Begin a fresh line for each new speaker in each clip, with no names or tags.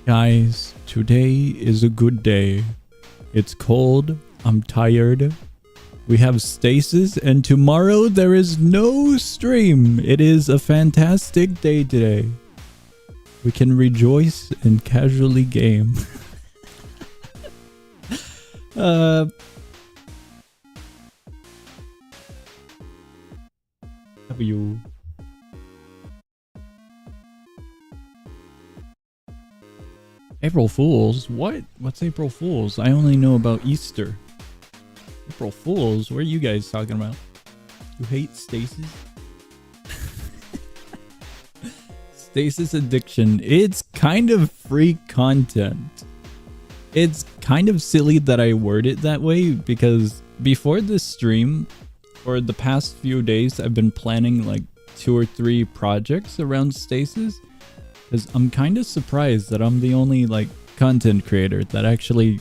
Guys, today is a good day. It's cold, I'm tired. We have Stasis, and tomorrow there is no stream. It is a fantastic day today. We can rejoice and casually game. W. April Fools? What? What's April Fools? I only know about Easter. April Fools? What are you guys talking about? You hate Stasis? Stasis addiction. It's kind of free content. It's kind of silly that I word it that way because before this stream, for the past few days, I've been planning like 2 or 3 projects around Stasis. Because I'm kind of surprised that I'm the only like content creator that actually...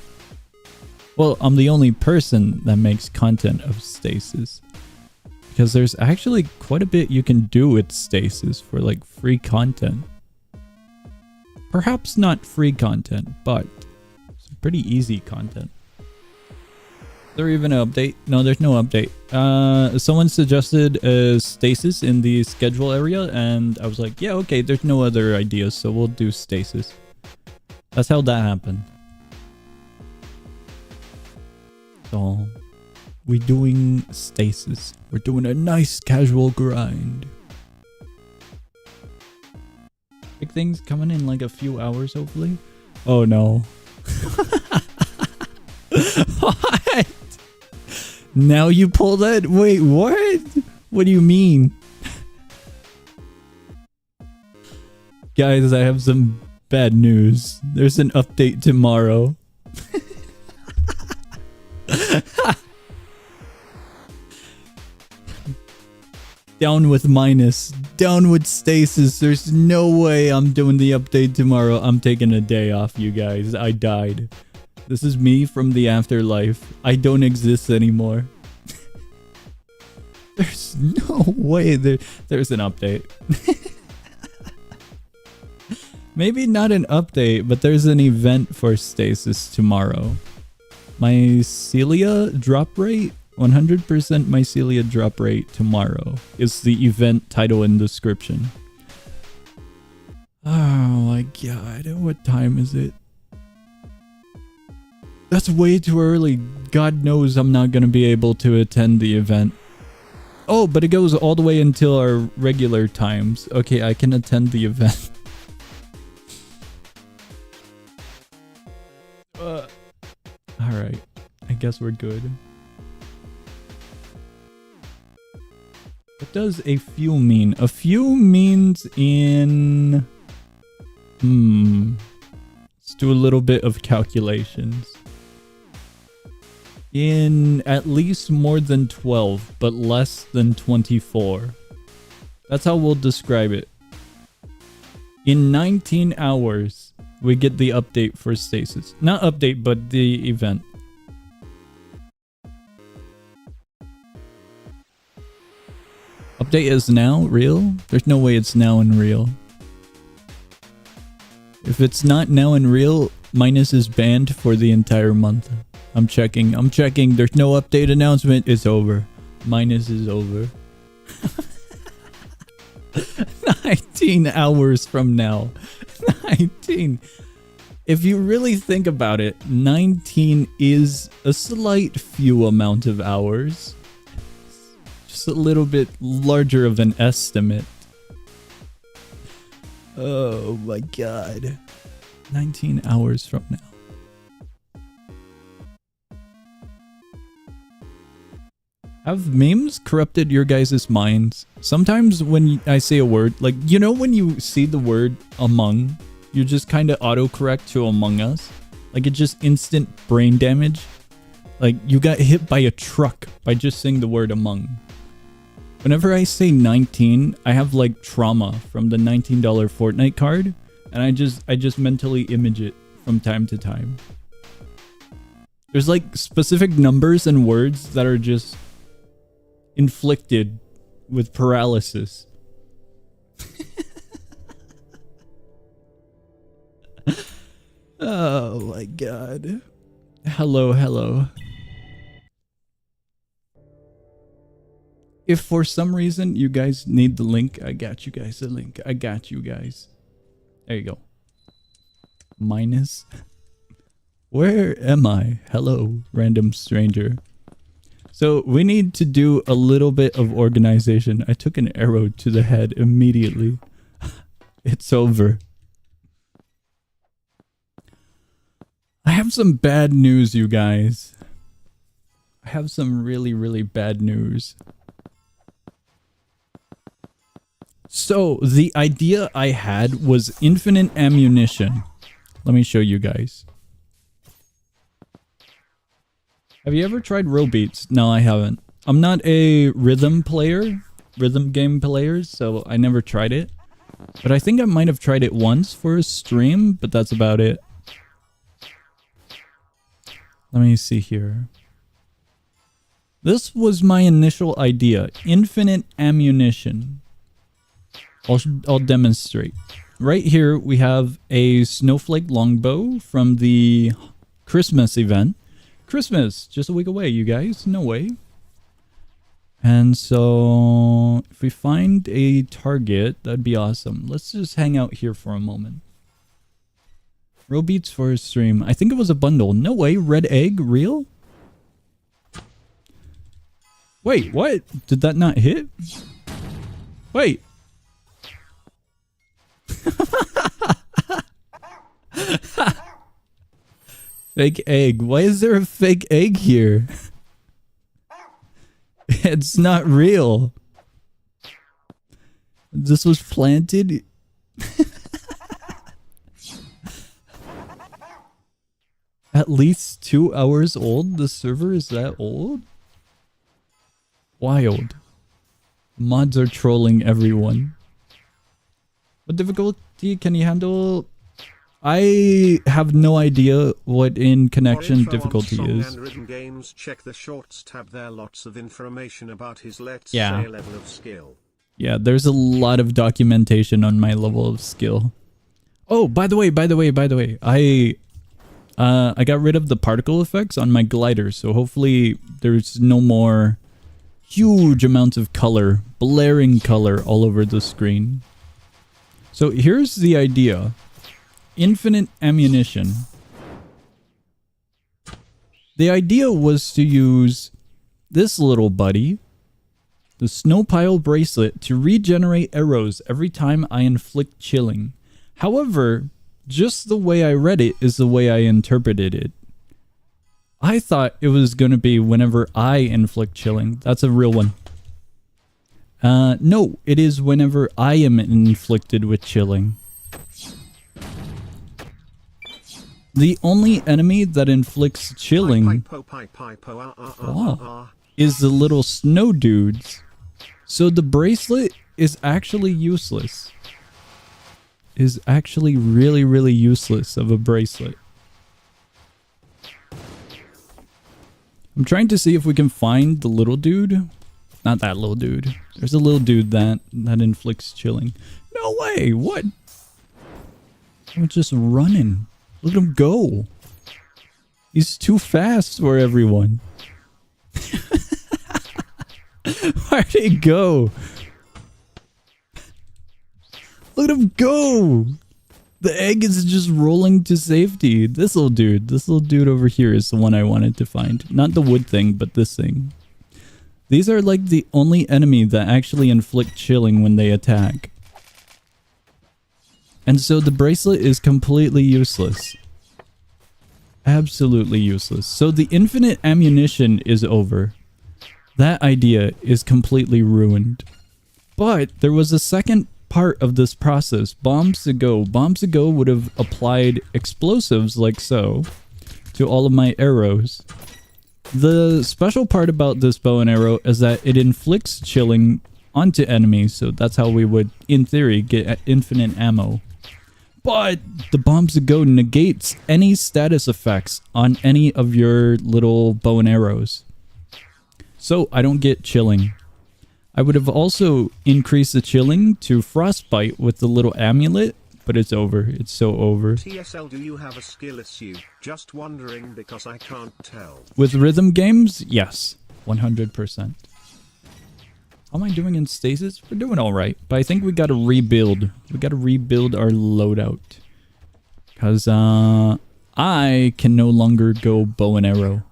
Well, I'm the only person that makes content of Stasis. Because there's actually quite a bit you can do with Stasis for like free content. Perhaps not free content, but some pretty easy content. Is there even an update? No, there's no update. Someone suggested Stasis in the schedule area, and I was like, yeah, okay, there's no other ideas, so we'll do Stasis. That's how that happened. So, we're doing Stasis. We're doing a nice casual grind. Big things coming in like a few hours, hopefully. Oh no. What? Now you pull that? Wait, what? What do you mean? Guys, I have some bad news. There's an update tomorrow. Down with minus. Down with Stasis. There's no way I'm doing the update tomorrow. I'm taking a day off, you guys. I died. This is me from the afterlife. I don't exist anymore. There's no way there's an update. Maybe not an update, but there's an event for Stasis tomorrow. Mycelia drop rate? 100% mycelia drop rate tomorrow is the event title and description. Oh my god, what time is it? That's way too early. God knows I'm not going to be able to attend the event. Oh, but it goes all the way until our regular times. Okay, I can attend the event. Alright, I guess we're good. What does a few mean? A few means in... Let's do a little bit of calculations. In at least more than 12, but less than 24. That's how we'll describe it. In 19 hours, we get the update for Stasis. Not update, but the event. Update is now real? There's no way it's now in real. If it's not now in real, minus is banned for the entire month. I'm checking. There's no update announcement. It's over. Minus is over. 19 hours from now. 19. If you really think about it, 19 is a slight few amount of hours. Just a little bit larger of an estimate. Oh my god. 19 hours from now. Have memes corrupted your guys' minds? Sometimes when I say a word, like, you know when you see the word among, you just kind of autocorrect to Among Us? Like, it's just instant brain damage? Like, you got hit by a truck by just saying the word among. Whenever I say 19, I have like trauma from the $19 Fortnite card, and I just mentally image it from time to time. There's like specific numbers and words that are just inflicted with paralysis. Oh my god. Hello, hello. If for some reason you guys need the link, I got you guys the link. I got you guys. There you go. Minus. Where am I? Hello, random stranger. So we need to do a little bit of organization. I took an arrow to the head immediately. It's over. I have some bad news, you guys. I have some really, really bad news. So the idea I had was infinite ammunition. Let me show you guys. Have you ever tried row beats? No, I haven't. I'm not a rhythm game player, so I never tried it. But I think I might have tried it once for a stream, but that's about it. Let me see here. This was my initial idea. Infinite ammunition. I'll demonstrate. Right here we have a snowflake longbow from the Christmas event. Christmas, just a week away, you guys. No way. And so if we find a target, that'd be awesome. Let's just hang out here for a moment. Row beats for a stream. I think it was a bundle. No way. Red egg? Real? Wait, what? Did that not hit? Wait. Fake egg. Why is there a fake egg here? It's not real. This was planted. At least 2 hours old? The server is that old? Wild. Mods are trolling everyone. What difficulty can you handle? I have no idea what in connection difficulty is.
Games, check the shorts tab. There lots of information about his let's
say
level of skill.
Yeah, there's a lot of documentation on my level of skill. Oh, by the way, I got rid of the particle effects on my glider, so hopefully there's no more huge amounts of color, blaring color all over the screen. So here's the idea. Infinite ammunition. The idea was to use this little buddy, the snow pile bracelet, to regenerate arrows every time I inflict chilling. However, just the way I read it is the way I interpreted it. I thought it was going to be whenever I inflict chilling. That's a real one. No, it is whenever I am inflicted with chilling. The only enemy that inflicts chilling is the little snow dudes. So the bracelet is actually useless. Is actually really, really useless of a bracelet. I'm trying to see if we can find the little dude. Not that little dude. There's a little dude that inflicts chilling. No way! What? I'm just running. Look at him go. He's too fast for everyone. Where'd he go? Look at him go. The egg is just rolling to safety. This little dude over here is the one I wanted to find. Not the wood thing, but this thing. These are like the only enemy that actually inflict chilling when they attack. And so the bracelet is completely useless. Absolutely useless. So the infinite ammunition is over. That idea is completely ruined. But there was a second part of this process. Bombs to go. Bombs to go would have applied explosives like so to all of my arrows. The special part about this bow and arrow is that it inflicts chilling onto enemies. So that's how we would, in theory, get infinite ammo. But the bombs to go negates any status effects on any of your little bow and arrows. So I don't get chilling. I would have also increased the chilling to frostbite with the little amulet but it's over. It's so over.
TSL, do you have a skill issue? Just wondering because I can't tell.
With rhythm games, yes. 100%. How am I doing in Stasis? We're doing alright, but I think we gotta rebuild. We gotta rebuild our loadout. Because, I can no longer go bow and arrow.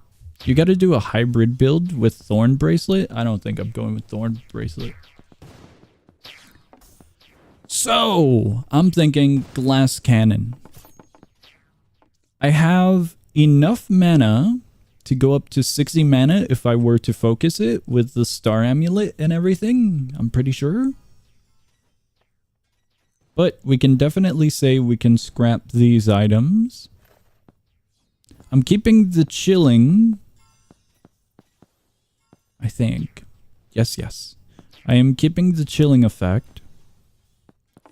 You gotta do a hybrid build with Thorn Bracelet. I don't think I'm going with Thorn Bracelet. So, I'm thinking Glass Cannon. I have enough mana to go up to 60 mana if I were to focus it with the Star Amulet and everything. I'm pretty sure. But we can definitely say we can scrap these items. I'm keeping the chilling. I think. Yes. I am keeping the chilling effect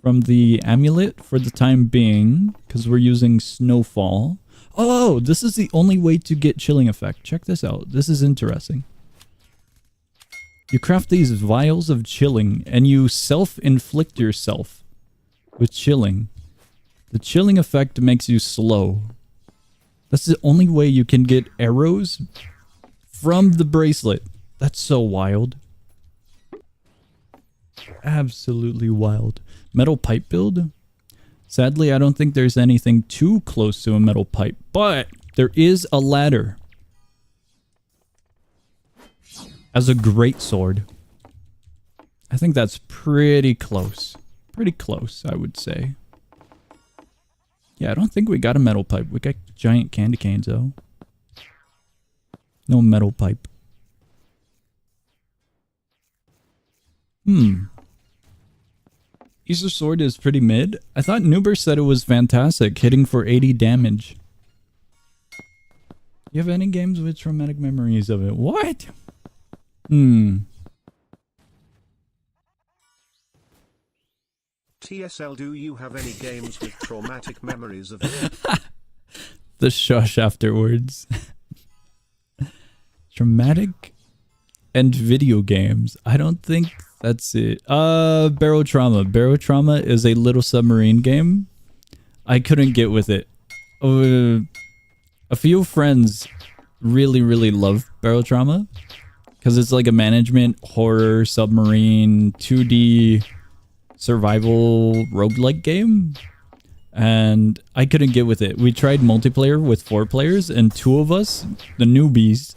from the amulet for the time being because we're using Snowfall. Oh, this is the only way to get chilling effect. Check this out. This is interesting. You craft these vials of chilling and you self-inflict yourself with chilling. The chilling effect makes you slow. That's the only way you can get arrows from the bracelet. That's so wild. Absolutely wild. Metal pipe build? Sadly, I don't think there's anything too close to a metal pipe, but there is a ladder. As a great sword. I think that's pretty close. Pretty close, I would say. Yeah, I don't think we got a metal pipe. We got giant candy canes, though. No metal pipe. Aether Sword is pretty mid. I thought Nuber said it was fantastic, hitting for 80 damage. You have any games with traumatic memories of it? What?
TSL, do you have any games with traumatic memories of it?
The shush afterwards. Traumatic and video games. I don't think that's it. Barrow Trauma. Barrow Trauma is a little submarine game. I couldn't get with it. A few friends really love Barrow Trauma because it's like a management horror submarine 2D survival roguelike game. And I couldn't get with it. We tried multiplayer with 4 players and 2 of us, the newbies,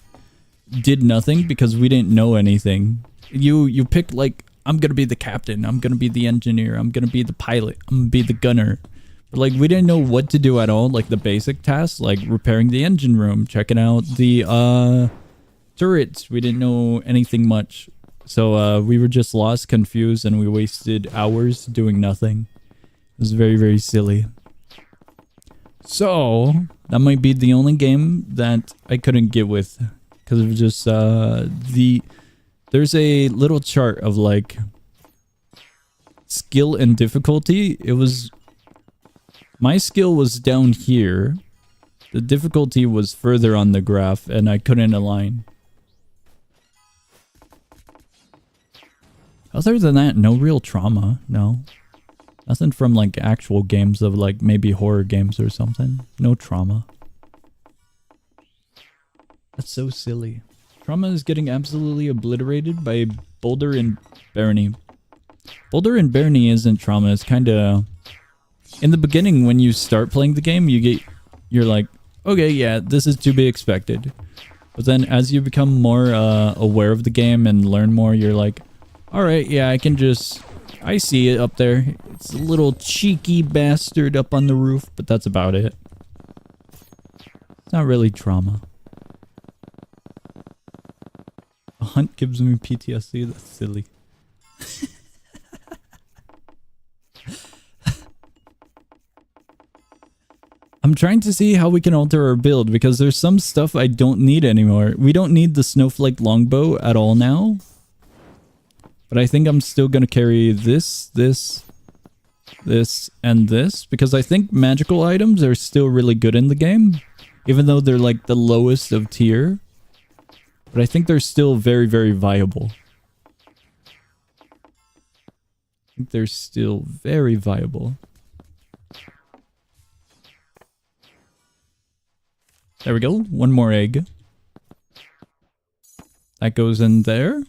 did nothing because we didn't know anything. You pick like, I'm gonna be the captain, I'm gonna be the engineer, I'm gonna be the pilot, I'm gonna be the gunner. But like we didn't know what to do at all, like the basic tasks, like repairing the engine room, checking out the turrets. We didn't know anything much. So we were just lost, confused, and we wasted hours doing nothing. It was very silly. So that might be the only game that I couldn't get with. Because it was just there's a little chart of like skill and difficulty. It was, my skill was down here. The difficulty was further on the graph and I couldn't align. Other than that, no real trauma. No. Nothing from like actual games of like maybe horror games or something. No trauma. That's so silly. Trauma is getting absolutely obliterated by Boulder and Barony. Boulder and Barony isn't trauma. It's kind of... In the beginning, when you start playing the game, you're like, okay, yeah, this is to be expected. But then as you become more aware of the game and learn more, you're like, alright, yeah, I see it up there. It's a little cheeky bastard up on the roof, but that's about it. It's not really trauma. A hunt gives me PTSD. That's silly. I'm trying to see how we can alter our build because there's some stuff I don't need anymore. We don't need the snowflake longbow at all now. But I think I'm still going to carry this, and this because I think magical items are still really good in the game. Even though they're like the lowest of tier. But I think they're still very viable. I think they're still very viable. There we go. One more egg. That goes in there.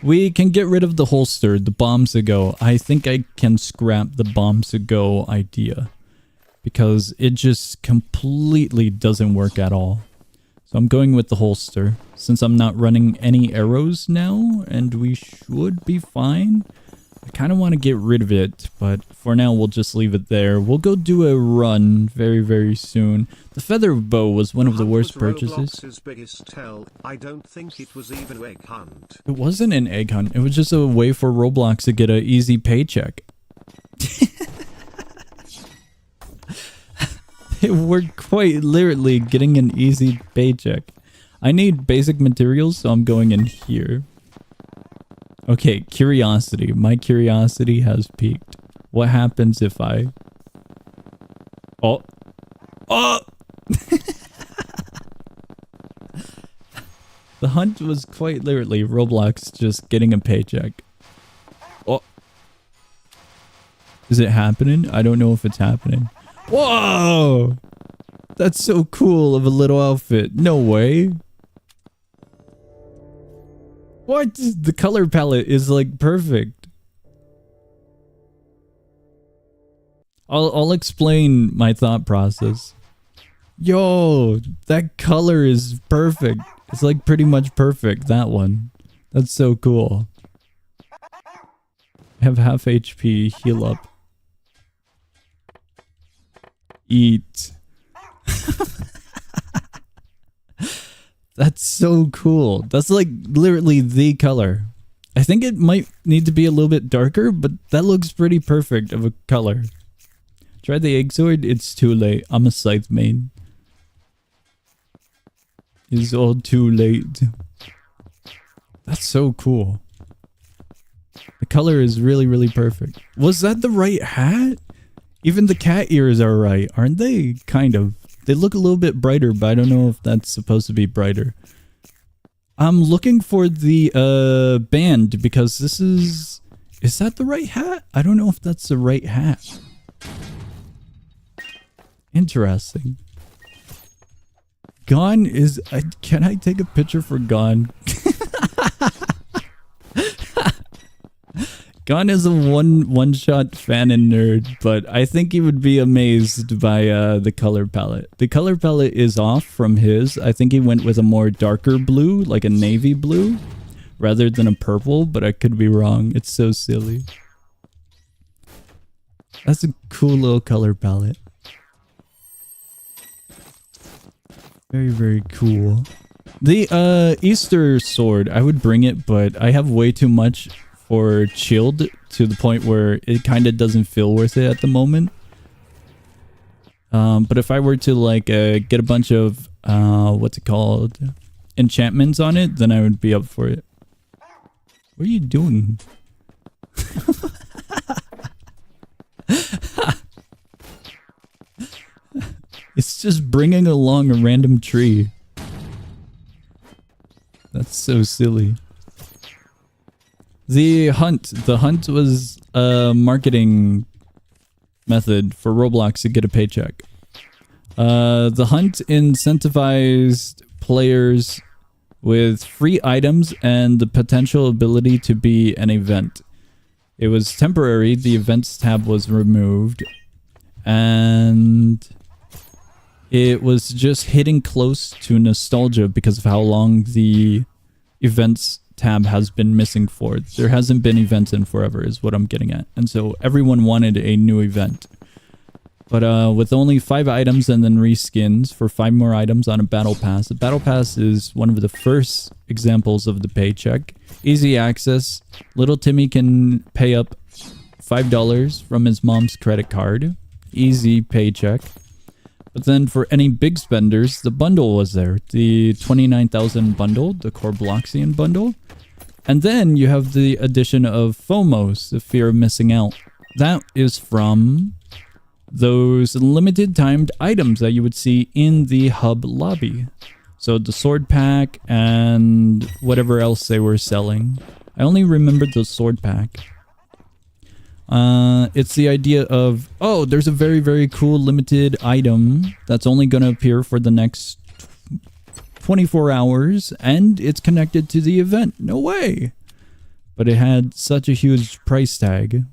We can get rid of the holster, the bombs to go. I think I can scrap the bombs to go idea. Because it just completely doesn't work at all. So I'm going with the holster. Since I'm not running any arrows now, and we should be fine. I kind of want to get rid of it, but for now we'll just leave it there. We'll go do a run very, very soon. The feather bow was one of the worst purchases.
Roblox's biggest tell. I don't think it was even an egg hunt.
It wasn't an egg hunt. It was just a way for Roblox to get an easy paycheck. We're quite literally getting an easy paycheck. I need basic materials, so I'm going in here. Okay, curiosity. My curiosity has peaked. What happens if I... Oh! Oh! The hunt was quite literally Roblox just getting a paycheck. Oh! Is it happening? I don't know if it's happening. Whoa! That's so cool of a little outfit. No way. What? The color palette is like perfect. I'll explain my thought process. Yo, that color is perfect. It's like pretty much perfect, that one. That's so cool. I have half HP, heal up. Eat. That's so cool. That's like literally the color. I think it might need to be a little bit darker, but that looks pretty perfect of a color. Try the egg sword. It's too late. I'm a scythe main. It's all too late. That's so cool. The color is really, really perfect. Was that the right hat? Even the cat ears are right, aren't they? Kind of. They look a little bit brighter, but I don't know if that's supposed to be brighter. I'm looking for the band because this is... Is that the right hat? I don't know if that's the right hat. Interesting. Gone is... can I take a picture for Gone? Gone is a one-shot fan and nerd, but I think he would be amazed by the color palette. The color palette is off from his. I think he went with a more darker blue, like a navy blue, rather than a purple, but I could be wrong. It's so silly. That's a cool little color palette. Very, very cool. The Easter sword, I would bring it, but I have way too much for chilled to the point where it kind of doesn't feel worth it at the moment. But if I were to like get a bunch of what's it called, enchantments on it, then I would be up for it. What are you doing? It's just bringing along a random tree. That's so silly. The hunt was a marketing method for Roblox to get a paycheck. The hunt incentivized players with free items and the potential ability to be an event. It was temporary, the events tab was removed, and it was just hitting close to nostalgia because of how long the events tab has been missing for. There hasn't been events in forever is what I'm getting at. And so everyone wanted a new event. But with only 5 items and then reskins for 5 more items on a battle pass. The battle pass is one of the first examples of the paycheck. Easy access. Little Timmy can pay up $5 from his mom's credit card. Easy paycheck. But then for any big spenders, the bundle was there. The 29,000 bundle, the core Bloxian bundle. And then you have the addition of FOMOs, the fear of missing out. That is from those limited timed items that you would see in the hub lobby. So the sword pack and whatever else they were selling. I only remembered the sword pack. It's the idea of, oh, there's a very, very cool limited item that's only going to appear for the next 24 hours, and it's connected to the event. No way! But it had such a huge price tag.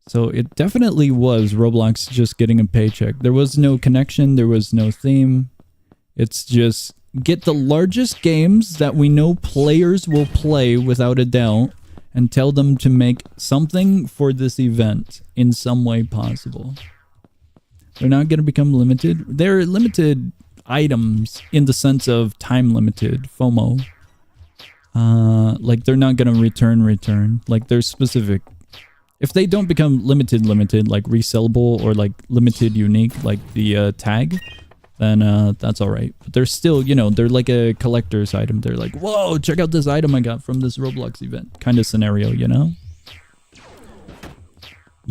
So it definitely was Roblox just getting a paycheck. There was no connection, there was no theme. It's just get the largest games that we know players will play without a doubt and tell them to make something for this event in some way possible. They're not going to become limited. They're limited items in the sense of time limited, FOMO. Like they're not going to return. Like they're specific. If they don't become limited, like resellable or like limited unique, like the tag, then that's alright. But they're still, you know, they're like a collector's item. They're like, whoa, check out this item I got from this Roblox event kind of scenario, you know?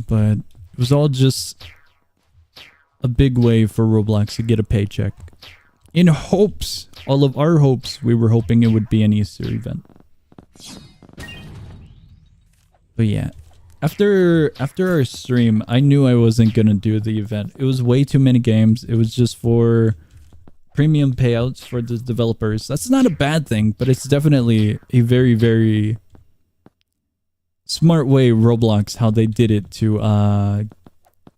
But it was all just a big way for Roblox to get a paycheck. In hopes, all of our hopes, we were hoping it would be an Easter event. But yeah. After our stream, I knew I wasn't gonna do the event. It was way too many games. It was just for premium payouts for the developers. That's not a bad thing, but it's definitely a very, very smart way Roblox how they did it to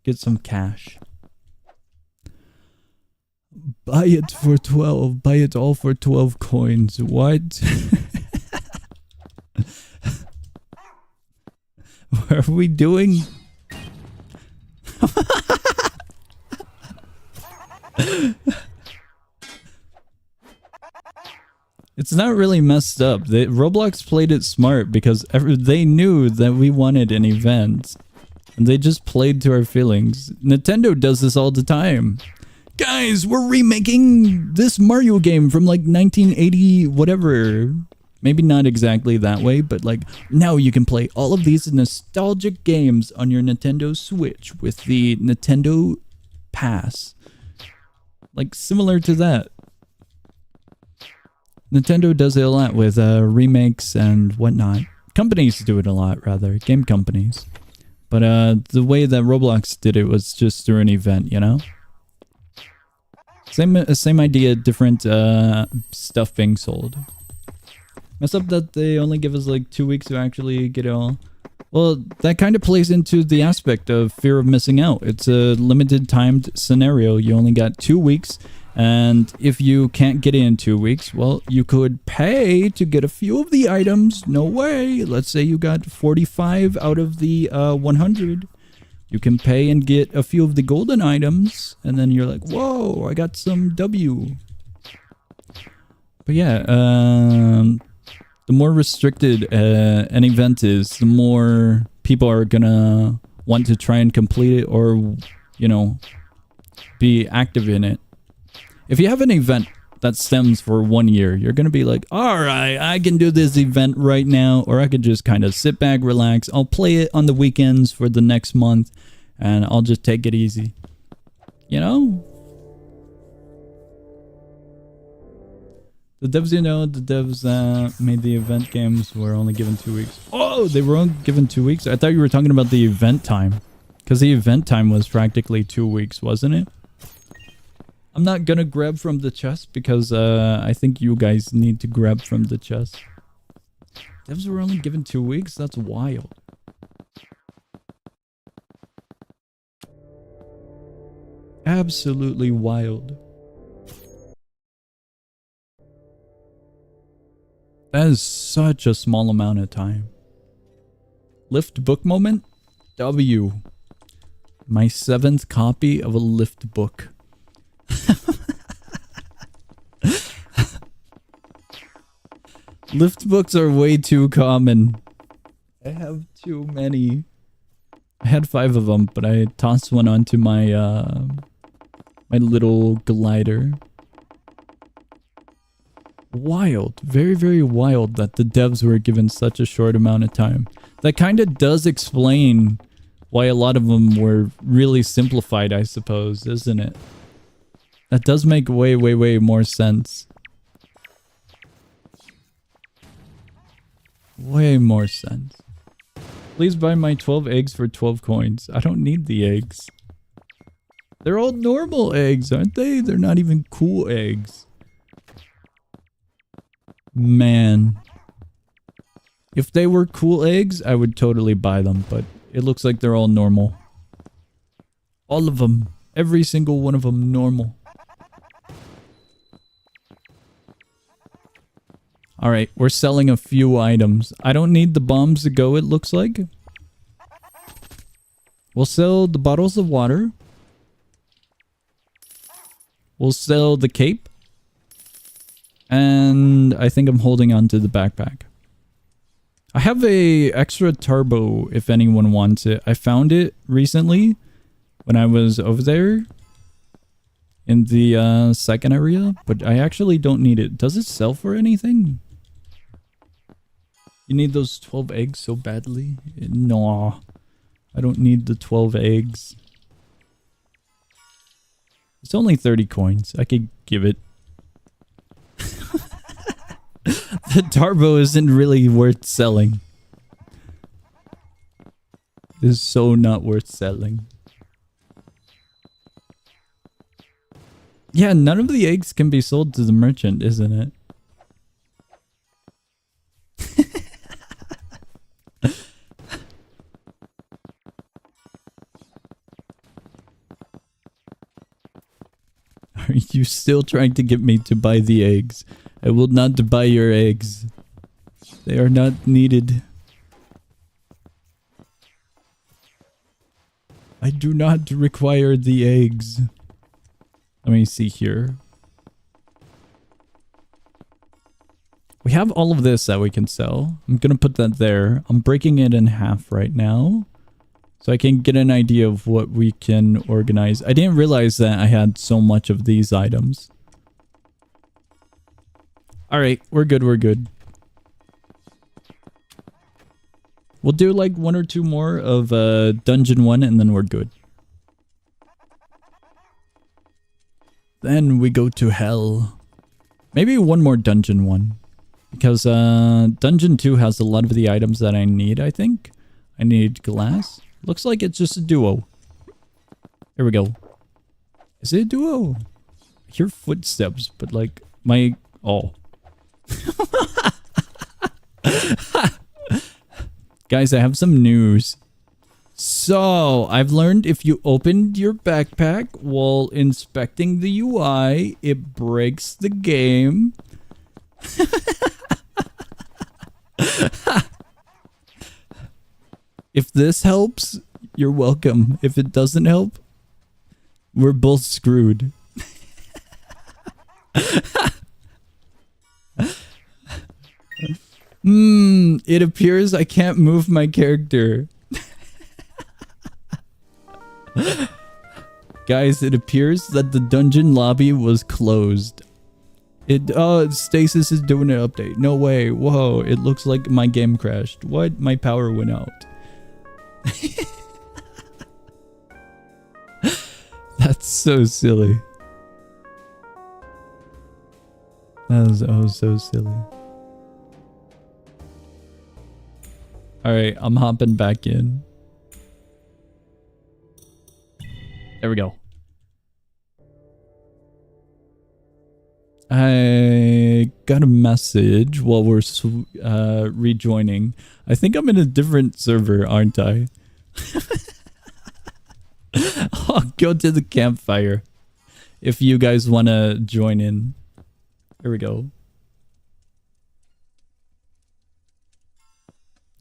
get some cash. Buy it for 12. Buy it all for 12 coins. What? What are we doing? It's not really messed up. Roblox played it smart because they knew that we wanted an event. And they just played to our feelings. Nintendo does this all the time. Guys, we're remaking this Mario game from like 1980 whatever. Maybe not exactly that way, but like now you can play all of these nostalgic games on your Nintendo Switch with the Nintendo Pass. Like similar to that. Nintendo does it a lot with remakes and whatnot. Companies do it a lot, rather. Game companies. But the way that Roblox did it was just through an event, you know? Same idea, different stuff being sold. Mess up that they only give us like 2 weeks to actually get it all. Well, that kind of plays into the aspect of fear of missing out. It's a limited timed scenario. You only got 2 weeks. And if you can't get it in 2 weeks, well, you could pay to get a few of the items. No way. Let's say you got 45 out of the 100. You can pay and get a few of the golden items. And then you're like, whoa, I got some W. But yeah, the more restricted an event is, the more people are gonna want to try and complete it or, you know, be active in it. If you have an event that stems for 1 year, you're gonna be like, alright, I can do this event right now, or I could just kind of sit back, relax. I'll play it on the weekends for the next month, and I'll just take it easy. You know? The devs, you know, the devs that made the event games were only given 2 weeks. Oh, they were only given 2 weeks? I thought you were talking about the event time. Because the event time was practically 2 weeks, wasn't it? I'm not gonna grab from the chest because I think you guys need to grab from the chest. Devs were only given 2 weeks? That's wild. Absolutely wild. That is such a small amount of time. Lift book moment? W. My 7th copy of a lift book. Lift books are way too common. I have too many. I had 5 of them, but I tossed one onto my my little glider. Wild. Very, very wild that the devs were given such a short amount of time. That kind of does explain why a lot of them were really simplified, I suppose, isn't it? That does make way, way, way more sense. Way more sense. Please buy my 12 eggs for 12 coins. I don't need the eggs. They're all normal eggs, aren't they? They're not even cool eggs. Man. If they were cool eggs, I would totally buy them, but it looks like they're all normal. All of them. Every single one of them normal. Alright, we're selling a few items. I don't need the bombs to go, it looks like. We'll sell the bottles of water. We'll sell the cape. And I think I'm holding on to the backpack. I have a extra turbo if anyone wants it. I found it recently when I was over there in the second area, but I actually don't need it. Does it sell for anything? You need those 12 eggs so badly? No, I don't need the 12 eggs. It's only 30 coins. I could give it. The turbo isn't really worth selling. It's so not worth selling. Yeah, none of the eggs can be sold to the merchant, isn't it? Are you still trying to get me to buy the eggs? I will not buy your eggs. They are not needed. I do not require the eggs. Let me see here. We have all of this that we can sell. I'm gonna put that there. I'm breaking it in half right now, so I can get an idea of what we can organize. I didn't realize that I had so much of these items. Alright, we're good, we're good. We'll do like 1 or 2 more of Dungeon 1 and then we're good. Then we go to hell. Maybe 1 more Dungeon 1. Because Dungeon 2 has a lot of the items that I need, I think. I need glass. Looks like it's just a duo. Here we go. Is it a duo? I hear footsteps, but like my... Oh. Guys, I have some news. So, I've learned if you opened your backpack while inspecting the UI, it breaks the game. If this helps, you're welcome. If it doesn't help, we're both screwed. It appears I can't move my character. Guys, it appears that the dungeon lobby was closed. Stasis is doing an update. No way. Whoa, it looks like my game crashed. What? My power went out. That's so silly. That was oh so silly. Alright, I'm hopping back in. There we go. I got a message while we're rejoining. I think I'm in a different server, aren't I? I'll go to the campfire if you guys want to join in. Here we go.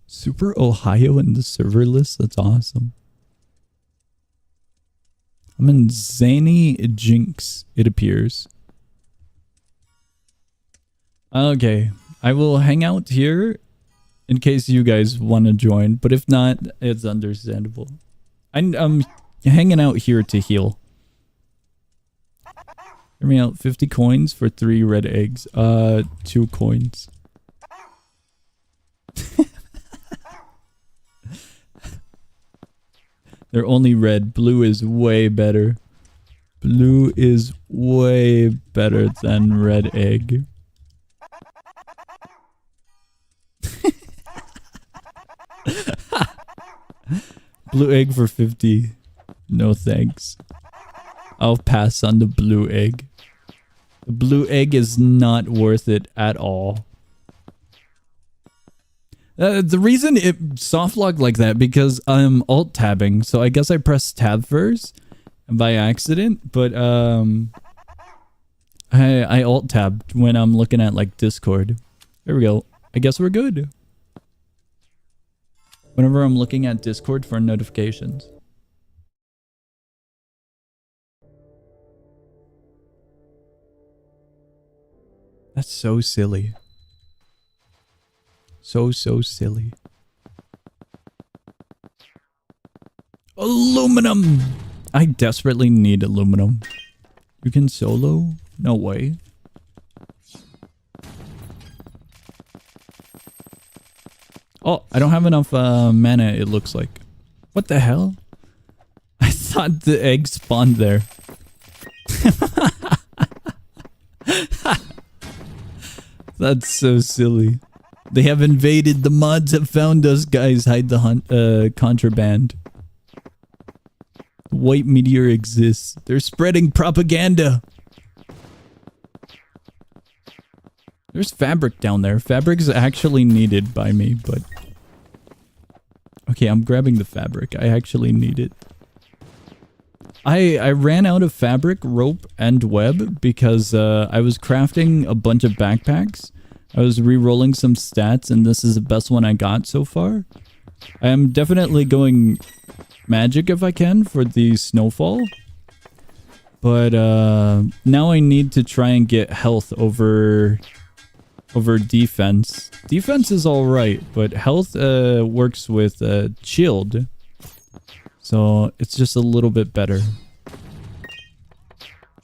Super Ohio in the server list? That's awesome. I'm in Zany Jinx, it appears. Okay, I will hang out here in case you guys want to join, but if not, it's understandable. I'm hanging out here to heal. Hear me out, 50 coins for 3 red eggs. 2 coins. They're only red. Blue is way better. Blue is way better than red egg. Blue egg for 50. No thanks. I'll pass on the blue egg. The blue egg is not worth it at all. The reason it soft locked like that because I'm alt tabbing, so I guess I pressed tab first by accident, but I alt tabbed when I'm looking at like Discord. There we go. I guess we're good. Whenever I'm looking at Discord for notifications. That's so silly. So silly. Aluminum! I desperately need aluminum. You can solo? No way. Oh, I don't have enough mana, it looks like. What the hell? I thought the egg spawned there. That's so silly. They have invaded. The mods have found us, guys. Hide the contraband. The white meteor exists. They're spreading propaganda. There's fabric down there. Fabric is actually needed by me, but... Okay, I'm grabbing the fabric. I actually need it. I ran out of fabric, rope, and web because I was crafting a bunch of backpacks. I was re-rolling some stats, and this is the best one I got so far. I am definitely going magic if I can for the snowfall. But now I need to try and get health over defense. Defense is alright, but health works with shield. So it's just a little bit better.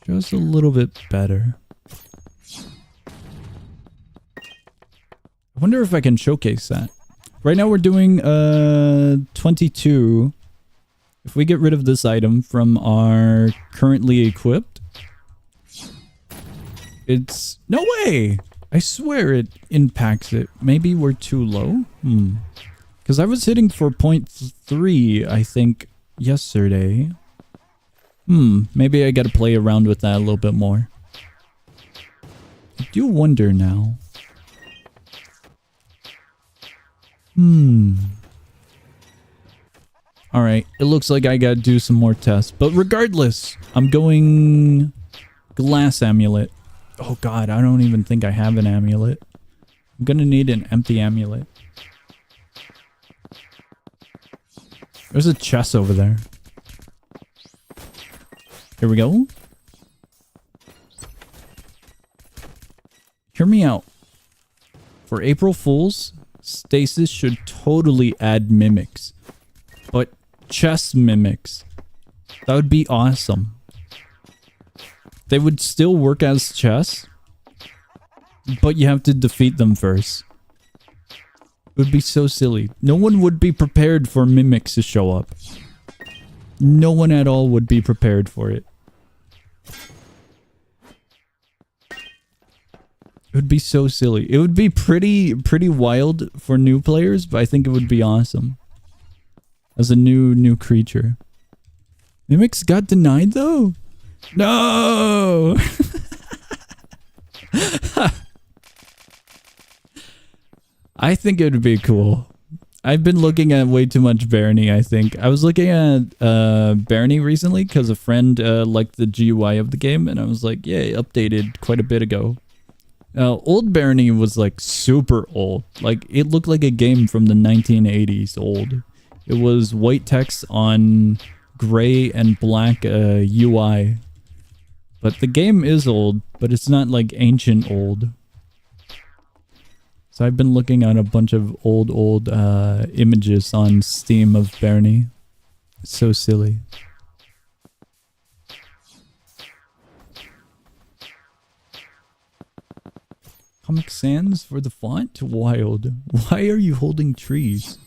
Just a little bit better. I wonder if I can showcase that. Right now we're doing 22. If we get rid of this item from our currently equipped, it's... No way! I swear it impacts it. Maybe we're too low? Because I was hitting for 0.3, I think, yesterday. Maybe I gotta play around with that a little bit more. I do wonder now. Alright, it looks like I gotta do some more tests. But regardless, I'm going... Glass amulet. Oh god, I don't even think I have an amulet. I'm gonna need an empty amulet. There's a chest over there. Here we go. Hear me out. For April Fools, Stasis should totally add mimics. But chess mimics. That would be awesome. They would still work as chess, but you have to defeat them first. It would be so silly. No one would be prepared for mimics to show up. No one at all would be prepared for it. It would be so silly. It would be pretty wild for new players, but I think it would be awesome. As a new creature. Mimics got denied though? No! I think it would be cool. I've been looking at way too much Barony, I think. I was looking at Barony recently because a friend liked the GUI of the game, and I was like, yeah, it updated quite a bit ago. Old Barony was like super old. Like, it looked like a game from the 1980s old. It was white text on gray and black UI. But the game is old, but it's not like ancient old. So I've been looking at a bunch of old images on Steam of Barony. It's so silly. Comic Sans for the font? Wild. Why are you holding trees?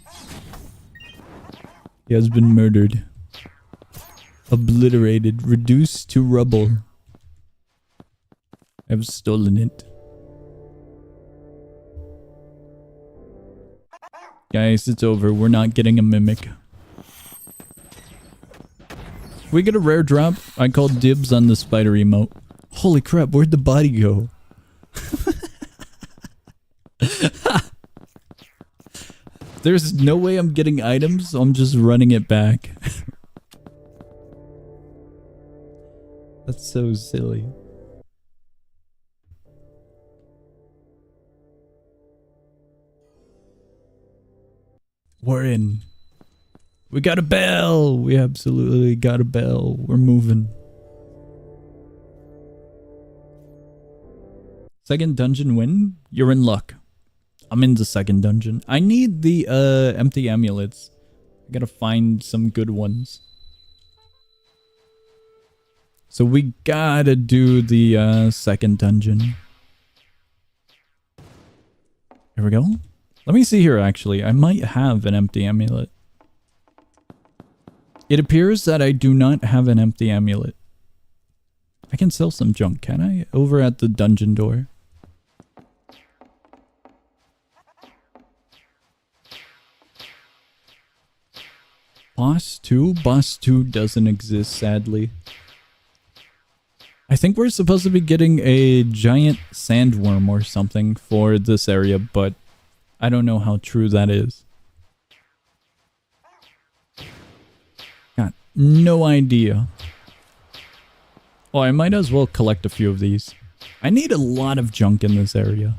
He has been murdered. Obliterated. Reduced to rubble. I've stolen it. Guys, it's over. We're not getting a mimic. we get a rare drop, I call dibs on the spider emote. Holy crap, where'd the body go? There's no way I'm getting items, so I'm just running it back. That's so silly. We're in. We got a bell! We absolutely got a bell. We're moving. Second dungeon win? You're in luck. I'm in the second dungeon. I need the empty amulets. I gotta find some good ones. So we gotta do the second dungeon. Here we go. Let me see here actually. I might have an empty amulet. It appears that I do not have an empty amulet. I can sell some junk, can I? Over at the dungeon door. Boss 2? Boss 2 doesn't exist, sadly. I think we're supposed to be getting a giant sandworm or something for this area, but I don't know how true that is. Got no idea. Oh, I might as well collect a few of these. I need a lot of junk in this area.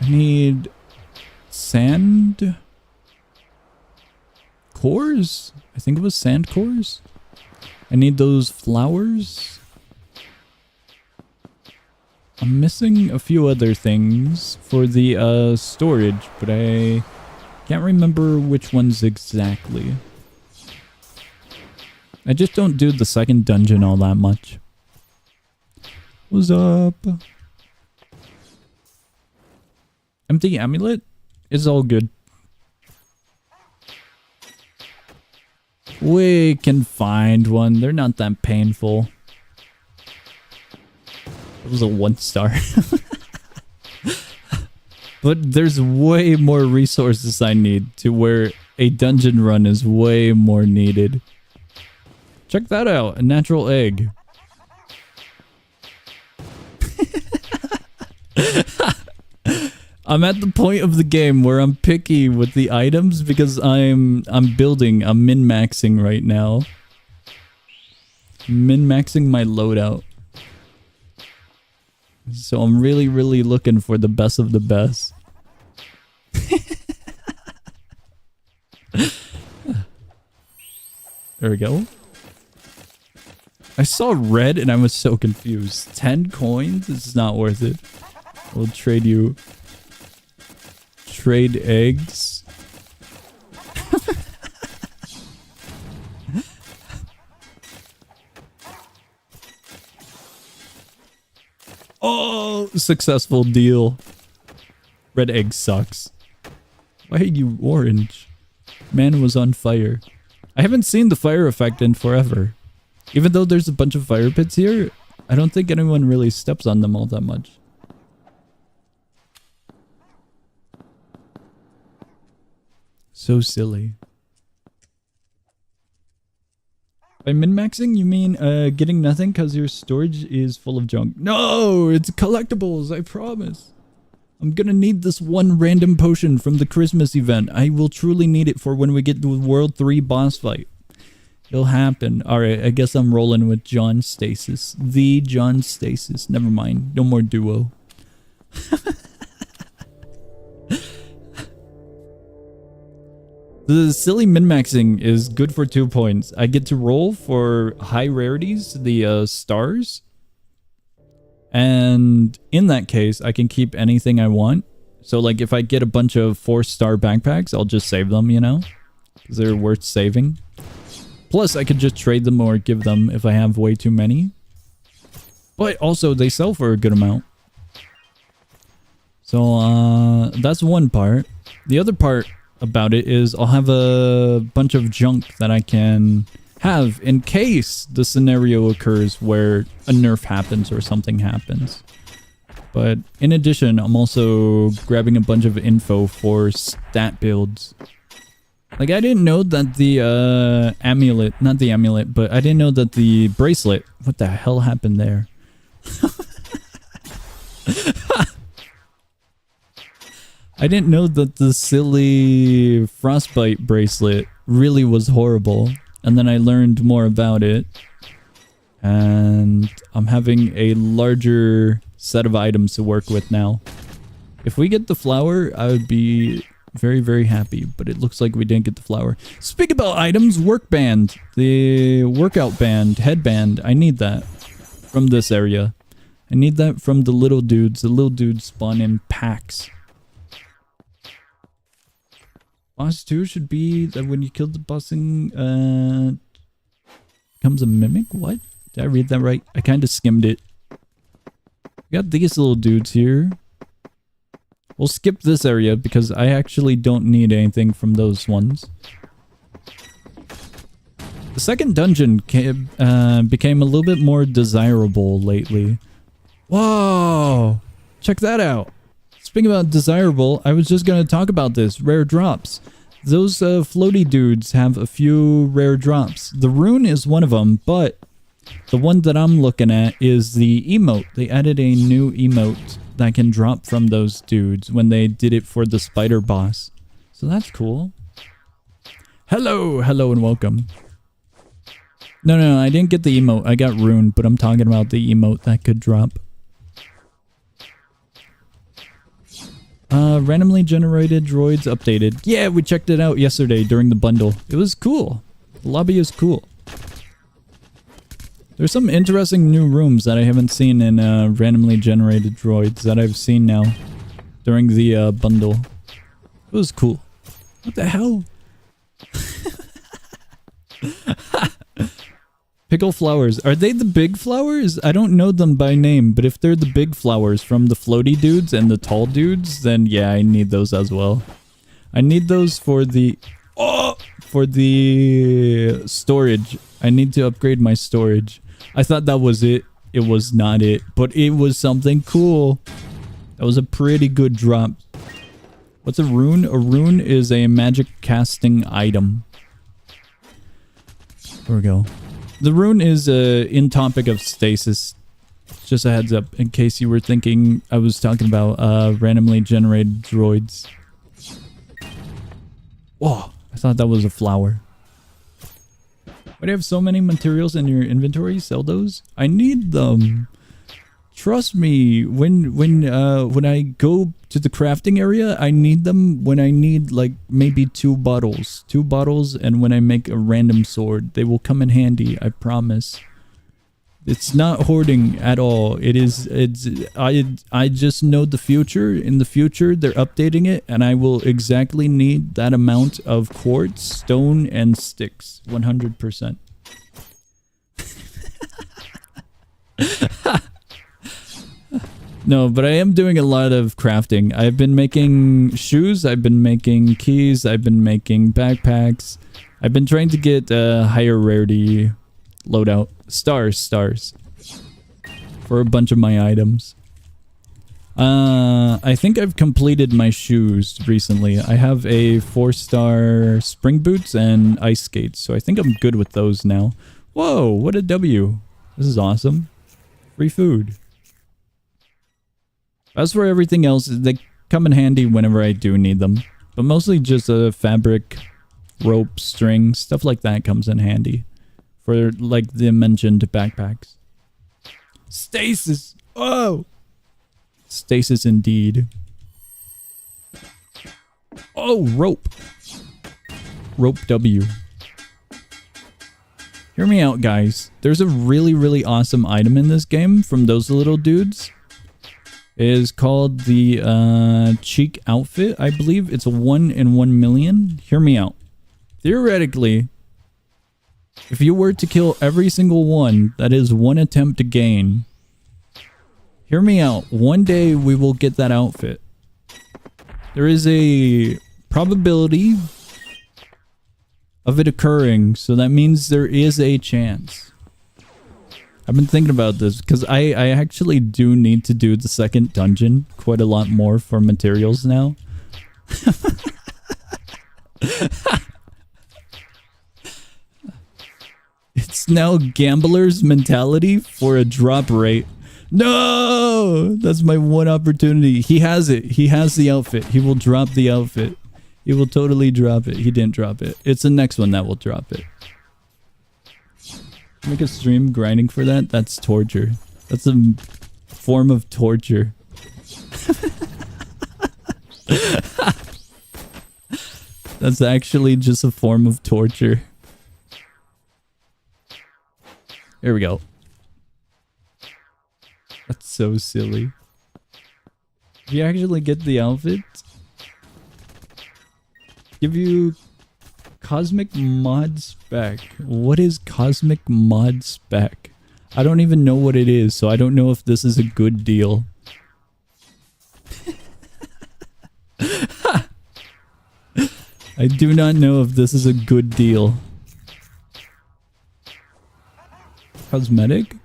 I need sand cores? I think it was sand cores. I need those flowers. I'm missing a few other things for the storage, but I can't remember which ones exactly. I just don't do the second dungeon all that much. What's up? Empty amulet? It's all good. We can find one. They're not that painful. It was a 1-star. But there's way more resources I need to where a dungeon run is way more needed. Check that out. A natural egg. I'm at the point of the game where I'm picky with the items because I'm building, I'm min-maxing right now. Min-maxing my loadout. So I'm really, really looking for the best of the best. There we go. I saw red and I was so confused. 10 coins? It's not worth it. We'll trade you. Trade eggs. Oh, successful deal. Red egg sucks. Why are you orange? Man was on fire. I haven't seen the fire effect in forever. Even though there's a bunch of fire pits here, I don't think anyone really steps on them all that much. So silly. By min-maxing, you mean getting nothing because your storage is full of junk? No, it's collectibles, I promise. I'm gonna need this one random potion from the Christmas event. I will truly need it for when we get to the World 3 boss fight. It'll happen. Alright, I guess I'm rolling with John Stasis. The John Stasis. Never mind. No more duo. The silly min-maxing is good for 2 points. I get to roll for high rarities, the stars. And in that case, I can keep anything I want. So like if I get a bunch of 4-star backpacks, I'll just save them, you know? Because they're worth saving. Plus, I could just trade them or give them if I have way too many. But also, they sell for a good amount. So, that's one part. The other part about it is I'll have a bunch of junk that I can have in case the scenario occurs where a nerf happens or something happens. But in addition, I'm also grabbing a bunch of info for stat builds. Like, I didn't know that the amulet, not the amulet, but I didn't know that the bracelet, what the hell happened there? I didn't know that the silly frostbite bracelet really was horrible. And then I learned more about it. And I'm having a larger set of items to work with now. If we get the flower, I would be very, very happy. But it looks like we didn't get the flower. Speak about items, work band. The workout band, headband. I need that from this area. I need that from the little dudes. The little dudes spawn in packs. Boss 2 should be that when you kill the bossing, becomes a mimic? What? Did I read that right? I kind of skimmed it. We got these little dudes here. We'll skip this area because I actually don't need anything from those ones. The second dungeon became a little bit more desirable lately. Whoa! Check that out. Speaking about desirable, I was just going to talk about this. Rare drops. Those floaty dudes have a few rare drops. The rune is one of them, but the one that I'm looking at is the emote. They added a new emote that can drop from those dudes when they did it for the spider boss. So that's cool. Hello, hello and welcome. No, I didn't get the emote. I got rune, but I'm talking about the emote that could drop. Randomly generated droids updated. Yeah, we checked it out yesterday during the bundle. It was cool. The lobby is cool. There's some interesting new rooms that I haven't seen in randomly generated droids that I've seen now during the bundle. It was cool. What the hell? Pickle flowers. Are they the big flowers? I don't know them by name, but if they're the big flowers from the floaty dudes and the tall dudes, then yeah, I need those as well. I need those for the... Oh! For the storage. I need to upgrade my storage. I thought that was it. It was not it, but it was something cool. That was a pretty good drop. What's a rune? A rune is a magic casting item. There we go. The rune is in topic of Stasis. Just a heads up in case you were thinking I was talking about randomly generated droids. Whoa, I thought that was a flower. Why do you have so many materials in your inventory? Sell those? I need them. Trust me, when I go to the crafting area, I need them when I need like maybe 2 bottles. 2 bottles, and when I make a random sword. They will come in handy, I promise. It's not hoarding at all. I just know the future. In the future, they're updating it, and I will exactly need that amount of quartz, stone, and sticks. 100%. No, but I am doing a lot of crafting. I've been making shoes, I've been making keys, I've been making backpacks. I've been trying to get higher rarity loadout. Stars. For a bunch of my items. I think I've completed my shoes recently. I have a 4-star spring boots and ice skates, so I think I'm good with those now. Whoa, what a W. This is awesome. Free food. As for everything else, they come in handy whenever I do need them. But mostly just fabric, rope, string, stuff like that comes in handy. For like the mentioned backpacks. Stasis! Oh! Stasis indeed. Oh, rope. Rope W. Hear me out, guys. There's a really, really awesome item in this game from those little dudes. It is called the cheek outfit, I believe. It's a 1 in 1 million. Hear me out. Theoretically, if you were to kill every single one, that is 1 attempt to gain. Hear me out. One day we will get that outfit. There is a probability of it occurring, so that means there is a chance. I've been thinking about this because I actually do need to do the second dungeon quite a lot more for materials now. now gambler's mentality for a drop rate. No! That's my one opportunity. He has it. He has the outfit. He will drop the outfit. He will totally drop it. He didn't drop it. It's the next one that will drop it. Make a stream grinding for that? That's torture. That's a form of torture. That's actually just a form of torture. Here we go. That's so silly. If you actually get the outfit, give you Cosmic Mod Spec. What is Cosmic Mod Spec? I don't even know what it is, so I don't know if this is a good deal. I do not know if this is a good deal. Cosmetic?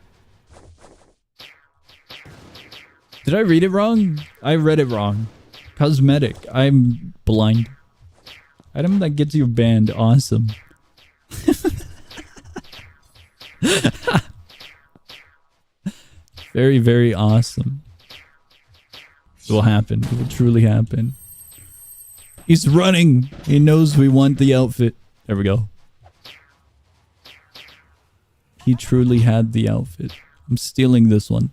Did I read it wrong? I read it wrong. Cosmetic. I'm blind. Item that gets you banned. Awesome. Very, very awesome. It will happen. It will truly happen. He's running. He knows we want the outfit. There we go. He truly had the outfit. I'm stealing this one.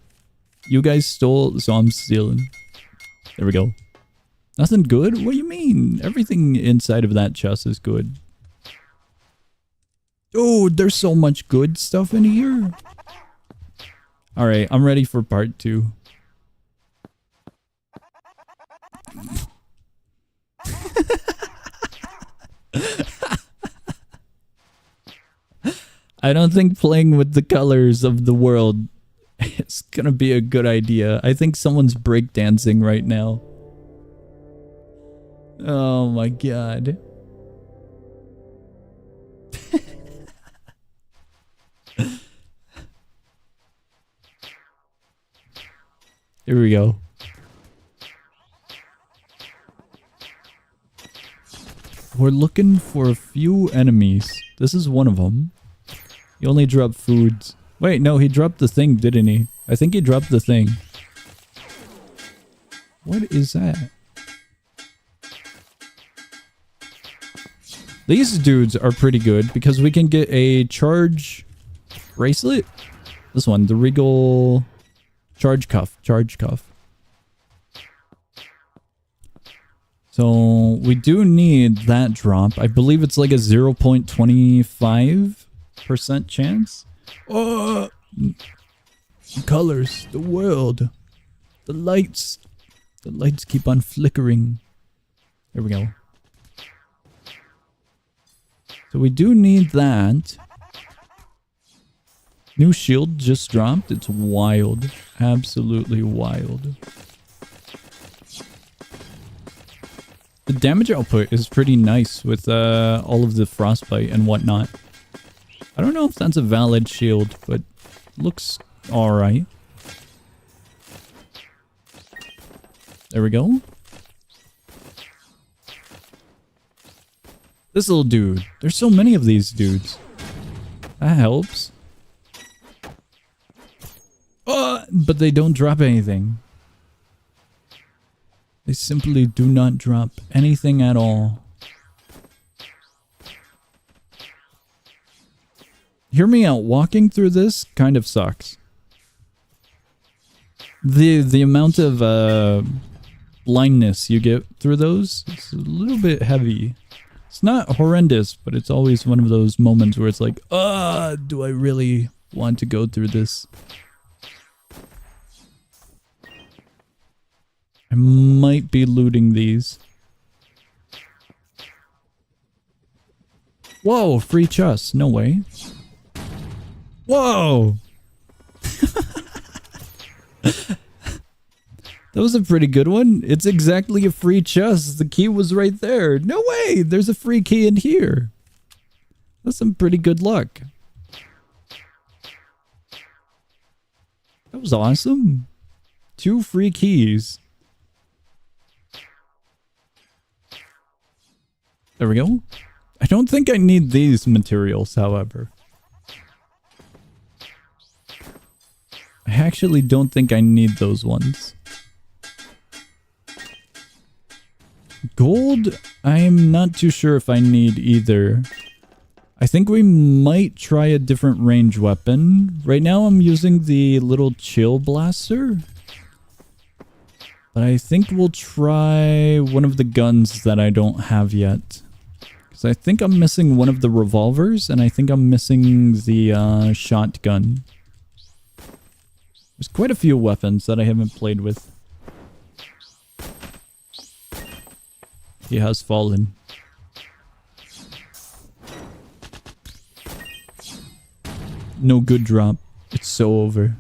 You guys stole, so I'm stealing. There we go. Nothing good? What do you mean? Everything inside of that chest is good. Oh, there's so much good stuff in here. Alright, I'm ready for part 2. I don't think playing with the colors of the world is gonna be a good idea. I think someone's breakdancing right now. Oh my god. Here we go. We're looking for a few enemies. This is one of them. He only dropped foods. Wait, no, he dropped the thing, didn't he? I think he dropped the thing. What is that? These dudes are pretty good because we can get a charge bracelet. This one, the Regal charge cuff. Charge cuff. So we do need that drop. I believe it's like a 0.25% chance. Oh, colors, the world, the lights. The lights keep on flickering. There we go. So we do need that. New shield just dropped. It's wild. Absolutely wild. The damage output is pretty nice with all of the frostbite and whatnot. I don't know if that's a valid shield, but looks alright. There we go. This little dude. There's so many of these dudes. That helps. But they don't drop anything. They simply do not drop anything at all. Hear me out. Walking through this kind of sucks. The amount of blindness you get through those is a little bit heavy. It's not horrendous, but it's always one of those moments where it's like, do I really want to go through this? I might be looting these. Whoa, free chest. No way. Whoa! That was a pretty good one. It's exactly a free chest. The key was right there. No way! There's a free key in here. That's some pretty good luck. That was awesome. 2 free keys. There we go. I don't think I need these materials, however. I actually don't think I need those ones. Gold, I'm not too sure if I need either. I think we might try a different range weapon. Right now I'm using the little chill blaster. But I think we'll try one of the guns that I don't have yet. Because I think I'm missing one of the revolvers, and I think I'm missing the shotgun. There's quite a few weapons that I haven't played with. He has fallen. No good drop. It's so over.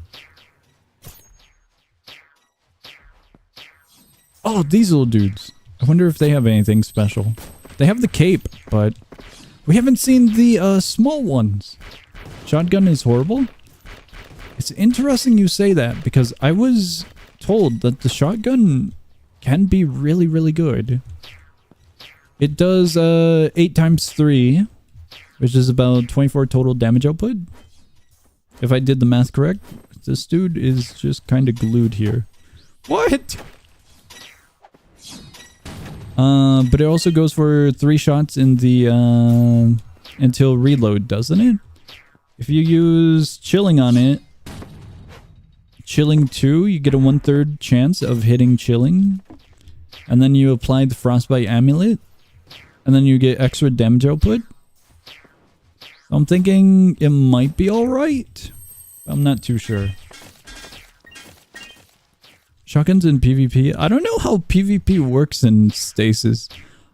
Oh, these little dudes. I wonder if they have anything special. They have the cape, but we haven't seen the small ones. Shotgun is horrible. It's interesting you say that because I was told that the shotgun can be really, really good. It does 8 times 3, which is about 24 total damage output. If I did the math correct, this dude is just kind of glued here. What? But it also goes for 3 shots in the until reload, doesn't it? If you use chilling on it, chilling 2, you get a 1/3 chance of hitting chilling. And then you apply the frostbite amulet. And then you get extra damage output. I'm thinking it might be alright. I'm not too sure. Shotguns in PvP? I don't know how PvP works in Stasis.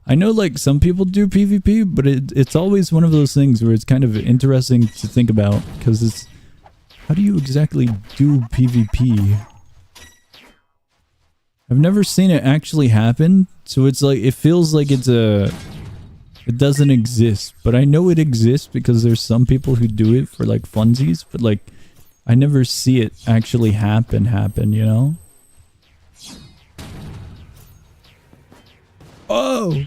I know like some people do PvP, but it's always one of those things where it's kind of interesting to think about. Because it's... How do you exactly do PvP? I've never seen it actually happen. So it's like... It feels like it's a... It doesn't exist, but I know it exists because there's some people who do it for like funsies, but like I never see it actually happen, you know? Oh!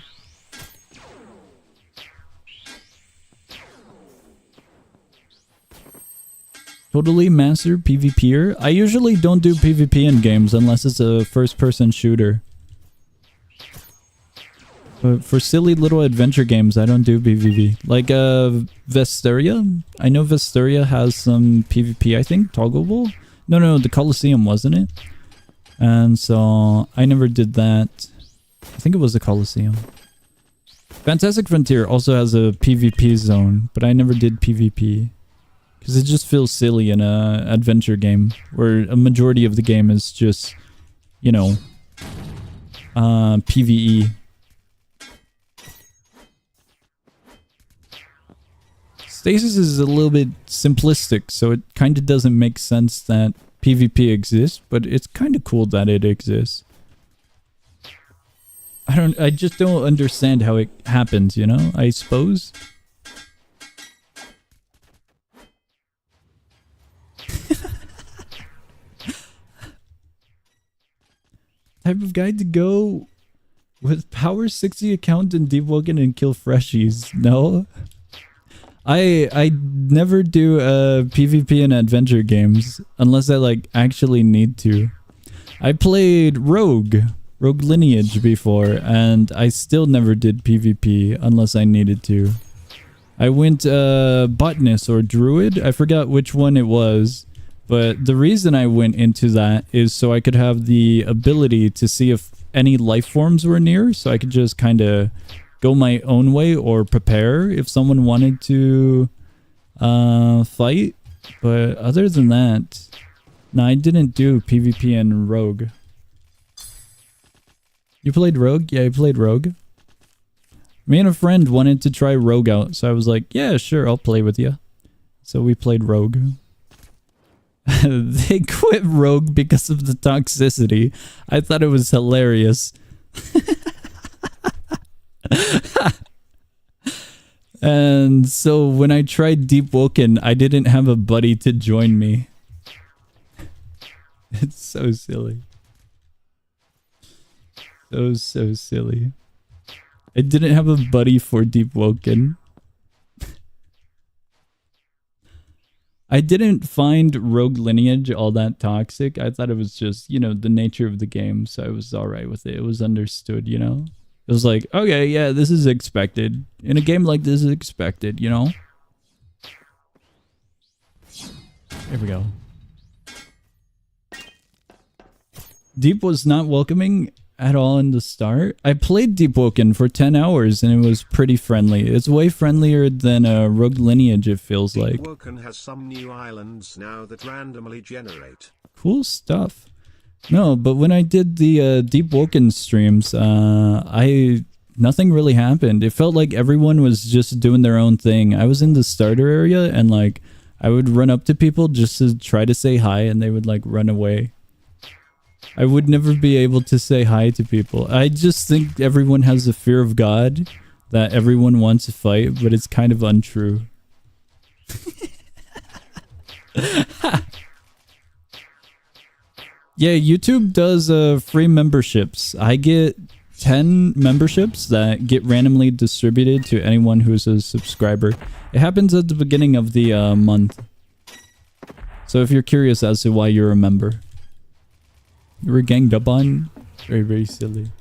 Totally master PvPer. I usually don't do PvP in games unless it's a first-person shooter. But for silly little adventure games, I don't do PvP. Like, Vesteria? I know Vesteria has some PvP, I think, toggleable? No, the Colosseum, wasn't it? And so, I never did that. I think it was the Colosseum. Fantastic Frontier also has a PvP zone, but I never did PvP. Because it just feels silly in a adventure game, where a majority of the game is just, you know, PvE. Stasis is a little bit simplistic, so it kind of doesn't make sense that PvP exists, but it's kind of cool that it exists. I just don't understand how it happens, you know, I suppose. Type of guide to go with power 60 account and deep woken and kill freshies. No? I never do PvP in adventure games unless I like actually need to. I played Rogue Lineage before and I still never did PvP unless I needed to. I went botanist or druid, I forgot which one it was, but the reason I went into that is so I could have the ability to see if any life forms were near, so I could just kind of go my own way or prepare if someone wanted to fight. But other than that, no, I didn't do PvP in Rogue. You played Rogue? Yeah, I played Rogue. Me and a friend wanted to try Rogue out, so I was like, yeah, sure, I'll play with you. So we played Rogue. They quit Rogue because of the toxicity. I thought it was hilarious. And so when I tried Deep Woken, I didn't have a buddy to join me. It's so silly. So silly. I didn't have a buddy for Deep Woken. I didn't find Rogue Lineage all that toxic. I thought it was just, you know, the nature of the game, so I was alright with it. It was understood, you know? It was like, okay, yeah, this is expected. In a game like this is expected, you know? Here we go. Deep was not welcoming at all in the start. I played Deep Woken for 10 hours and it was pretty friendly. It's way friendlier than Rogue Lineage, it feels like.
Deep Woken has some new islands now that randomly generate.
Cool stuff. No, but when I did the Deep Woken streams, nothing really happened. It felt like everyone was just doing their own thing. I was in the starter area and like I would run up to people just to try to say hi and they would like run away. I would never be able to say hi to people. I just think everyone has a fear of God, that everyone wants to fight, but it's kind of untrue. Yeah, YouTube does free memberships. I get 10 memberships that get randomly distributed to anyone who's a subscriber. It happens at the beginning of the month. So if you're curious as to why you're a member. You were ganged up on? Very, very silly.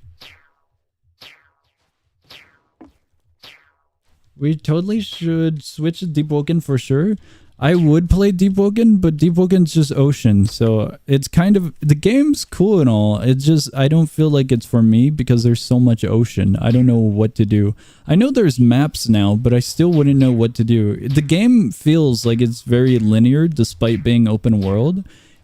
We totally should switch to Deep Woken for sure. I would play Deep Woken, but Deep Woken's just ocean, so it's kind of... The game's cool and all, it's just... I don't feel like it's for me because there's so much ocean. I don't know what to do. I know there's maps now, but I still wouldn't know what to do. The game feels like it's very linear despite being open world.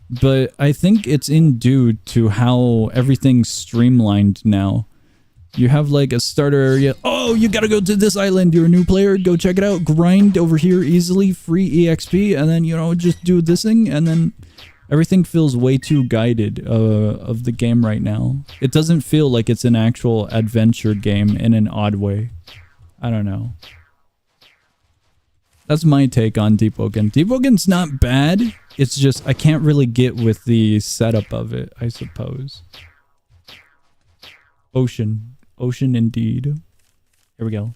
But I think it's in due to how everything's streamlined now. You have like a starter area. Oh, you gotta go to this island. You're a new player. Go check it out. Grind over here easily. Free EXP. And then, you know, just do this thing. And then everything feels way too guided of the game right now. It doesn't feel like it's an actual adventure game in an odd way. I don't know. That's my take on Deep Woken. Deep Woken's not bad. It's just I can't really get with the setup of it, I suppose. Ocean. Ocean indeed. Here we go.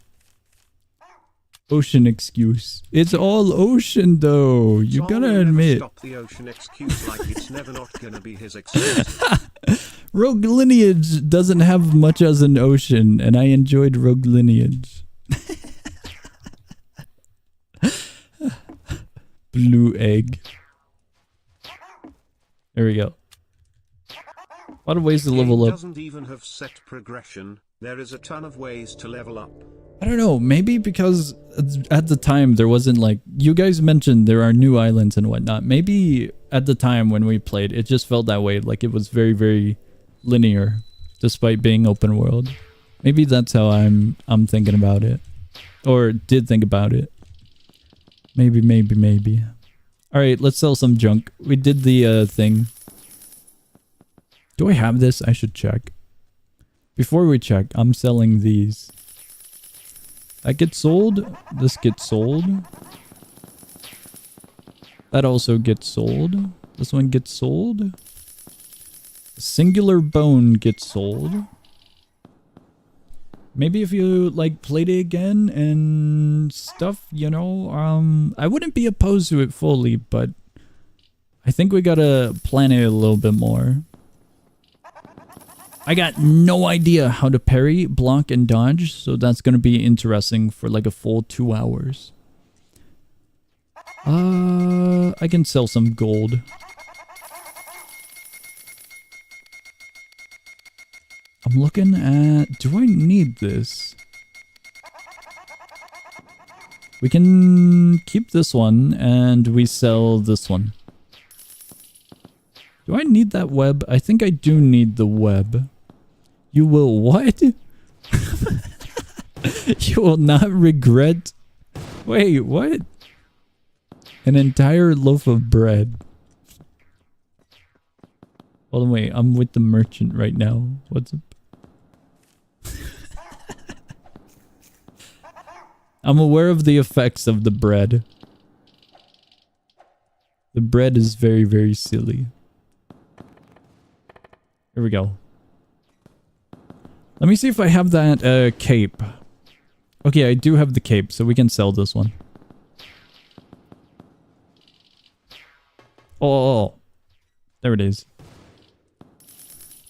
Ocean excuse. It's all ocean though. You gotta admit.
Stop the ocean excuse like it's never not gonna be his excuse.
Rogue Lineage doesn't have much as an ocean, and I enjoyed Rogue Lineage. Blue egg. There we go. A lot of ways to level up.
Doesn't even have set progression. There is a ton of ways to level up.
I don't know, maybe because at the time there wasn't like... You guys mentioned there are new islands and whatnot. Maybe at the time when we played, it just felt that way. Like it was very, very linear, despite being open world. Maybe that's how I'm thinking about it. Or did think about it. Maybe. Alright, let's sell some junk. We did the thing. Do I have this? I should check. Before we check, I'm selling these. That gets sold. This gets sold. That also gets sold. This one gets sold. A singular bone gets sold. Maybe if you like played it again and stuff, you know, I wouldn't be opposed to it fully, but I think we gotta plan it a little bit more. I got no idea how to parry, block, and dodge, so that's gonna be interesting for like a full 2 hours. I can sell some gold. I'm looking at... Do I need this? We can keep this one and we sell this one. Do I need that web? I think I do need the web. You will what? You will not regret... Wait, what? An entire loaf of bread. Hold on, wait. I'm with the merchant right now. What's up? I'm aware of the effects of the bread. The bread is very, very silly. Here we go. Let me see if I have that cape. Okay, I do have the cape, so we can sell this one. Oh, there it is.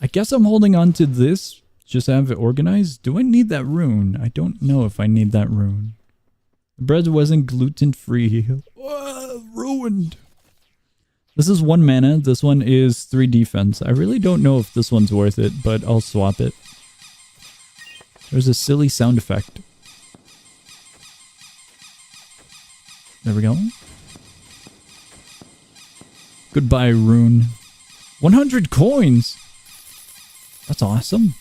I guess I'm holding on to this. Just to have it organized. Do I need that rune? I don't know if I need that rune. The bread wasn't gluten-free. Ruined. This is 1 mana. This one is 3 defense. I really don't know if this one's worth it, but I'll swap it. There's a silly sound effect. There we go. Goodbye, rune. 100 coins! That's awesome.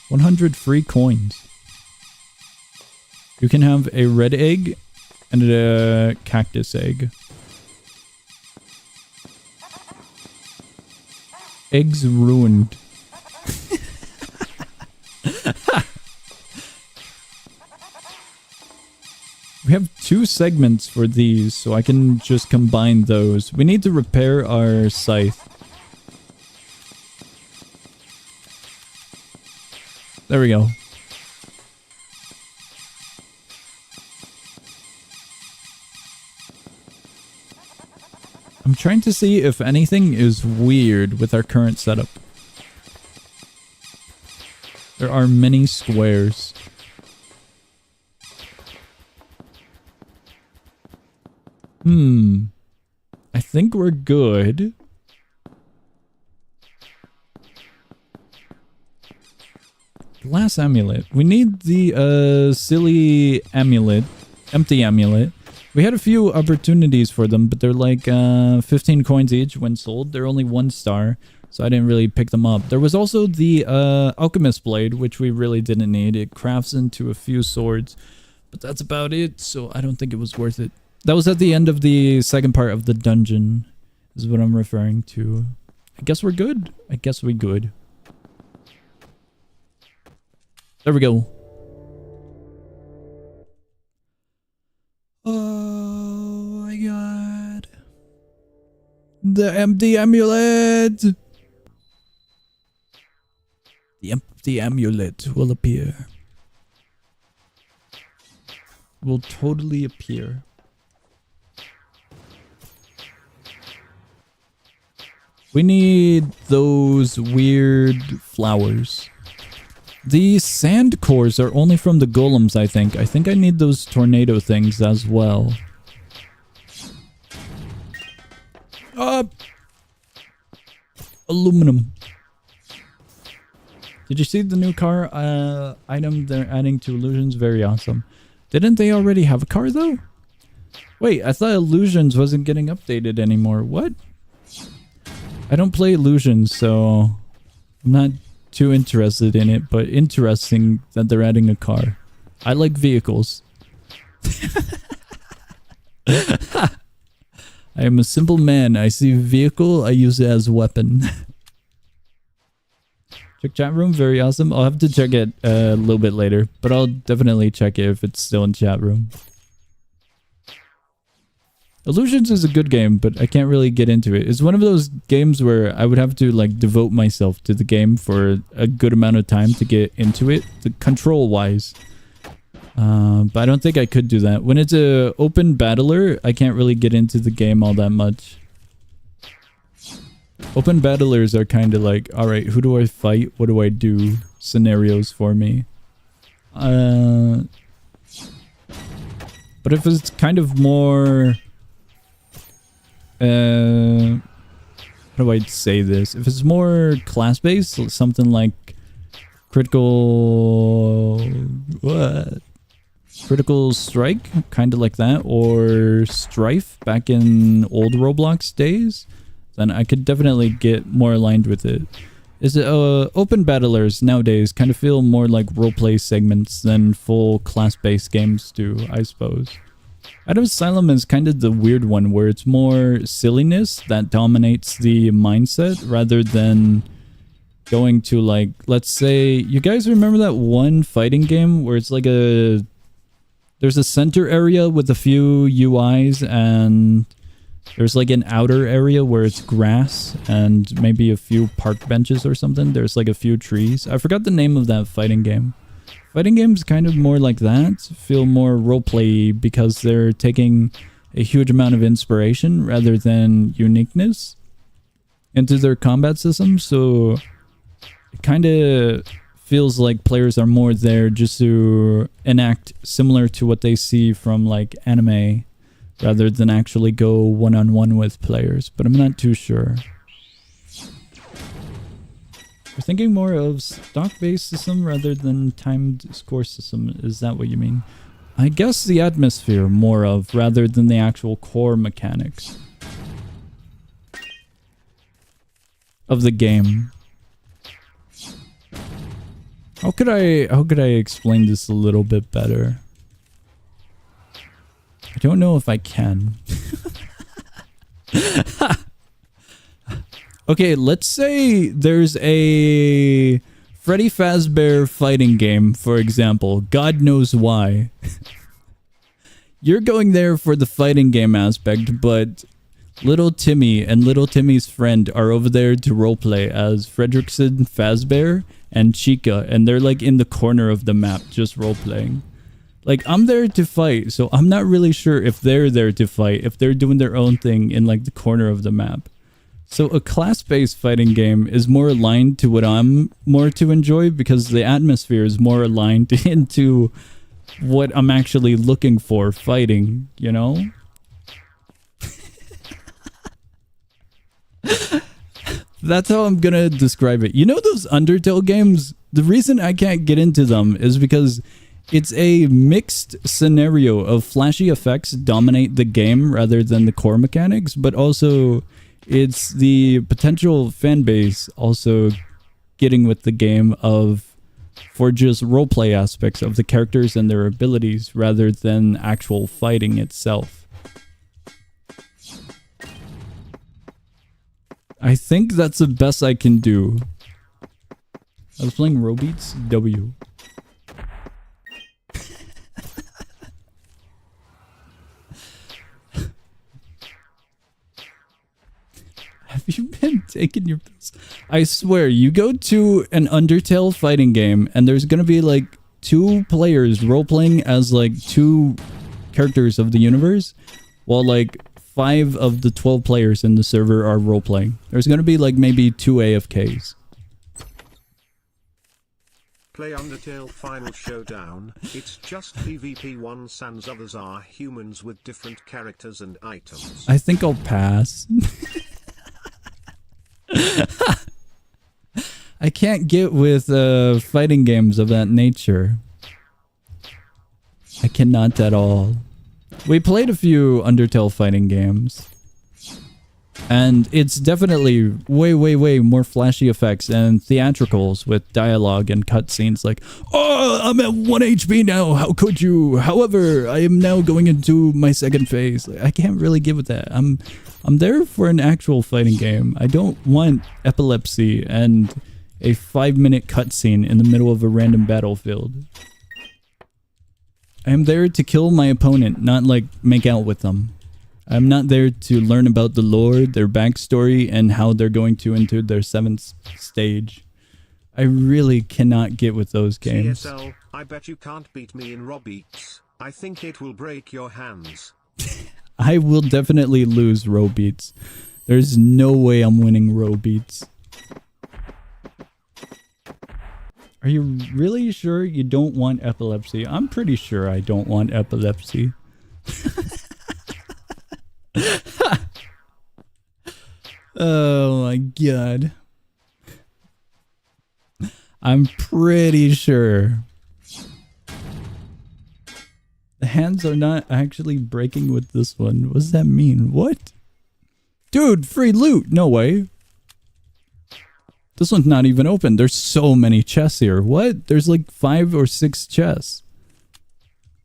100 free coins. You can have a red egg and a cactus egg. Eggs ruined. We have 2 segments for these, so I can just combine those. We need to repair our scythe. There we go. I'm trying to see if anything is weird with our current setup. There are many squares. I think we're good. Glass amulet. We need the silly amulet. Empty amulet. We had a few opportunities for them, but they're like 15 coins each when sold. They're only 1 star, so I didn't really pick them up. There was also the alchemist blade, which we really didn't need. It crafts into a few swords, but that's about it, so I don't think it was worth it. That was at the end of the second part of the dungeon, is what I'm referring to. I guess we're good. I guess we good. There we go. Oh my god. The empty amulet! The empty amulet will appear. Will totally appear. We need those weird flowers. These sand cores are only from the golems, I think. I think I need those tornado things as well. Aluminum. Did you see the new car item they're adding to Illusions? Very awesome. Didn't they already have a car though? Wait, I thought Illusions wasn't getting updated anymore. What? I don't play Illusions, so I'm not too interested in it, but interesting that they're adding a car. I like vehicles. I am a simple man. I see a vehicle, I use it as a weapon. Check chat room, very awesome. I'll have to check it a little bit later, but I'll definitely check it if it's still in chat room. Illusions is a good game, but I can't really get into it. It's one of those games where I would have to like devote myself to the game for a good amount of time to get into it, the control wise. But I don't think I could do that. When it's a open battler, I can't really get into the game all that much. Open battlers are kind of like, alright, who do I fight? What do I do? Scenarios for me. But if it's kind of more... how do I say this? If it's more class-based, something like critical... What? Critical Strike? Kind of like that. Or Strife back in old Roblox days. Then I could definitely get more aligned with it. Is it open battlers nowadays kind of feel more like roleplay segments than full class-based games do, I suppose. Adam Asylum is kind of the weird one where it's more silliness that dominates the mindset rather than going to like, let's say, you guys remember that one fighting game where it's like a, there's a center area with a few UIs and there's like an outer area where it's grass and maybe a few park benches or something. There's like a few trees. I forgot the name of that fighting game. Fighting games kind of more like that, feel more roleplay because they're taking a huge amount of inspiration rather than uniqueness into their combat system. So it kind of feels like players are more there just to enact similar to what they see from like anime rather than actually go one-on-one with players. But I'm not too sure. We're thinking more of stock-based system rather than timed score system. Is that what you mean? I guess the atmosphere more of rather than the actual core mechanics of the game. How could I explain this a little bit better? I don't know if I can. Okay, let's say there's a Freddy Fazbear fighting game, for example. God knows why. You're going there for the fighting game aspect, but little Timmy and little Timmy's friend are over there to roleplay as Fredrickson Fazbear and Chica, and they're like in the corner of the map just roleplaying. Like, I'm there to fight, so I'm not really sure if they're there to fight, if they're doing their own thing in like the corner of the map. So a class-based fighting game is more aligned to what I'm more to enjoy because the atmosphere is more aligned into what I'm actually looking for fighting, you know? That's how I'm gonna describe it. You know those Undertale games? The reason I can't get into them is because it's a mixed scenario of flashy effects dominate the game rather than the core mechanics, but also it's the potential fan base also getting with the game for just roleplay aspects of the characters and their abilities rather than actual fighting itself. I think that's the best I can do. I was playing Robeats W. Have you been taking your pills? I swear, you go to an Undertale fighting game and there's gonna be like 2 players role-playing as like 2 characters of the universe, while like 5 of the 12 players in the server are role-playing. There's gonna be like maybe 2 AFKs.
Play Undertale Final Showdown. It's just PvP one sans others are humans with different characters and items.
I think I'll pass. I can't get with fighting games of that nature. I cannot at all. We played a few Undertale fighting games, and it's definitely way more flashy effects and theatricals with dialogue and cutscenes like, "Oh, I'm at 1 HP now, how could you? However, I am now going into my second phase." Like, I can't really get with that. I'm there for an actual fighting game. I don't want epilepsy and a 5-minute cutscene in the middle of a random battlefield. I am there to kill my opponent, not like make out with them. I'm not there to learn about the lore, their backstory, and how they're going to enter their 7th stage. I really cannot get with those games.
TSL, I bet you can't beat me in Robeats. I think it will break your hands.
I will definitely lose Robeats. There's no way I'm winning Robeats. Are you really sure you don't want epilepsy? I'm pretty sure I don't want epilepsy. Oh my god. I'm pretty sure. The hands are not actually breaking with this one. What does that mean? What? Dude, free loot! No way. This one's not even open. There's so many chests here. What? There's like 5 or 6 chests.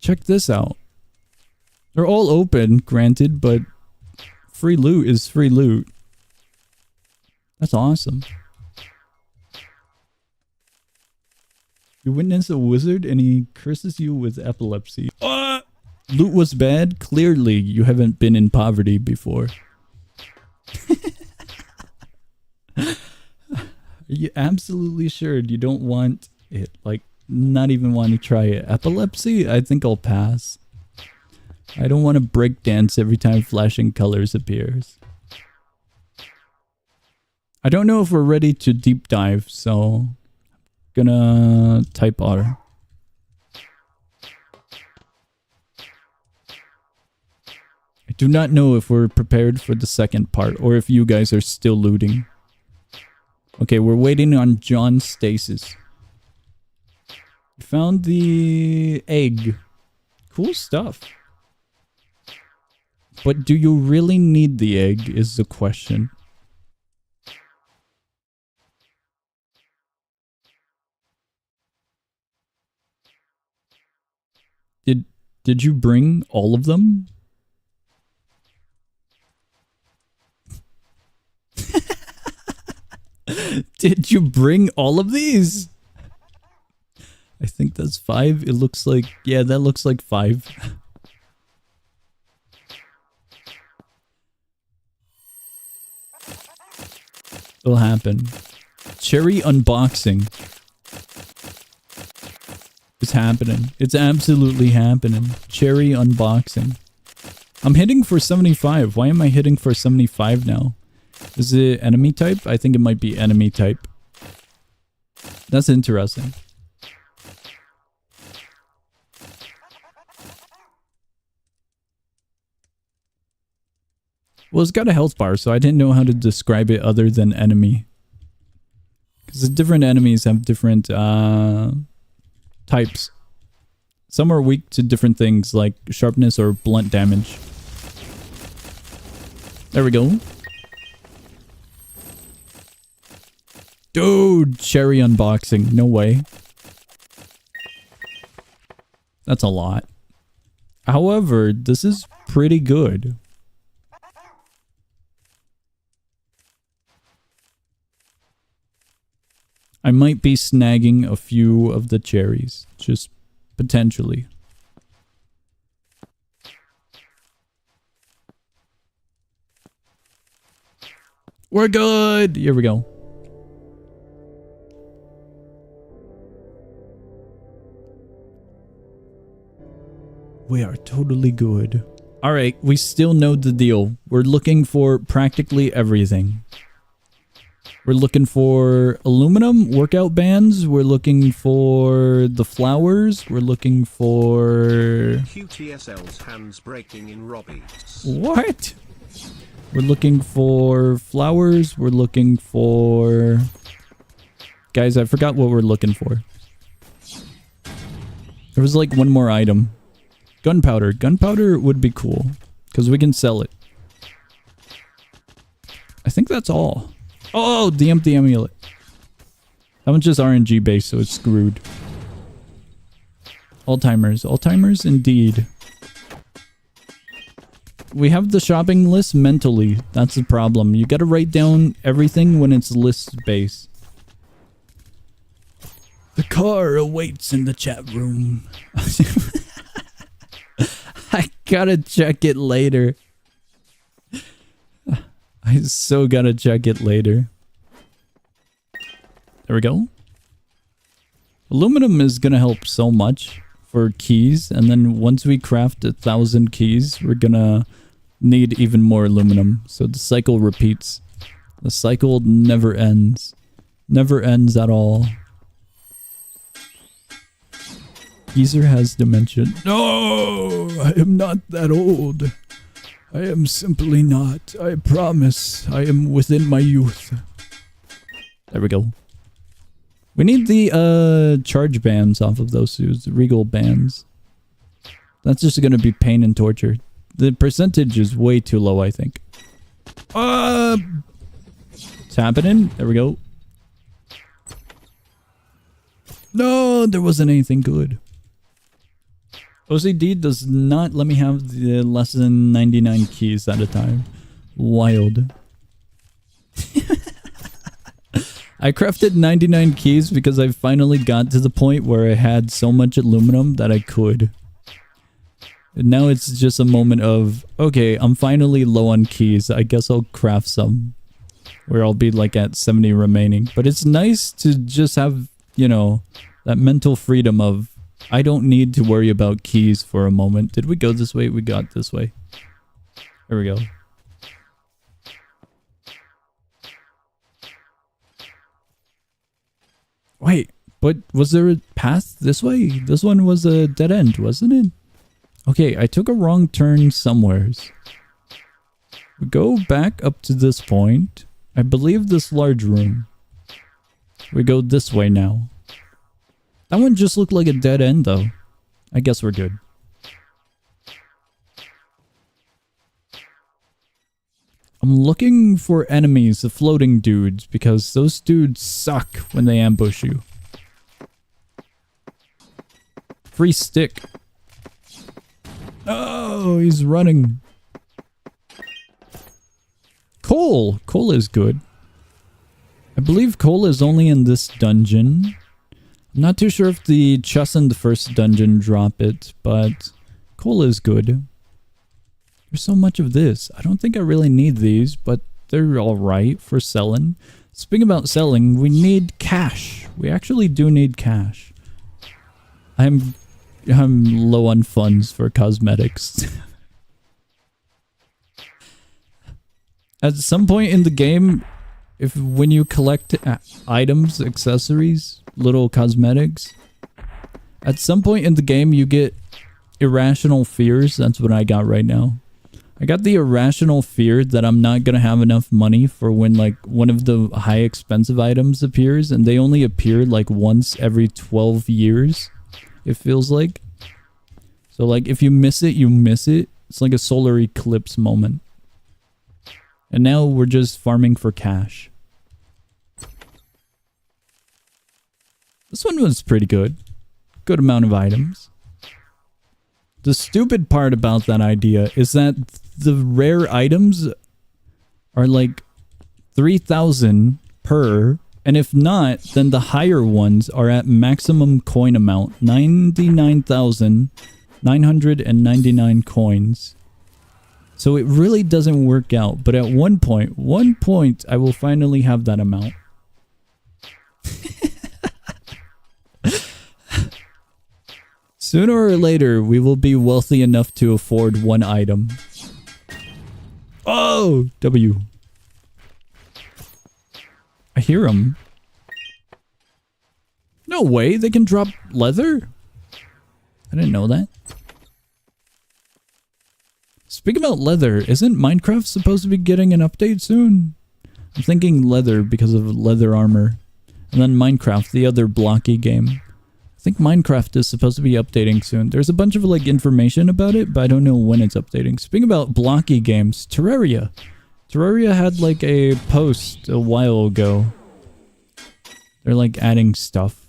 Check this out. They're all open, granted, but free loot is free loot. That's awesome. You witness a wizard and he curses you with epilepsy. Loot was bad? Clearly, you haven't been in poverty before. Are you absolutely sure you don't want it? Like, not even want to try it? Epilepsy? I think I'll pass. I don't want to break dance every time flashing colors appears. I don't know if we're ready to deep dive, so gonna type R. I do not know if we're prepared for the second part or if you guys are still looting. Okay, we're waiting on John Stasis. Found the egg. Cool stuff. But do you really need the egg is the question. Did you bring all of them? Did you bring all of these? I think that's 5. It looks like... Yeah, that looks like 5. It'll happen. Cherry unboxing. It's happening. It's absolutely happening. Cherry unboxing. I'm hitting for 75. Why am I hitting for 75 now? Is it enemy type? I think it might be enemy type. That's interesting. Well, it's got a health bar, so I didn't know how to describe it other than enemy. Because the different enemies have different types. Some are weak to different things like sharpness or blunt damage. There we go. Dude, cherry unboxing. No way. That's a lot. However, this is pretty good. I might be snagging a few of the cherries. Just potentially. We're good! Here we go. We are totally good. Alright, we still know the deal. We're looking for practically everything. We're looking for aluminum workout bands. We're looking for the flowers. We're looking for...
QTSL's hands breaking in Robbie's.
What? We're looking for flowers. We're looking for... Guys, I forgot what we're looking for. There was like one more item. Gunpowder. Gunpowder would be cool. Because we can sell it. I think that's all. Oh, the empty amulet. That one's just RNG based, so it's screwed. Alzheimer's. Alzheimer's indeed. We have the shopping list mentally. That's the problem. You gotta write down everything when it's list based. The car awaits in the chat room. I gotta check it later. I so gotta check it later. There we go. Aluminum is gonna help so much for keys, and then once we craft 1,000 keys, we're gonna need even more aluminum. So the cycle repeats. The cycle never ends. Never ends at all. Geezer has dementia. No! I am not that old. I am simply not. I promise. I am within my youth. There we go. We need the charge bands off of those shoes. Regal bands. That's just going to be pain and torture. The percentage is way too low, I think. It's happening. There we go. No, there wasn't anything good. OCD does not let me have the less than 99 keys at a time. Wild. I crafted 99 keys because I finally got to the point where I had so much aluminum that I could. And now it's just a moment of, okay, I'm finally low on keys. I guess I'll craft some. Where I'll be like at 70 remaining. But it's nice to just have, you know, that mental freedom of I don't need to worry about keys for a moment. Did we go this way? We got this way. There we go. Wait, but was there a path this way? This one was a dead end, wasn't it? Okay, I took a wrong turn somewheres. We go back up to this point. I believe this large room. We go this way now. That one just looked like a dead end though. I guess we're good. I'm looking for enemies, the floating dudes, because those dudes suck when they ambush you. Free stick. Oh, he's running. Coal. Coal is good. I believe coal is only in this dungeon. I'm not too sure if the chests in the first dungeon drop it, but coal is good. There's so much of this. I don't think I really need these, but they're alright for selling. Speaking about selling, we need cash. We actually do need cash. I'm low on funds for cosmetics. At some point in the game, when you collect items, accessories, little cosmetics, at some point in the game you get irrational fears. That's what I got right now. I got the irrational fear that I'm not gonna have enough money for when like one of the high expensive items appears, and they only appear like once every 12 years, it feels like. So like if you miss it, you miss it. It's like a solar eclipse moment. And now we're just farming for cash. This one was pretty good. Good amount of items. The stupid part about that idea is that the rare items are like 3,000 per, and if not, then the higher ones are at maximum coin amount, 99,999 coins. So it really doesn't work out, but at one point, I will finally have that amount. Sooner or later, we will be wealthy enough to afford one item. Oh! W. I hear him. No way, they can drop leather? I didn't know that. Speaking about leather, isn't Minecraft supposed to be getting an update soon? I'm thinking leather because of leather armor. And then Minecraft, the other blocky game. I think Minecraft is supposed to be updating soon. There's a bunch of like information about it, but I don't know when it's updating. Speaking about blocky games, Terraria. Terraria had like a post a while ago. They're like adding stuff.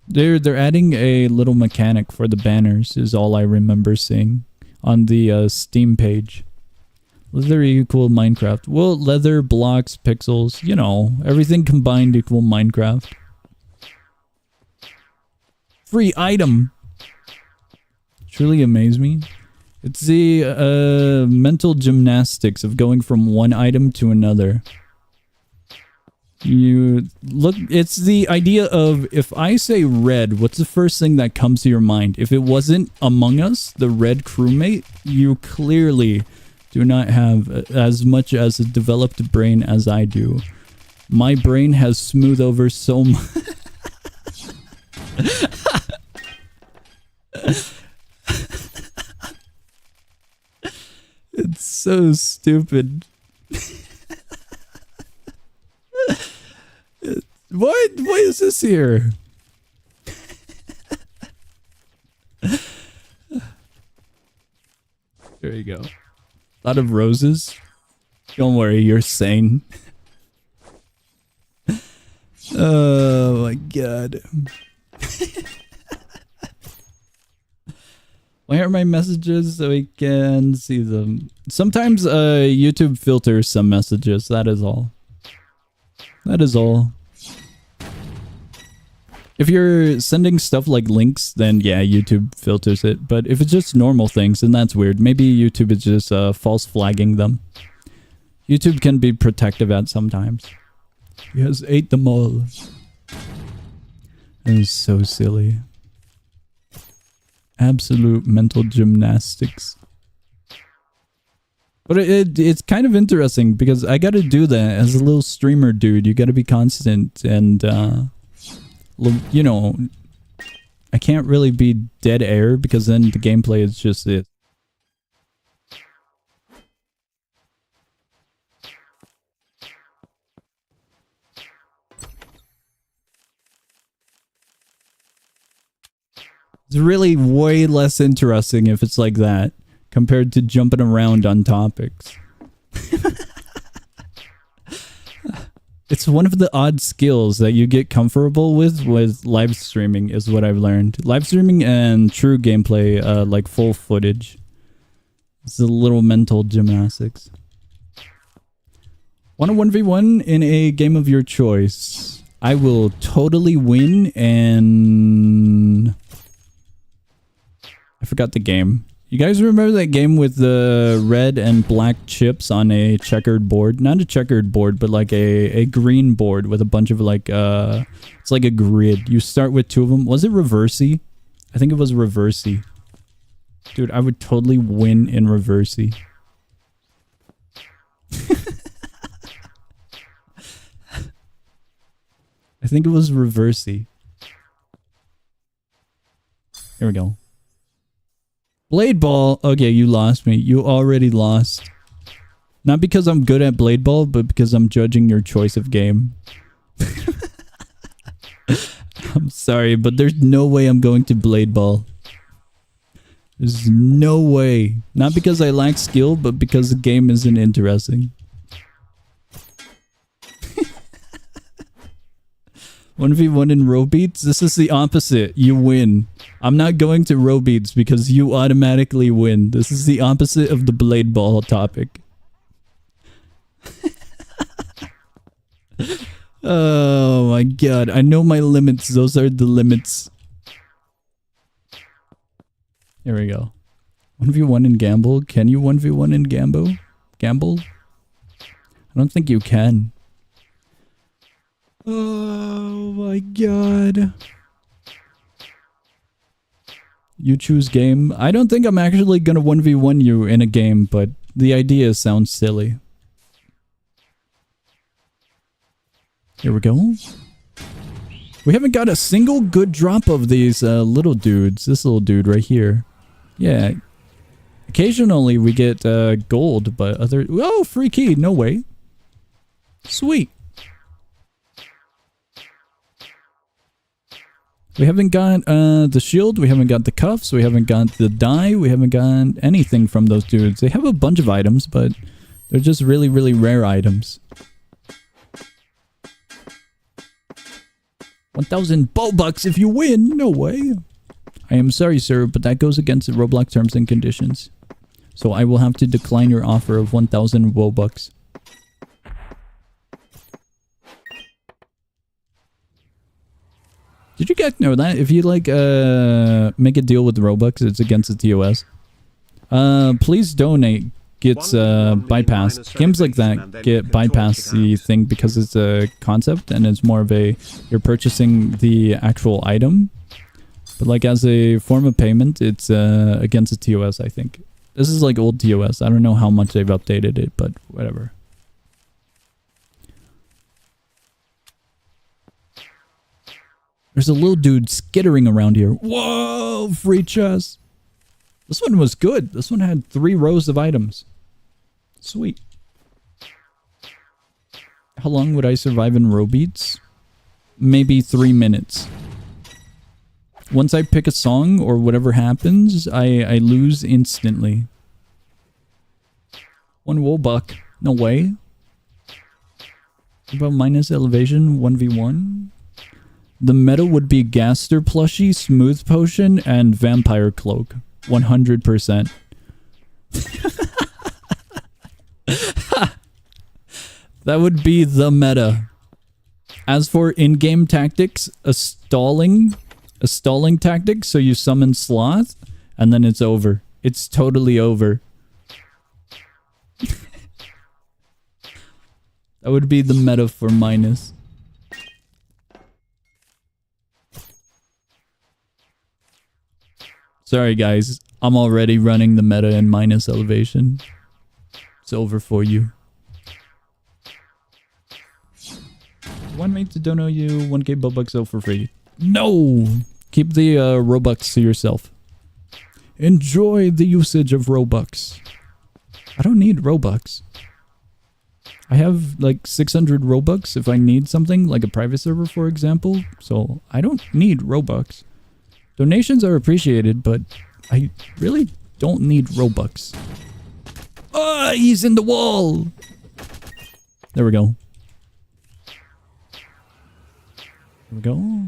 They're adding a little mechanic for the banners is all I remember seeing on the Steam page. Leather equal Minecraft. Well, leather, blocks, pixels, you know, everything combined equal Minecraft. Free item. Truly amaze me. It's the mental gymnastics of going from one item to another. You look, it's the idea of if I say red, what's the first thing that comes to your mind? If it wasn't Among Us, the red crewmate, you clearly do not have as much as a developed brain as I do. My brain has smooth over so much. It's so stupid. What? What is this here? There you go. A lot of roses. Don't worry, you're sane. Oh my god. Why are my messages so we can see them? Sometimes YouTube filters some messages, that is all. That is all. If you're sending stuff like links, then yeah, YouTube filters it. But if it's just normal things, then that's weird. Maybe YouTube is just false flagging them. YouTube can be protective at sometimes. He has ate them all. That was so silly. Absolute mental gymnastics. But it's kind of interesting because I gotta do that as a little streamer, dude. You gotta be constant and, you know, I can't really be dead air because then the gameplay is just it. It's really way less interesting if it's like that compared to jumping around on topics. It's one of the odd skills that you get comfortable with live streaming is what I've learned. Live streaming and true gameplay, like full footage. It's a little mental gymnastics. Want a 1v1 in a game of your choice? I will totally win and... I forgot the game. You guys remember that game with the red and black chips on a checkered board? Not a checkered board, but like a green board with a bunch of like, it's like a grid. You start with two of them. Was it Reversey? I think it was Reversey. Dude, I would totally win in Reversey. I think it was Reversey. Here we go. Blade Ball. Okay, you lost me. You already lost. Not because I'm good at Blade Ball, but because I'm judging your choice of game. I'm sorry, but there's no way I'm going to Blade Ball. There's no way. Not because I lack skill, but because the game isn't interesting. 1v1 in row beats? This is the opposite. You win. I'm not going to row beats because you automatically win. This is the opposite of the Blade Ball topic. Oh my god. I know my limits. Those are the limits. Here we go. 1v1 in Gamble. Can you 1v1 in Gamble? Gamble? I don't think you can. Oh my god. You choose game. I don't think I'm actually gonna 1v1 you in a game, but the idea sounds silly. Here we go. We haven't got a single good drop of these little dudes. This little dude right here. Yeah. Occasionally we get gold, but other... Oh, free key. No way. Sweet. We haven't got the shield, we haven't got the cuffs, we haven't got the die, we haven't got anything from those dudes. They have a bunch of items, but they're just really, really rare items. 1,000 bucks if you win! No way! I am sorry, sir, but that goes against the Roblox terms and conditions. So I will have to decline your offer of 1,000 bucks. Did you guys know that? If you like make a deal with Robux, it's against the TOS. Please donate gets bypassed. Games like that get bypass the thing because it's a concept and it's more of a you're purchasing the actual item. But like as a form of payment, it's against the TOS, I think. This is like old TOS. I don't know how much they've updated it, but whatever. There's a little dude skittering around here. Whoa, free chest. This one was good. This one had 3 rows of items. Sweet. How long would I survive in row beats? Maybe 3 minutes. Once I pick a song or whatever happens, I lose instantly. 1 wool buck. No way. What about minus elevation 1v1? The meta would be Gaster plushie, Smooth Potion, and Vampire Cloak. 100%. That would be the meta. As for in-game tactics, a stalling tactic, so you summon Sloth, and then it's over. It's totally over. That would be the meta for minus. Sorry, guys. I'm already running the meta in minus elevation. It's over for you. One mate to dono you 1k Robux for free. No! Keep the Robux to yourself. Enjoy the usage of Robux. I don't need Robux. I have like 600 Robux if I need something, like a private server, for example. So I don't need Robux. Donations are appreciated, but I really don't need Robux. Ah, he's in the wall! There we go. There we go.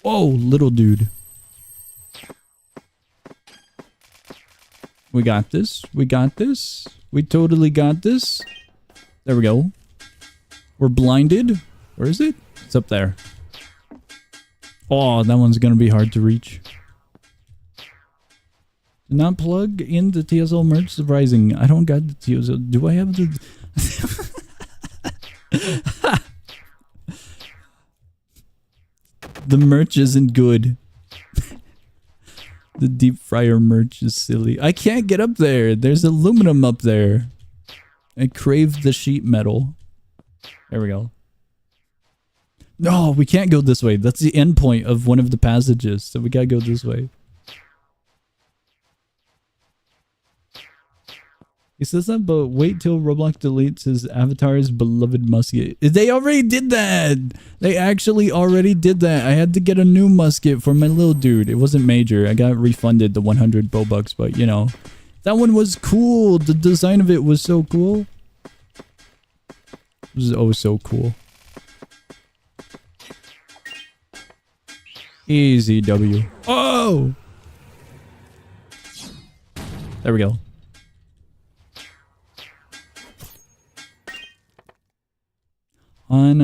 Whoa, little dude. We got this. We got this. We totally got this. There we go. We're blinded. Where is it? It's up there. Oh, that one's gonna be hard to reach. Did not plug in the TSL merch. Surprising. I don't got the TSL. Do I have the... The merch isn't good. The deep fryer merch is silly. I can't get up there. There's aluminum up there. I crave the sheet metal. There we go. No, we can't go this way. That's the end point of one of the passages. So we gotta go this way. He says that, but wait till Roblox deletes his avatar's beloved musket. They already did that! They actually already did that. I had to get a new musket for my little dude. It wasn't major. I got refunded the 100 Robux, but you know. That one was cool. The design of it was so cool. It was oh so cool. Easy W. Oh! There we go. On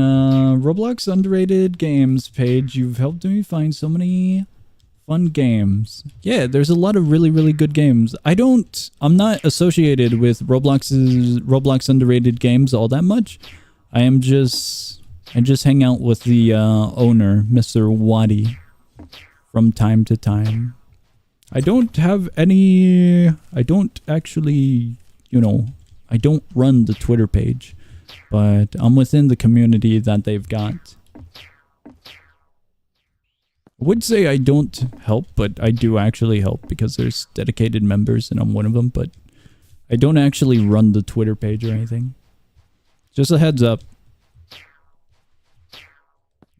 Roblox underrated games page, you've helped me find so many fun games. Yeah, there's a lot of really good games. I'm not associated with Roblox underrated games all that much. I just hang out with the owner, Mr. Waddy, from time to time. I don't actually, you know, I don't run the Twitter page. But I'm within the community that they've got. I would say I don't help, but I do actually help because there's dedicated members and I'm one of them, but I don't actually run the Twitter page or anything. Just a heads up.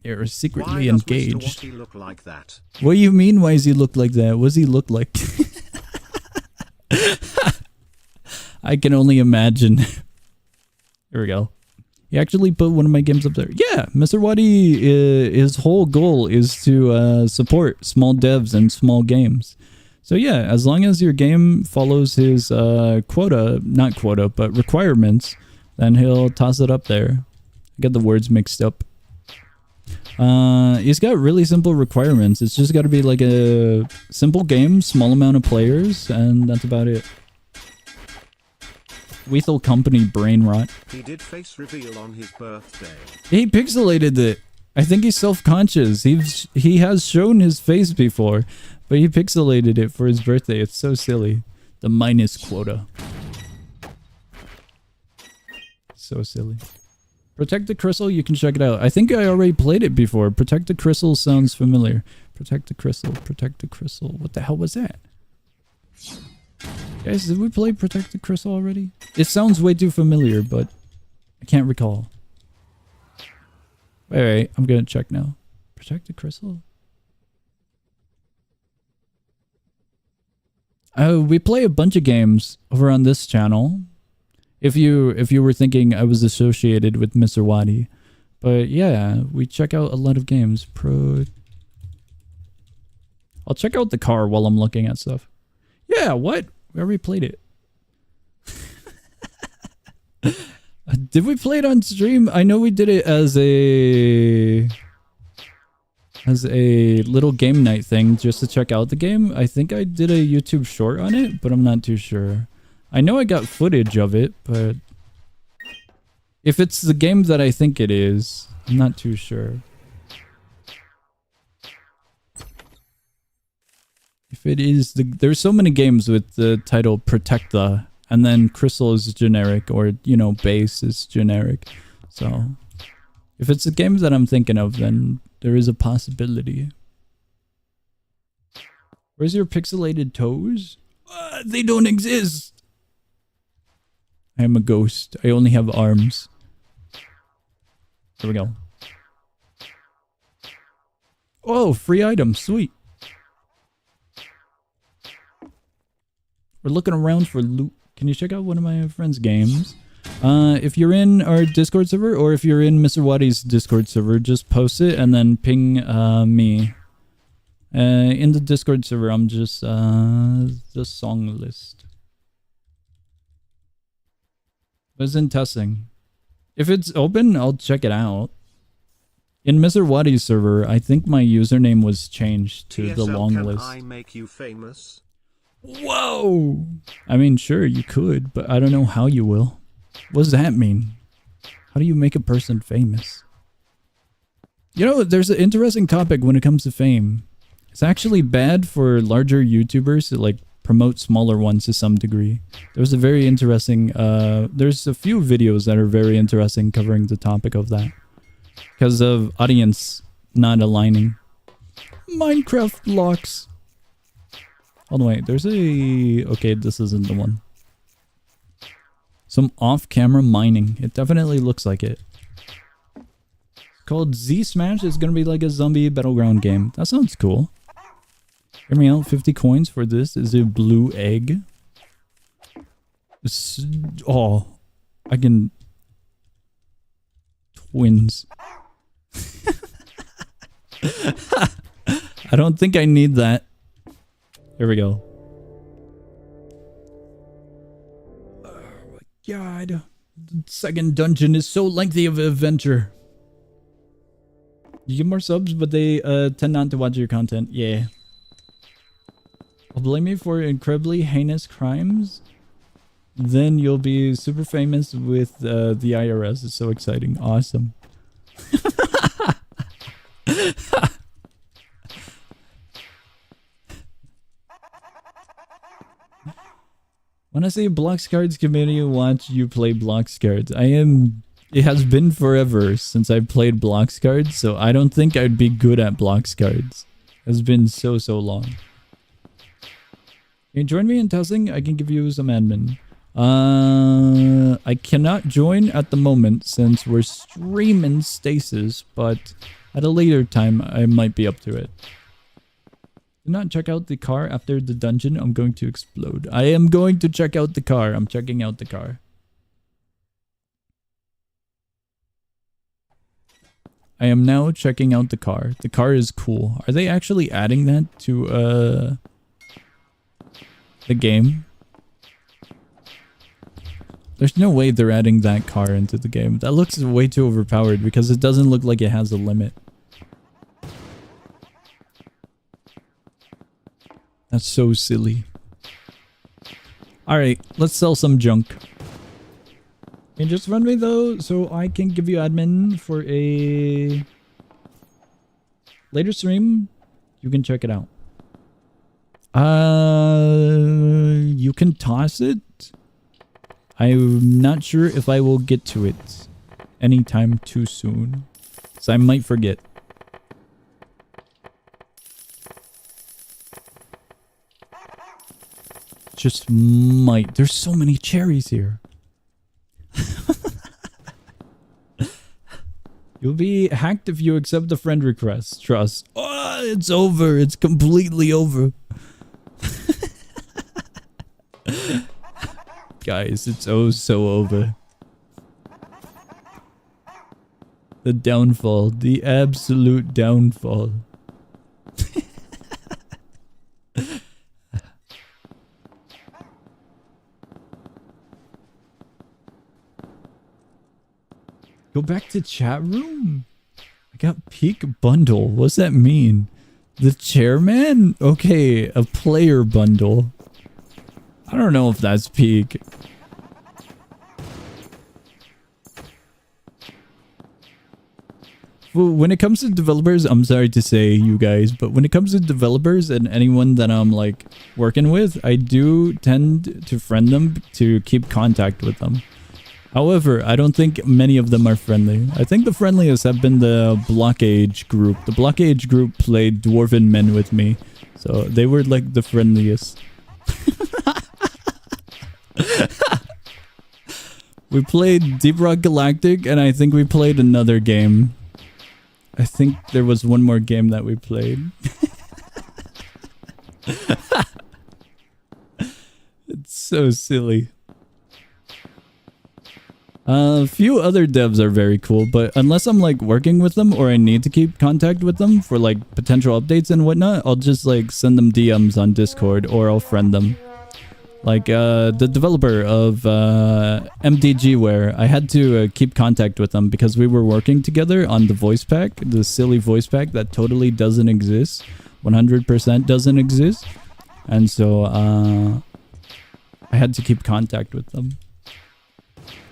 You're secretly engaged.
Why look like that?
What do you mean, why does he look like that? What does he look like? I can only imagine. Here we go. He actually put one of my games up there. Yeah, Mr. Wadi, his whole goal is to support small devs and small games. So yeah, as long as your game follows his not quota, but requirements, then he'll toss it up there. I got the words mixed up. He's got really simple requirements. It's just got to be like a simple game, small amount of players, and that's about it. Lethal Company brain rot.
He did face reveal on his birthday.
He pixelated it. I think he's self-conscious. He has shown his face before, but he pixelated it for his birthday. It's so silly. The minus quota. So silly. Protect the Crystal, you can check it out. I think I already played it before. Protect the Crystal sounds familiar. Protect the Crystal, Protect the Crystal. What the hell was that? Guys, did we play Protect the Crystal already? It sounds way too familiar, but I can't recall. Wait, I'm gonna check now. Protect the Crystal? We play a bunch of games over on this channel. If you were thinking I was associated with Mr. Wadi. But yeah, we check out a lot of games. I'll check out the car while I'm looking at stuff. Yeah, what? We already played it. Did we play it on stream? I know we did it as a little game night thing just to check out the game. I think I did a YouTube short on it, but I'm not too sure. I know I got footage of it, but if it's the game that I think it is, I'm not too sure. it is there's so many games with the title Protect the, and then Crystal is generic, or you know, Base is generic. So if it's the games that I'm thinking of, then there is a possibility. Where's your pixelated toes? They don't exist. I am a ghost. I only have arms. Here we go. Oh, free item. Sweet. We're looking around for loot. Can you check out one of my friends' games? If you're in our Discord server, or if you're in Mr. Waddy's Discord server, just post it and then ping me. In the Discord server, I'm just the song list. It's in testing. If it's open, I'll check it out. In Mr. Waddy's server, I think my username was changed to the long list.
Can I make you famous?
Whoa! I mean, sure, you could, but I don't know how you will. What does that mean? How do you make a person famous? You know, there's an interesting topic when it comes to fame. It's actually bad for larger YouTubers to like promote smaller ones to some degree. There's a very interesting, there's a few videos that are very interesting covering the topic of that. Because of audience not aligning. Minecraft blocks. Hold on, wait, there's a... Okay, this isn't the one. Some off-camera mining. It definitely looks like it. Called Z-Smash. It's gonna be like a zombie battleground game. That sounds cool. Hear me out, 50 coins for this. Is it blue egg? Oh, I can... Twins. I don't think I need that. Here we go. Oh my god. The second dungeon is so lengthy of an adventure. You get more subs, but they tend not to watch your content. Yeah. I'll blame you for incredibly heinous crimes. Then you'll be super famous with the IRS. It's so exciting. Awesome. When I say Blocks Cards community, watch you play Blocks Cards. It has been forever since I played Blocks Cards, so I don't think I'd be good at Blocks Cards. It's been so long. Can you join me in testing? I can give you some admin. I cannot join at the moment since we're streaming Stasis, but at a later time I might be up to it. Do not check out the car after the dungeon. I'm going to explode. I am going to check out the car. I'm checking out the car. I am now checking out the car. The car is cool. Are they actually adding that to the game? There's no way they're adding that car into the game. That looks way too overpowered because it doesn't look like it has a limit. That's so silly. Alright, let's sell some junk. Can you just run me though so I can give you admin for a later stream? You can check it out. You can toss it. I'm not sure if I will get to it anytime too soon. So I might forget. Just might. There's so many cherries here. You'll be hacked if you accept the friend request. Trust. Oh, it's over. It's completely over. Guys, it's oh so over. The downfall. The absolute downfall. Go back to chat room. I got peak bundle. What's that mean? The chairman? Okay, a player bundle. I don't know if that's peak. Well, when it comes to developers, I'm sorry to say, you guys, but when it comes to developers and anyone that I'm like working with, I do tend to friend them to keep contact with them. However, I don't think many of them are friendly. I think the friendliest have been the blockage group. The blockage group played Dwarven Men with me, so they were like the friendliest. We played Deep Rock Galactic, and I think we played another game. I think there was one more game that we played. It's so silly. A few other devs are very cool, but unless I'm like working with them or I need to keep contact with them for like potential updates and whatnot, I'll just like send them DMs on Discord or I'll friend them. Like the developer of MDGware, I had to keep contact with them because we were working together on the voice pack, the silly voice pack that totally doesn't exist, 100% doesn't exist, and so I had to keep contact with them.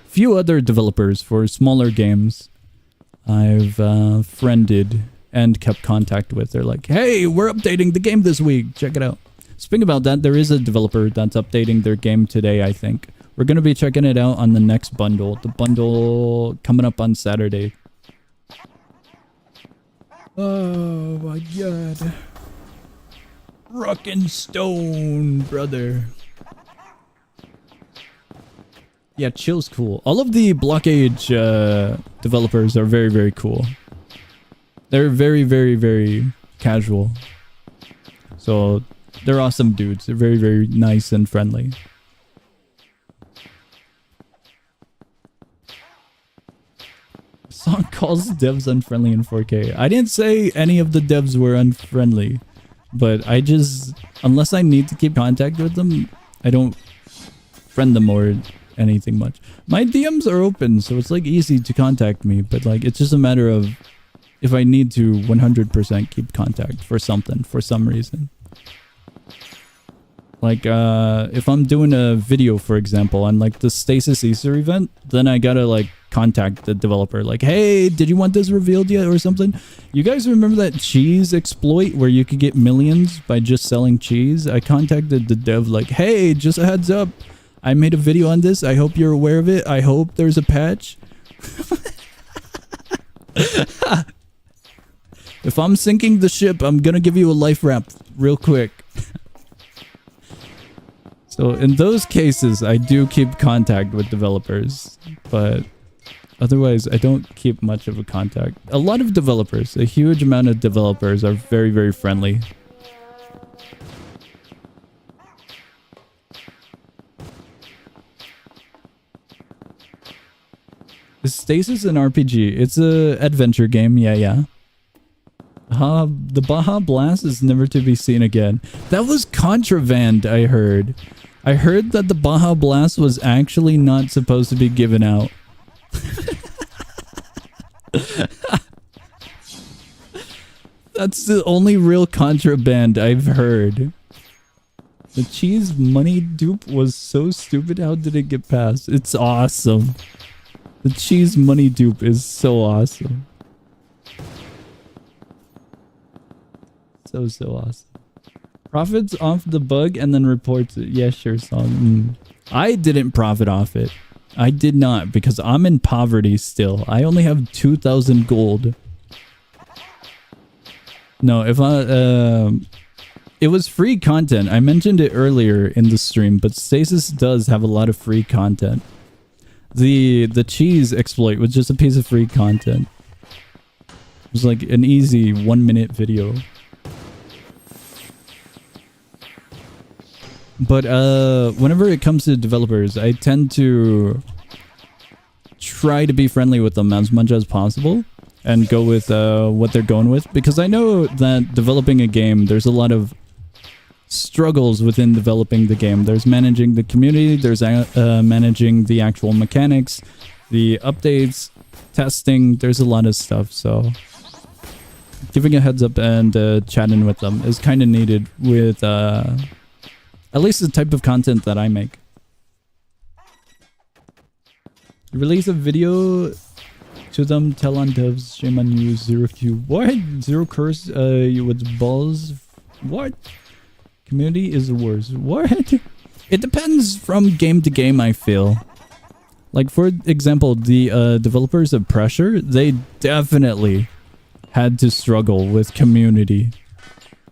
Few other developers for smaller games I've friended and kept contact with. They're like, hey, we're updating the game this week, check it out. Speaking about that, there is a developer that's updating their game today, I think. We're going to be checking it out on the next bundle. The bundle coming up on Saturday. Oh my god. Rock and stone, brother. Yeah, Chill's cool. All of the blockage developers are very, very cool. They're very, very, very casual. So they're awesome dudes. They're very, very nice and friendly. Song calls devs unfriendly in 4K. I didn't say any of the devs were unfriendly, but I just, unless I need to keep contact with them, I don't friend them or anything much. My DMs are open, so it's like easy to contact me, but like it's just a matter of if I need to 100% keep contact for something, for some reason. Like if I'm doing a video, for example, on like the Stasis Easter event, then I gotta like contact the developer like, hey, did you want this revealed yet or something? You guys remember that cheese exploit where you could get millions by just selling cheese? I contacted the dev like, hey, just a heads up, I made a video on this. I hope you're aware of it. I hope there's a patch. If I'm sinking the ship, I'm gonna give you a life wrap real quick. So in those cases, I do keep contact with developers, but otherwise I don't keep much of a contact. A lot of developers, a huge amount of developers are very, very friendly. Is Stasis an RPG? It's a adventure game, yeah. The Baja Blast is never to be seen again. That was contraband, I heard. I heard that the Baja Blast was actually not supposed to be given out. That's the only real contraband I've heard. The cheese money dupe was so stupid. How did it get past? It's awesome. The cheese money dupe is so awesome. So awesome. Profits off the bug and then reports it. Yeah, sure, Song. I didn't profit off it. I did not, because I'm in poverty still. I only have 2,000 gold. No, if I... it was free content. I mentioned it earlier in the stream, but Stasis does have a lot of free content. The cheese exploit was just a piece of free content. It was like an easy 1-minute video. But whenever it comes to developers, I tend to try to be friendly with them as much as possible and go with what they're going with, because I know that developing a game, there's a lot of struggles within developing the game. There's managing the community, there's managing the actual mechanics, the updates, testing, there's a lot of stuff, so giving a heads up and chatting with them is kind of needed with at least the type of content that I make. Release a video to them. Tell on devs. Shame on you. Zero Q. What? Zero curse. You with balls. What? Community is the worst. What? It depends from game to game, I feel. Like, for example, the developers of Pressure, they definitely had to struggle with community.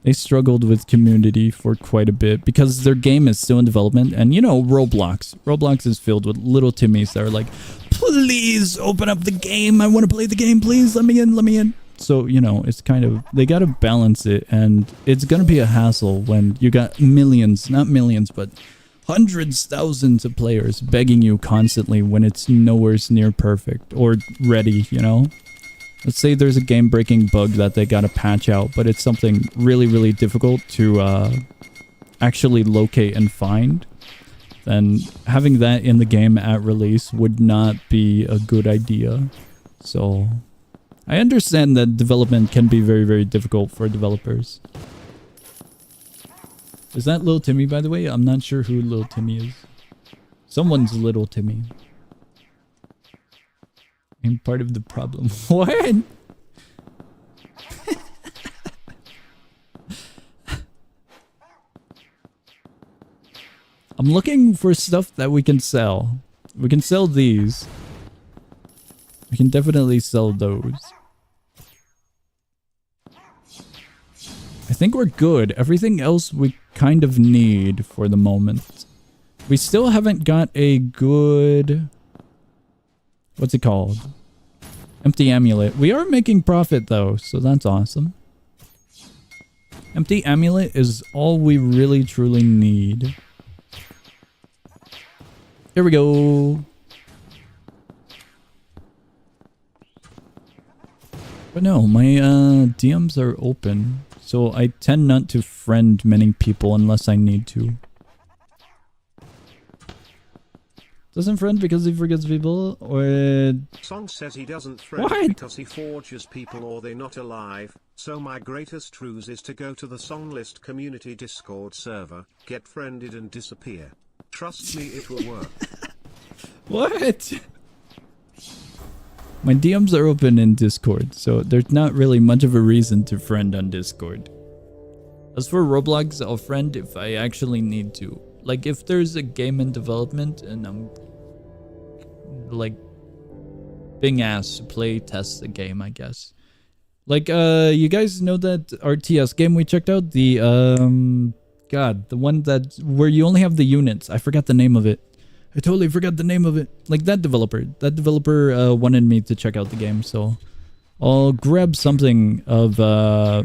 They struggled with community for quite a bit because their game is still in development. And, you know, Roblox. Roblox is filled with little Timmies that are like, please open up the game. I want to play the game. Please let me in. Let me in. So, you know, it's kind of, they got to balance it. And it's going to be a hassle when you got millions, not millions, but hundreds, thousands of players begging you constantly when it's nowhere near perfect or ready, you know? Let's say there's a game-breaking bug that they gotta patch out, but it's something really, really difficult to actually locate and find. Then having that in the game at release would not be a good idea. So I understand that development can be very, very difficult for developers. Is that Little Timmy, by the way? I'm not sure who Little Timmy is. Someone's Little Timmy. I'm part of the problem. What? I'm looking for stuff that we can sell. We can sell these. We can definitely sell those. I think we're good. Everything else we kind of need for the moment. We still haven't got a good... What's it called? Empty amulet. We are making profit though, so that's awesome. Empty amulet is all we really truly need. Here we go. But no, my DMs are open, so I tend not to friend many people unless I need to. Doesn't friend because he forgets people, or...
Song says he doesn't friend because he forges people or they're not alive, so my greatest ruse is to go to the song list community Discord server, get friended and disappear. Trust me, it will work.
What? My DMs are open in Discord, so there's not really much of a reason to friend on Discord. As for Roblox, I'll friend if I actually need to. Like, if there's a game in development and I'm, like, being asked to play test the game, I guess. Like, you guys know that RTS game we checked out? The, God, the one that, where you only have the units. I forgot the name of it. I totally forgot the name of it. Like, that developer. That developer, wanted me to check out the game, so... I'll grab something of,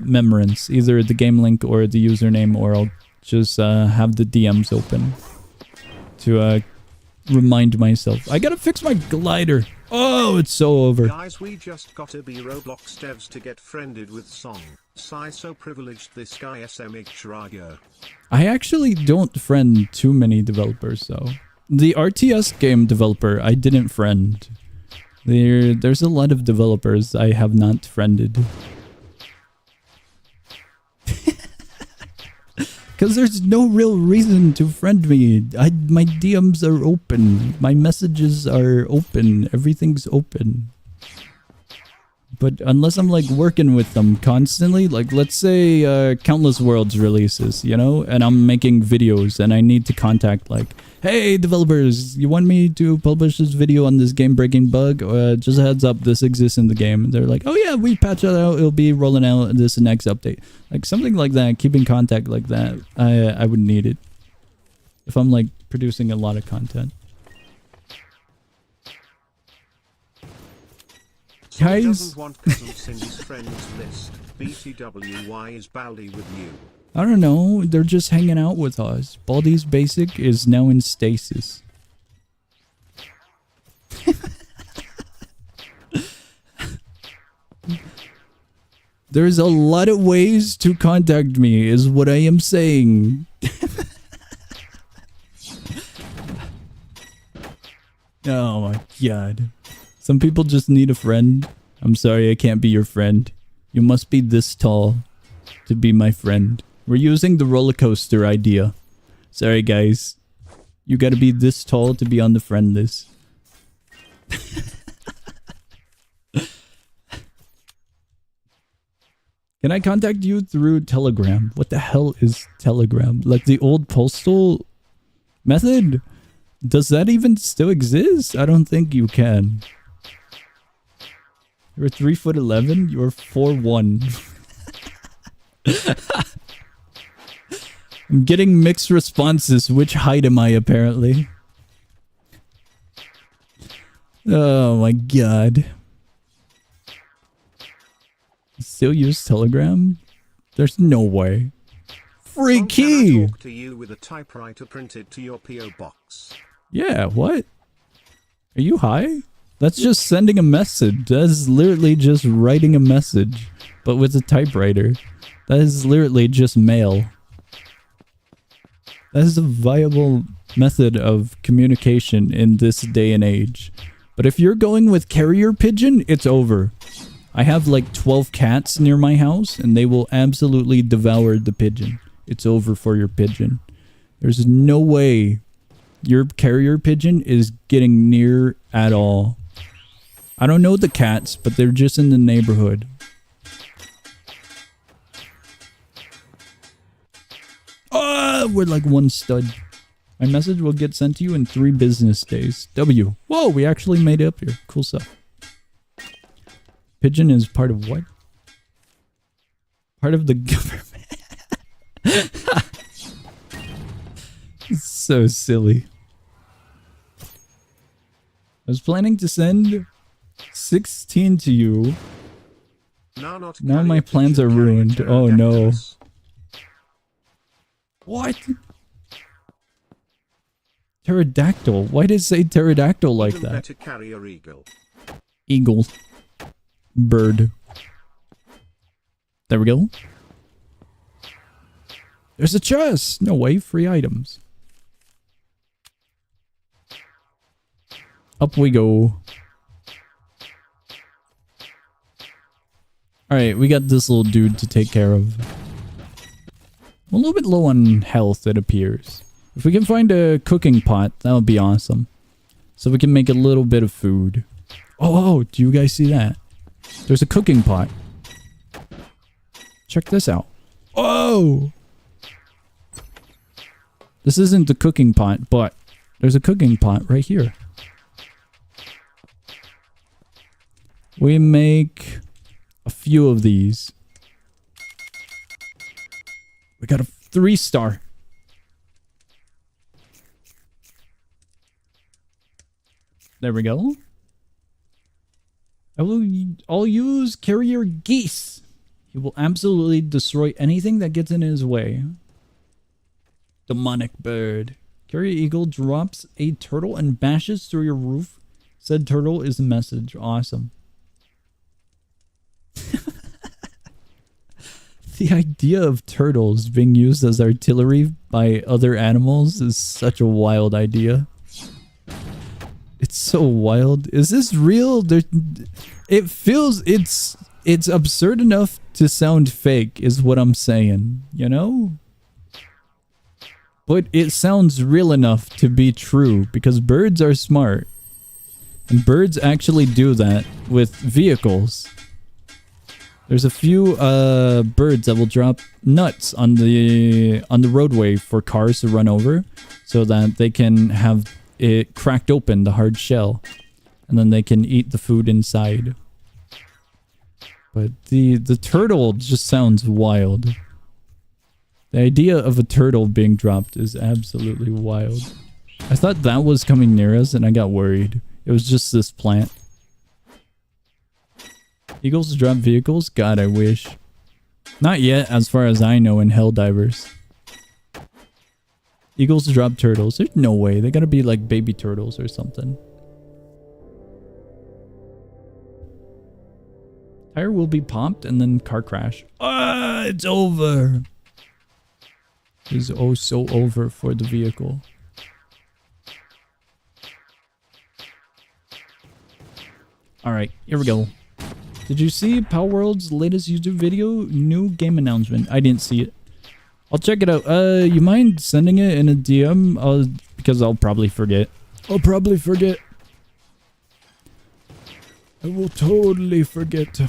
memorance. Either the game link or the username, or I'll just have the DMs open to remind myself. I gotta fix my glider. Oh, it's so over.
Guys, we just gotta be Roblox devs to get friended with Song. Sai so privileged this guy SMH Rago.
I actually don't friend too many developers though. The RTS game developer I didn't friend. There's a lot of developers I have not friended. Because there's no real reason to friend me. My DMs are open. My messages are open. Everything's open. But unless I'm like working with them constantly, like let's say Countless Worlds releases, you know, and I'm making videos and I need to contact like, hey developers, you want me to publish this video on this game breaking bug? Just a heads up, this exists in the game. And they're like, oh yeah, we patch it out, it'll be rolling out in this next update. Like something like that, keeping contact like that, I would need it. If I'm like producing a lot of content. Guys,
doesn't want peasants in his friends list. BTW, why is Baldi with you?
I don't know, they're just hanging out with us. Baldi's Basic is now in Stasis. There's a lot of ways to contact me, is what I am saying. Oh my god. Some people just need a friend. I'm sorry I can't be your friend. You must be this tall to be my friend. We're using the roller coaster idea. Sorry guys. You gotta be this tall to be on the friend list. Can I contact you through Telegram? What the hell is Telegram? Like the old postal method? Does that even still exist? I don't think you can. You're 3'11". You're 4'1". I'm getting mixed responses. Which height am I, apparently? Oh my god. Still use Telegram? There's no way. Free key!
Can I talk to you with a typewriter printed to your PO box?
Yeah, what? Are you high? That's just sending a message. That is literally just writing a message, but with a typewriter. That is literally just mail. That is a viable method of communication in this day and age. But if you're going with carrier pigeon, it's over. I have like 12 cats near my house, and they will absolutely devour the pigeon. It's over for your pigeon. There's no way your carrier pigeon is getting near at all. I don't know the cats, but they're just in the neighborhood. Oh, we're like one stud. My message will get sent to you in 3 business days. W. Whoa, we actually made it up here. Cool stuff. Pigeon is part of what? Part of the government. So silly. I was planning to send 16 to you. Now my plans are ruined. Oh no. What? Pterodactyl? Why did it say pterodactyl like that?
Better carry a eagle.
Eagle. Bird. There we go. There's a chest! No way, free items. Up we go. Alright, we got this little dude to take care of. I'm a little bit low on health, it appears. If we can find a cooking pot, that would be awesome. So we can make a little bit of food. Oh, do you guys see that? There's a cooking pot. Check this out. Oh! This isn't the cooking pot, but there's a cooking pot right here. We make a few of these. We got a 3-star. There we go. I'll use carrier geese. He will absolutely destroy anything that gets in his way. Demonic bird. Carrier eagle drops a turtle and bashes through your roof. Said turtle is the message. Awesome. The idea of turtles being used as artillery by other animals is such a wild idea. It's so wild. Is this real? It feels it's absurd enough to sound fake is what I'm saying, you know? But it sounds real enough to be true because birds are smart. And birds actually do that with vehicles. There's a few birds that will drop nuts on the roadway for cars to run over so that they can have it cracked open, the hard shell, and then they can eat the food inside. But the turtle just sounds wild. The idea of a turtle being dropped is absolutely wild. I thought that was coming near us and I got worried. It was just this plant. Eagles drop vehicles? God, I wish. Not yet, as far as I know, in Helldivers. Eagles drop turtles. There's no way. They gotta be like baby turtles or something. Tire will be popped and then car crash. Ah, it's over. It's oh so over for the vehicle. Alright, here we go. Did you see Palworld's latest YouTube video? New game announcement. I didn't see it. I'll check it out. You mind sending it in a DM? Because I'll probably forget. I will totally forget.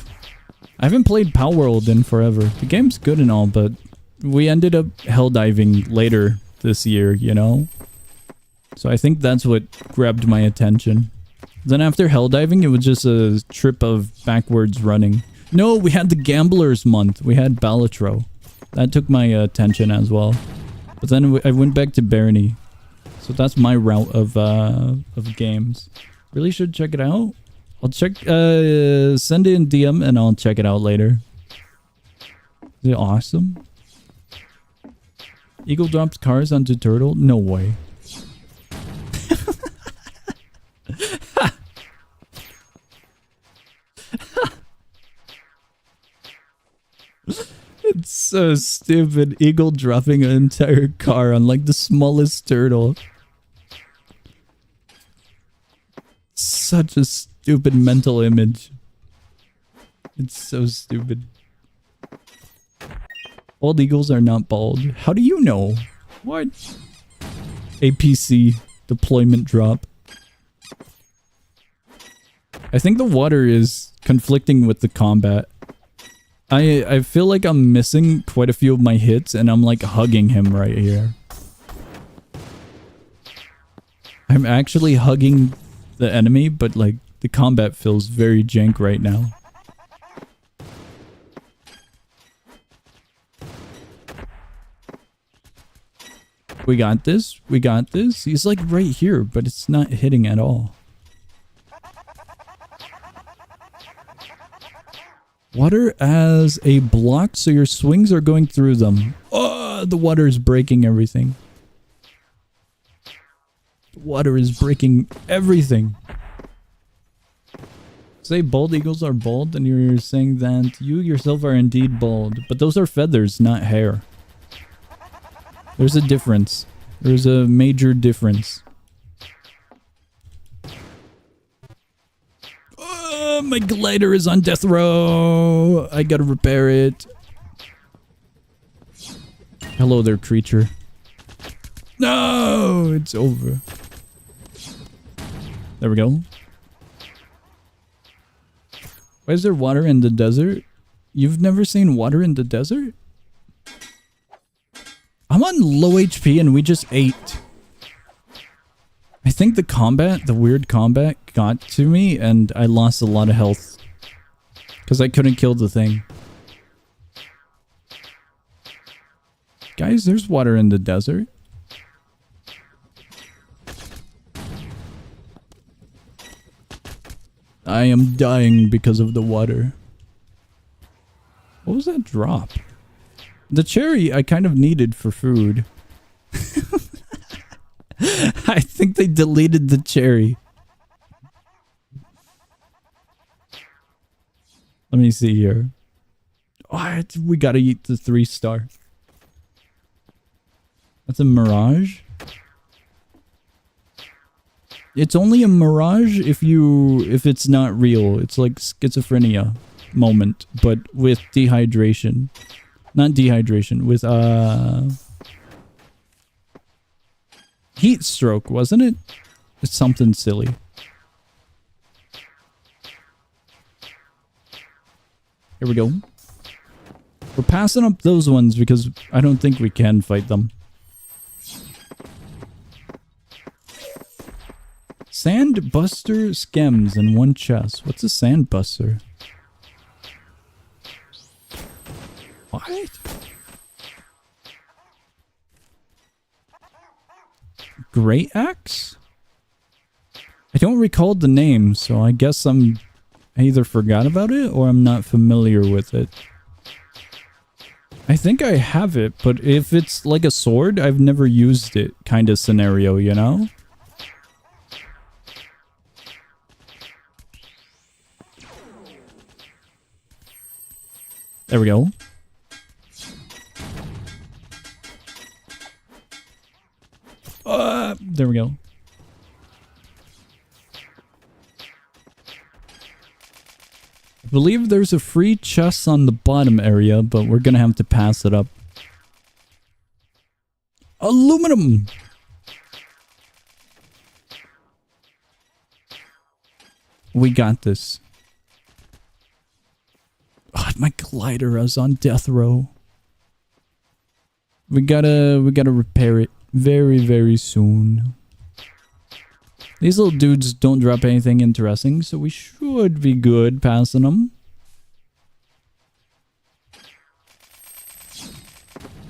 I haven't played Power World in forever. The game's good and all, but we ended up hell diving later this year, you know? So I think that's what grabbed my attention. Then after hell diving, it was just a trip of backwards running. No, we had the Gamblers month. We had Balatro. That took my attention as well. But then I went back to Barony. So that's my route of games. Really should check it out. I'll check, send it in DM and I'll check it out later. Is it awesome? Eagle drops cars onto turtle? No way. It's so stupid. Eagle dropping an entire car on like the smallest turtle. Such a stupid mental image. It's so stupid. Bald eagles are not bald. How do you know? What? APC deployment drop. I think the water is conflicting with the combat. I feel like I'm missing quite a few of my hits and I'm like hugging him right here. I'm actually hugging the enemy, but like the combat feels very jank right now. We got this. We got this. He's like right here, but it's not hitting at all. Water as a block, so your swings are going through them. Oh, the water is breaking everything. The water is breaking everything. Say bald eagles are bald, and you're saying that you yourself are indeed bald. But those are feathers, not hair. There's a difference. There's a major difference. My glider is on death row. I gotta repair it. Hello there, creature. No, it's over. There we go. Why is there water in the desert? You've never seen water in the desert? I'm on low HP and we just ate. I think the combat, the weird combat, got to me and I lost a lot of health. Because I couldn't kill the thing. Guys, there's water in the desert. I am dying because of the water. What was that drop? The cherry I kind of needed for food. I think they deleted the cherry. Let me see here. Oh, we gotta eat the 3-star. That's a mirage? It's only a mirage if it's not real. It's like schizophrenia moment, but with dehydration. Not dehydration, with heat stroke, wasn't it? It's something silly. Here we go. We're passing up those ones because I don't think we can fight them. Sandbuster Skems in one chest. What's a sandbuster? What? Great Axe? I don't recall the name, so I guess I either forgot about it or I'm not familiar with it. I think I have it, but if it's like a sword, I've never used it kind of scenario, you know? There we go. There we go. I believe there's a free chest on the bottom area, but we're gonna have to pass it up. Aluminum! We got this. God, my glider is on death row. We gotta repair it very, very soon. These little dudes don't drop anything interesting, so we should be good passing them.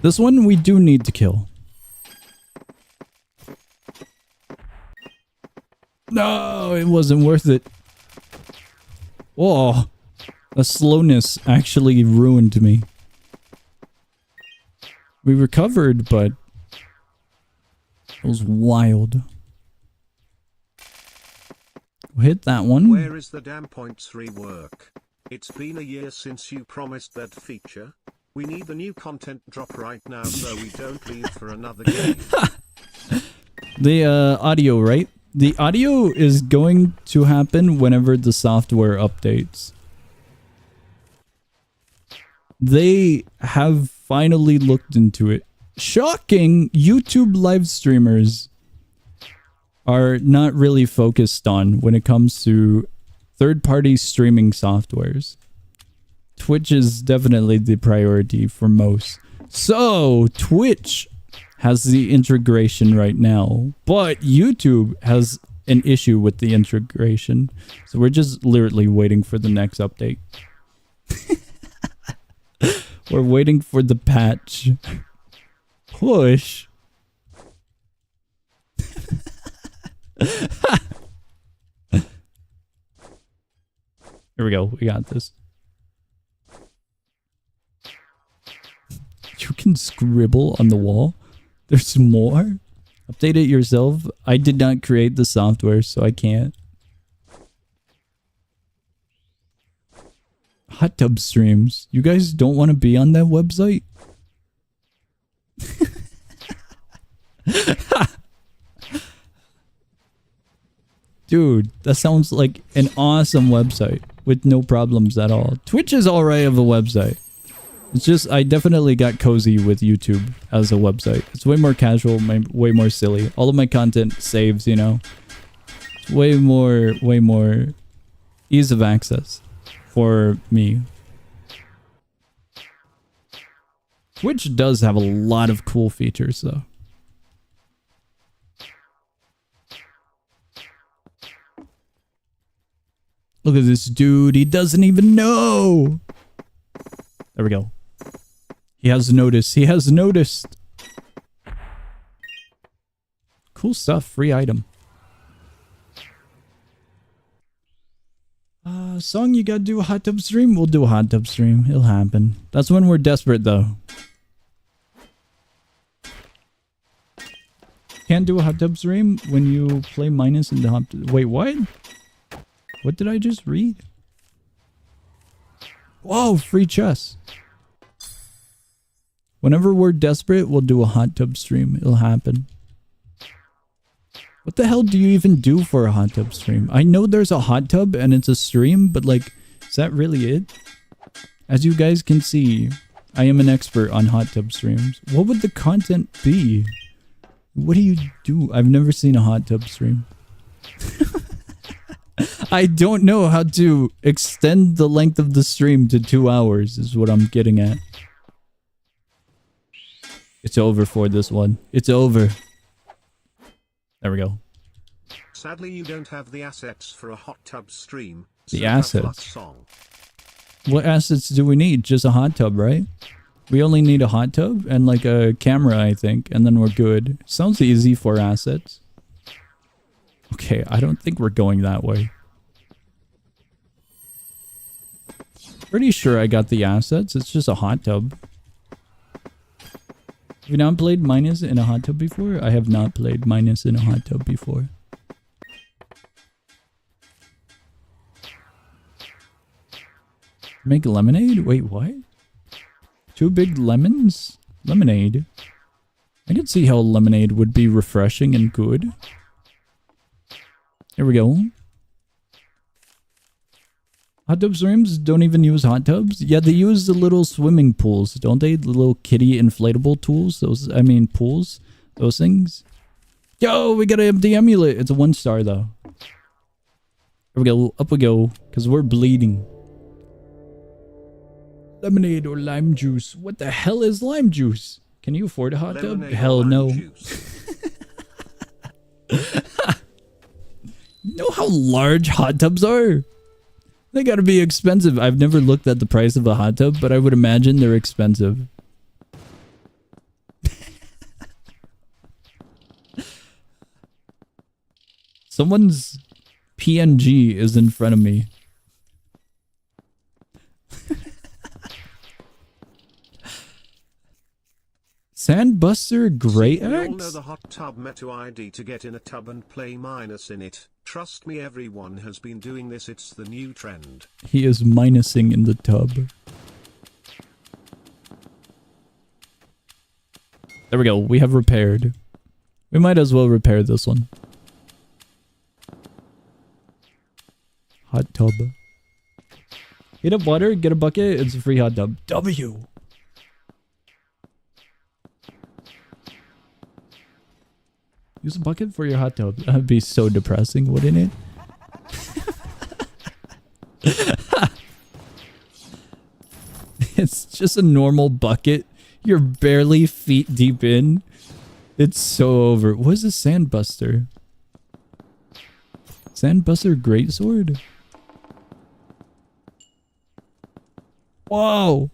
This one we do need to kill. No, it wasn't worth it. Oh, the slowness actually ruined me. We recovered, but it was wild. We'll hit that one.
Where is the damn points rework? It's been a year since you promised that feature. We need the new content drop right now so we don't leave for another game.
The audio, right? The audio is going to happen whenever the software updates. They have finally looked into it. Shocking! YouTube live streamers are not really focused on when it comes to third-party streaming softwares. Twitch is definitely the priority for most. So, Twitch has the integration right now, but YouTube has an issue with the integration. So we're just literally waiting for the next update. We're waiting for the patch. Push. Here we go. We got this. You can scribble on the wall. There's more. Update it yourself. I did not create the software, so I can't. Hot tub streams. You guys don't want to be on that website? Dude, that sounds like an awesome website with no problems at all. Twitch is alright of a website. It's just, I definitely got cozy with YouTube as a website. It's way more casual, way more silly. All of my content saves, you know. It's way more ease of access for me. Twitch does have a lot of cool features though. Look at this dude, he doesn't even know! There we go. He has noticed. He has noticed. Cool stuff. Free item. Song, you gotta do a hot tub stream? We'll do a hot tub stream. It'll happen. That's when we're desperate, though. Can't do a hot tub stream when you play minus in the hot tub. Wait, what? What did I just read? Whoa, free chess. Whenever we're desperate, we'll do a hot tub stream. It'll happen. What the hell do you even do for a hot tub stream? I know there's a hot tub and it's a stream, but like, is that really it? As you guys can see, I am an expert on hot tub streams. What would the content be? What do you do? I've never seen a hot tub stream. I don't know how to extend the length of the stream to 2 hours is what I'm getting at. It's over for this one. It's over. There we go.
Sadly, you don't have the assets for a hot tub stream.
The assets? What assets do we need? Just a hot tub, right? We only need a hot tub and like a camera, I think, and then we're good. Sounds easy for assets. Okay, I don't think we're going that way. Pretty sure I got the assets. It's just a hot tub. Have you not played Minus in a hot tub before? I have not played Minus in a hot tub before. Make lemonade? Wait, what? 2 big lemons? Lemonade? I can see how lemonade would be refreshing and good. Here we go. Hot tub streams don't even use hot tubs? Yeah, they use the little swimming pools, don't they? The little kiddie inflatable tools? Those, I mean, pools? Those things? Yo, we got an empty amulet. It's a 1-star, though. Here we go. Up we go. Because we're bleeding. Lemonade or lime juice? What the hell is lime juice? Can you afford a hot tub?
Lemonade
Hell
or lime
no.
juice?
You know how large hot tubs are? They gotta be expensive. I've never looked at the price of a hot tub, but I would imagine they're expensive. Someone's PNG is in front of me. Sandbuster Grey
We all know
Axe?
the hot tub meta ID to get in a tub and play minus in it. Trust me, everyone has been doing this. It's the new trend.
He is minusing in the tub. There we go. We have repaired. We might as well repair this one. Hot tub. Heat up water, get a bucket, it's a free hot tub. W! Use a bucket for your hot tub. That'd be so depressing, wouldn't it? It's just a normal bucket. You're barely feet deep in. It's so over. What is a sandbuster? Sandbuster greatsword? Whoa!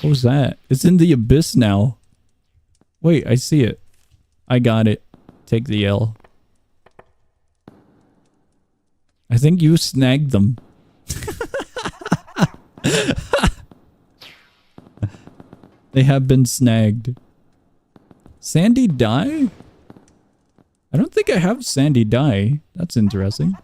What was that? It's in the abyss now. Wait, I see it. I got it. Take the L. I think you snagged them. They have been snagged. Sandy dye? I don't think I have sandy dye. That's interesting.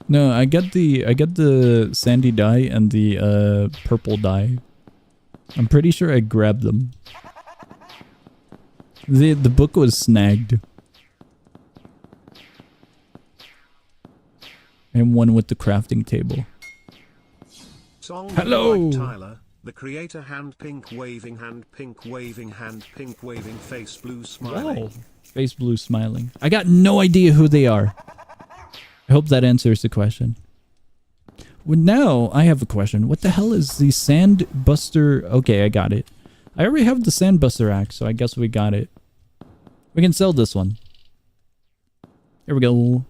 No, I get the sandy dye and the purple dye. I'm pretty sure I grabbed them. The book was snagged. And one with the crafting table.
Song
Hello.
Like Tyler, the creator, hand pink waving, face blue smiling.
Wow. Face blue smiling. I got no idea who they are. I hope that answers the question. Well, now I have a question. What the hell is the Sandbuster? Okay, I got it. I already have the Sandbuster axe, so I guess we got it. We can sell this one. Here we go.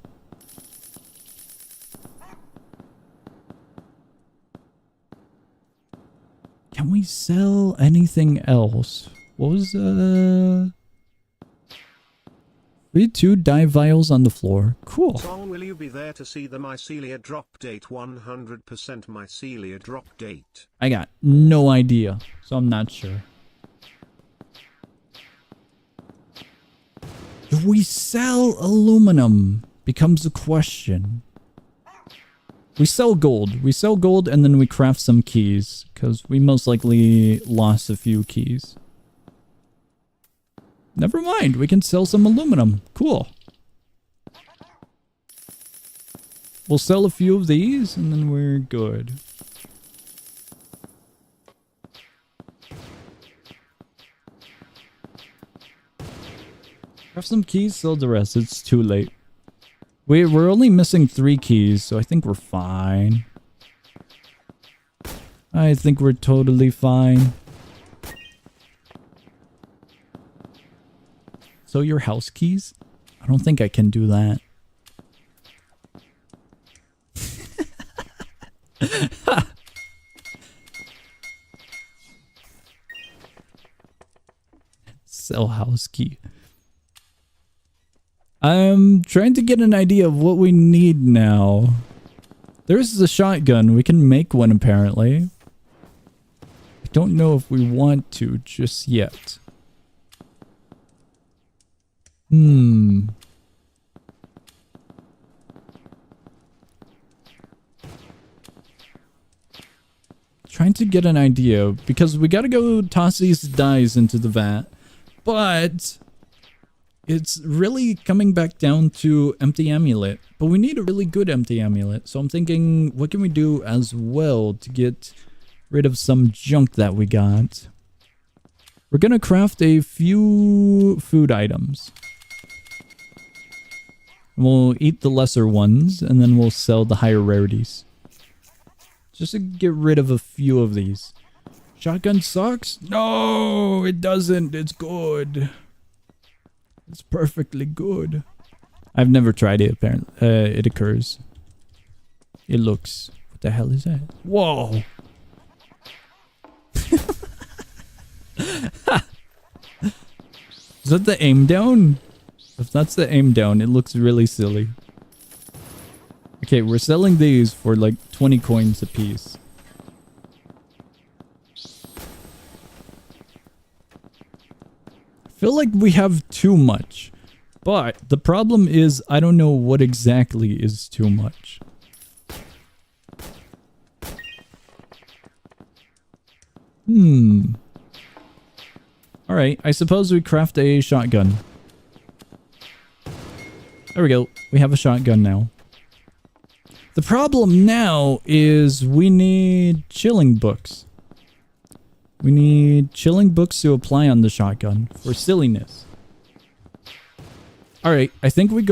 Can we sell anything else? What was Read 2 dye vials on the floor. Cool.
Song, will you be there to see the mycelia drop date? 100% mycelia drop date.
I got no idea, so I'm not sure. Do we sell aluminum? Becomes a question. We sell gold. We sell gold and then we craft some keys, because we most likely lost a few keys. Never mind, we can sell some aluminum. Cool. We'll sell a few of these and then we're good. Have some keys, sell the rest. It's too late. We're only missing 3 keys, so I think we're fine. I think we're totally fine. So your house keys? I don't think I can do that. Sell house key. I'm trying to get an idea of what we need now. There's the shotgun. We can make one apparently. I don't know if we want to just yet. Trying to get an idea because we gotta go toss these dyes into the vat, but it's really coming back down to empty amulet. But we need a really good empty amulet, so I'm thinking, what can we do as well to get rid of some junk that we got? We're gonna craft a few food items. We'll eat the lesser ones, and then we'll sell the higher rarities. Just to get rid of a few of these. Shotgun sucks? No, it doesn't. It's good. It's perfectly good. I've never tried it, apparently. It occurs. It looks... What the hell is that? Whoa! Is that the aim down? If that's the aim down, it looks really silly. Okay, we're selling these for like 20 coins a piece. I feel like we have too much. But the problem is I don't know what exactly is too much. Alright, I suppose we craft a shotgun. There we go. We have a shotgun now. The problem now is we need chilling books. We need chilling books to apply on the shotgun for silliness. Alright, I think we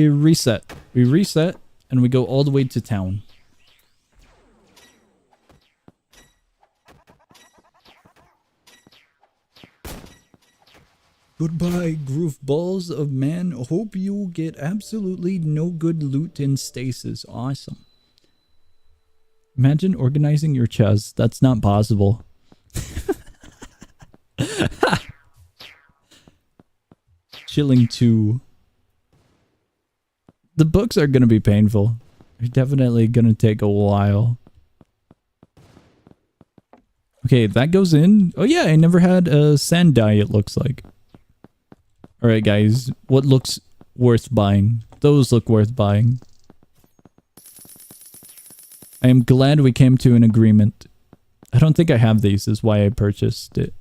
reset. We reset and we go all the way to town. Goodbye, groove balls of man. Hope you get absolutely no good loot in Stasis. Awesome. Imagine organizing your chest. That's not possible. Chilling 2. The books are going to be painful. They're definitely going to take a while. Okay, that goes in. Oh yeah, I never had a sand dye, it looks like. Alright guys, what looks worth buying? Those look worth buying. I am glad we came to an agreement. I don't think I have these, is why I purchased it.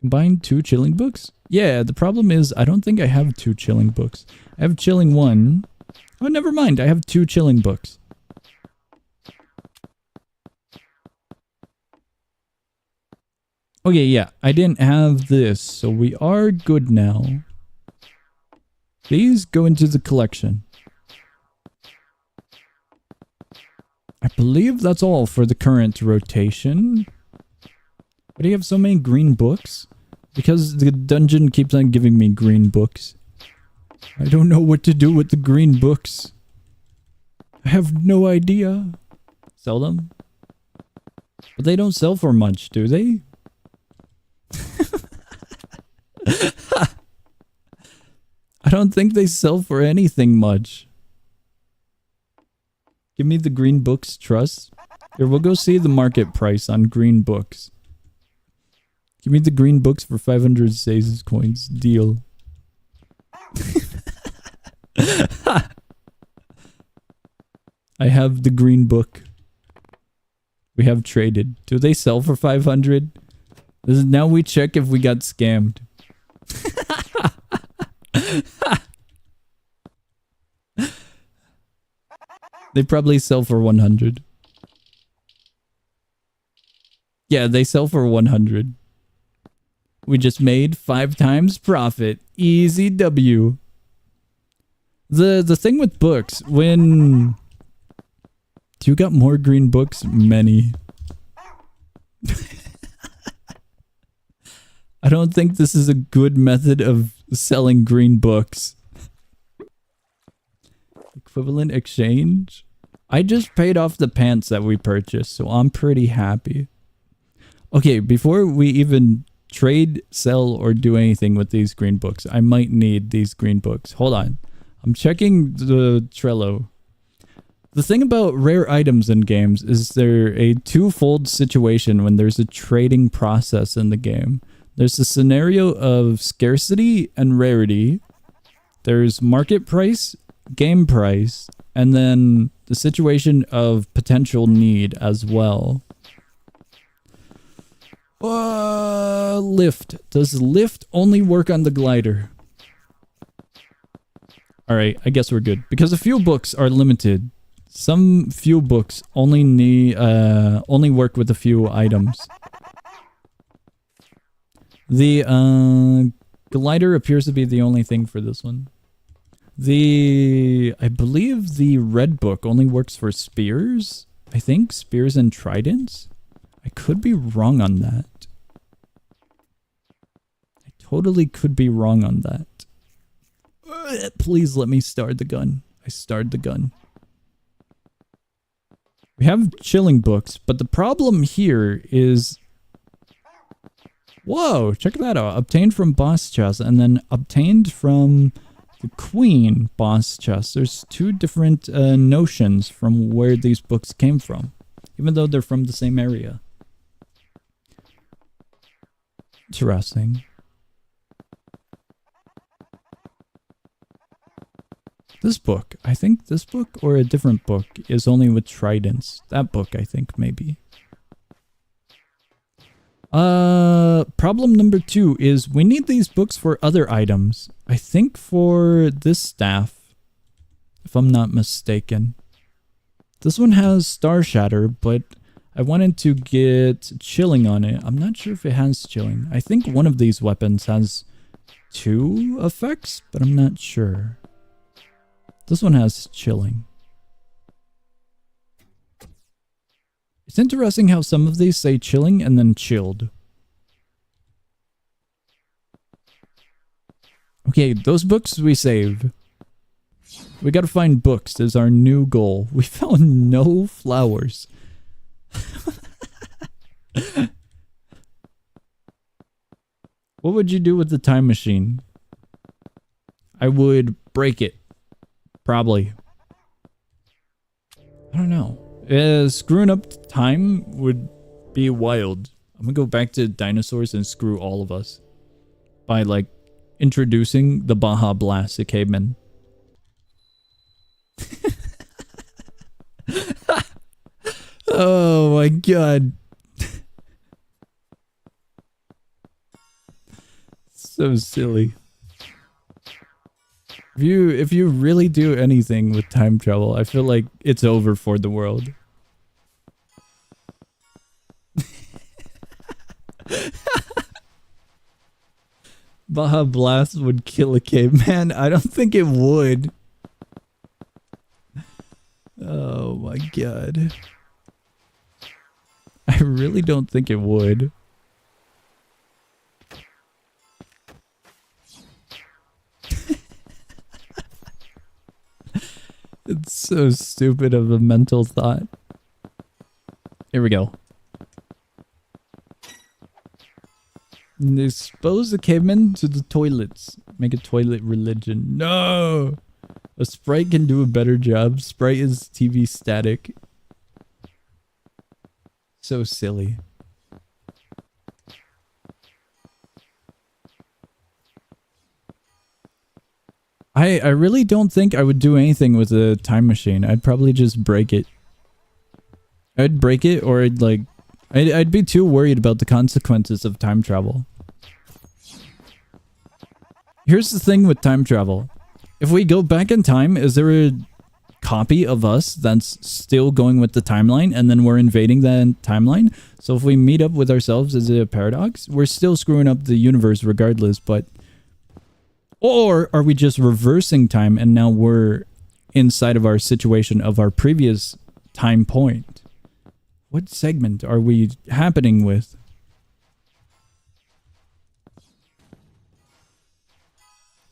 Combine 2 chilling books? Yeah, the problem is I don't think I have 2 chilling books. I have chilling 1. Oh, never mind, I have 2 chilling books. Okay, yeah, I didn't have this, so we are good now. These go into the collection. I believe that's all for the current rotation. Why do you have so many green books? Because the dungeon keeps on giving me green books. I don't know what to do with the green books. I have no idea. Sell them? But they don't sell for much, do they? I don't think they sell for anything much. Give me the green books, trust. Here, we'll go see the market price on green books. Give me the green books for 500 Stasis coins. Deal. I have the green book. We have traded. Do they sell for 500? This is, now we check if we got scammed. They probably sell for 100. Yeah, they sell for 100. We just made 5 times profit. Easy W. The thing with books, when... Do you got more green books? Many. I don't think this is a good method of selling green books. Equivalent exchange? I just paid off the pants that we purchased, so I'm pretty happy. Okay, before we even trade, sell, or do anything with these green books, I might need these green books. Hold on. I'm checking the Trello. The thing about rare items in games is they're a twofold situation when there's a trading process in the game. There's the scenario of scarcity and rarity. There's market price, game price, and then the situation of potential need as well. Lift. Does lift only work on the glider? Alright, I guess we're good. Because a few books are limited. Some few books only need only work with a few items. The glider appears to be the only thing for this one. I believe the red book only works for spears. I think spears and tridents. I could be wrong on that. I totally could be wrong on that. Please let me start the gun. I started the gun. We have chilling books, but the problem here is... Whoa, check that out. Obtained from boss chest and then obtained from the queen boss chest. There's two different notions from where these books came from, even though they're from the same area. Interesting. This book, I think this book or a different book is only with tridents. That book, I think, maybe. Problem number 2 is we need these books for other items. I think for this staff, if I'm not mistaken. This one has Star Shatter, but I wanted to get chilling on it. I'm not sure if it has chilling. I think one of these weapons has 2 effects, but I'm not sure. This one has chilling. It's interesting how some of these say chilling and then chilled. Okay, those books we save. We gotta find books is our new goal. We found no flowers. What would you do with the time machine? I would break it. Probably. I don't know. Screwing up time would be wild. I'm gonna go back to dinosaurs and screw all of us. By, like, introducing the Baja Blast to cavemen. Oh my god. So silly. If you really do anything with time travel, I feel like it's over for the world. Baja Blast would kill a caveman? I don't think it would. Oh my god. I really don't think it would. It's so stupid of a mental thought. Here we go. Expose the cavemen to the toilets. Make a toilet religion. No! A sprite can do a better job. Sprite is TV static. So silly. I really don't think I would do anything with a time machine. I'd probably just break it. I'd break it, or I'd be too worried about the consequences of time travel. Here's the thing with time travel. If we go back in time, is there a copy of us that's still going with the timeline, and then we're invading that timeline? So if we meet up with ourselves as a paradox, we're still screwing up the universe regardless, but... Or are we just reversing time and now we're inside of our situation of our previous time point? What segment are we happening with?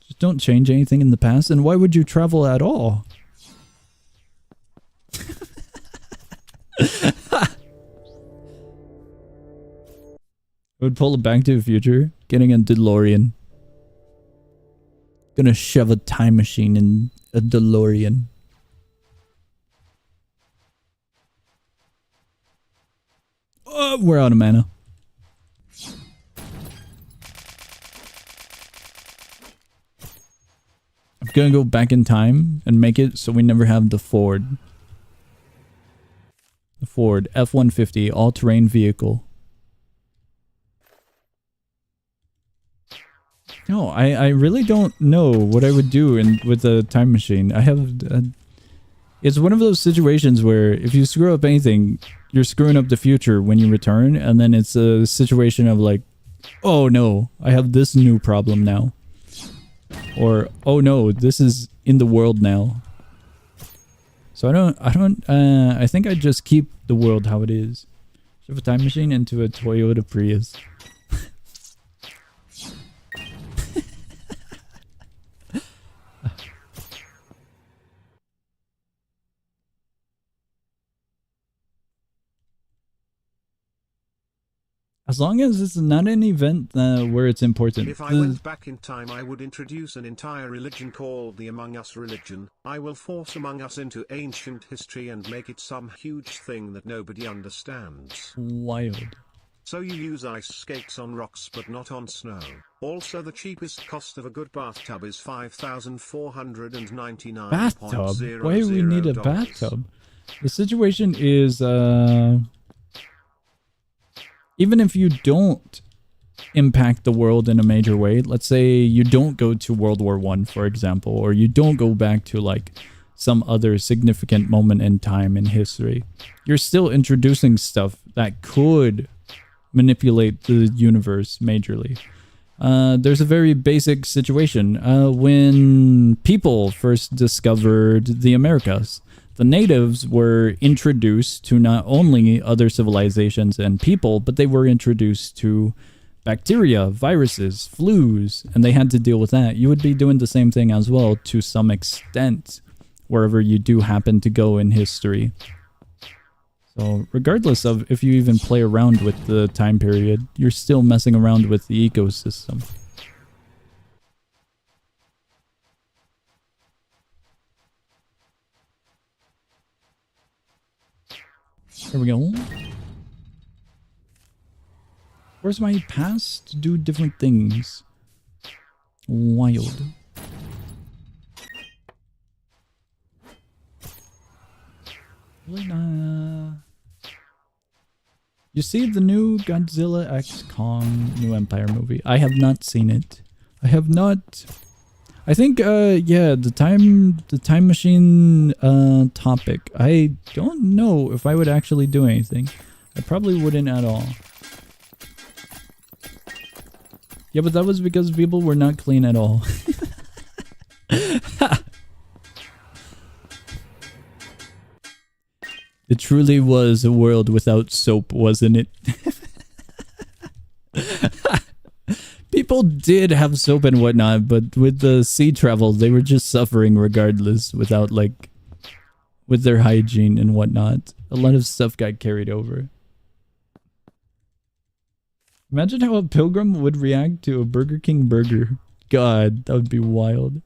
Just don't change anything in the past, and why would you travel at all? I would pull it Back to the Future, getting a DeLorean. Gonna shove a time machine in a DeLorean. Oh, we're out of mana. I'm gonna go back in time and make it so we never have the Ford. The Ford F-150 all-terrain vehicle. No, I really don't know what I would do with a time machine. I have... it's one of those situations where if you screw up anything, you're screwing up the future when you return, and then it's a situation of like, oh no, I have this new problem now. Or, oh no, this is in the world now. So I think I just keep the world how it is. Shove a time machine into a Toyota Prius. As long as it's not an event where it's important.
If I went back in time, I would introduce an entire religion called the Among Us religion. I will force Among Us into ancient history and make it some huge thing that nobody understands.
Wild.
So you use ice skates on rocks but not on snow. Also, the cheapest cost of a good bathtub is $5,499.
Bathtub? Why do we need a bathtub? The situation is, even if you don't impact the world in a major way, let's say you don't go to World War I, for example, or you don't go back to like some other significant moment in time in history, you're still introducing stuff that could manipulate the universe majorly. There's a very basic situation. When people first discovered the Americas, the natives were introduced to not only other civilizations and people, but they were introduced to bacteria, viruses, flus, and they had to deal with that. You would be doing the same thing as well to some extent, wherever you do happen to go in history. So regardless of if you even play around with the time period, you're still messing around with the ecosystem. Here we go. Where's my pass to do different things? Wild. You see the new Godzilla x Kong New Empire movie? I have not seen it. I have not. I think yeah, the time machine topic. I don't know if I would actually do anything. I probably wouldn't at all. Yeah, but that was because people were not clean at all. It truly was a world without soap, wasn't it? People did have soap and whatnot, but with the sea travel, they were just suffering regardless without, like, with their hygiene and whatnot. A lot of stuff got carried over. Imagine how a pilgrim would react to a Burger King burger. God, that would be wild.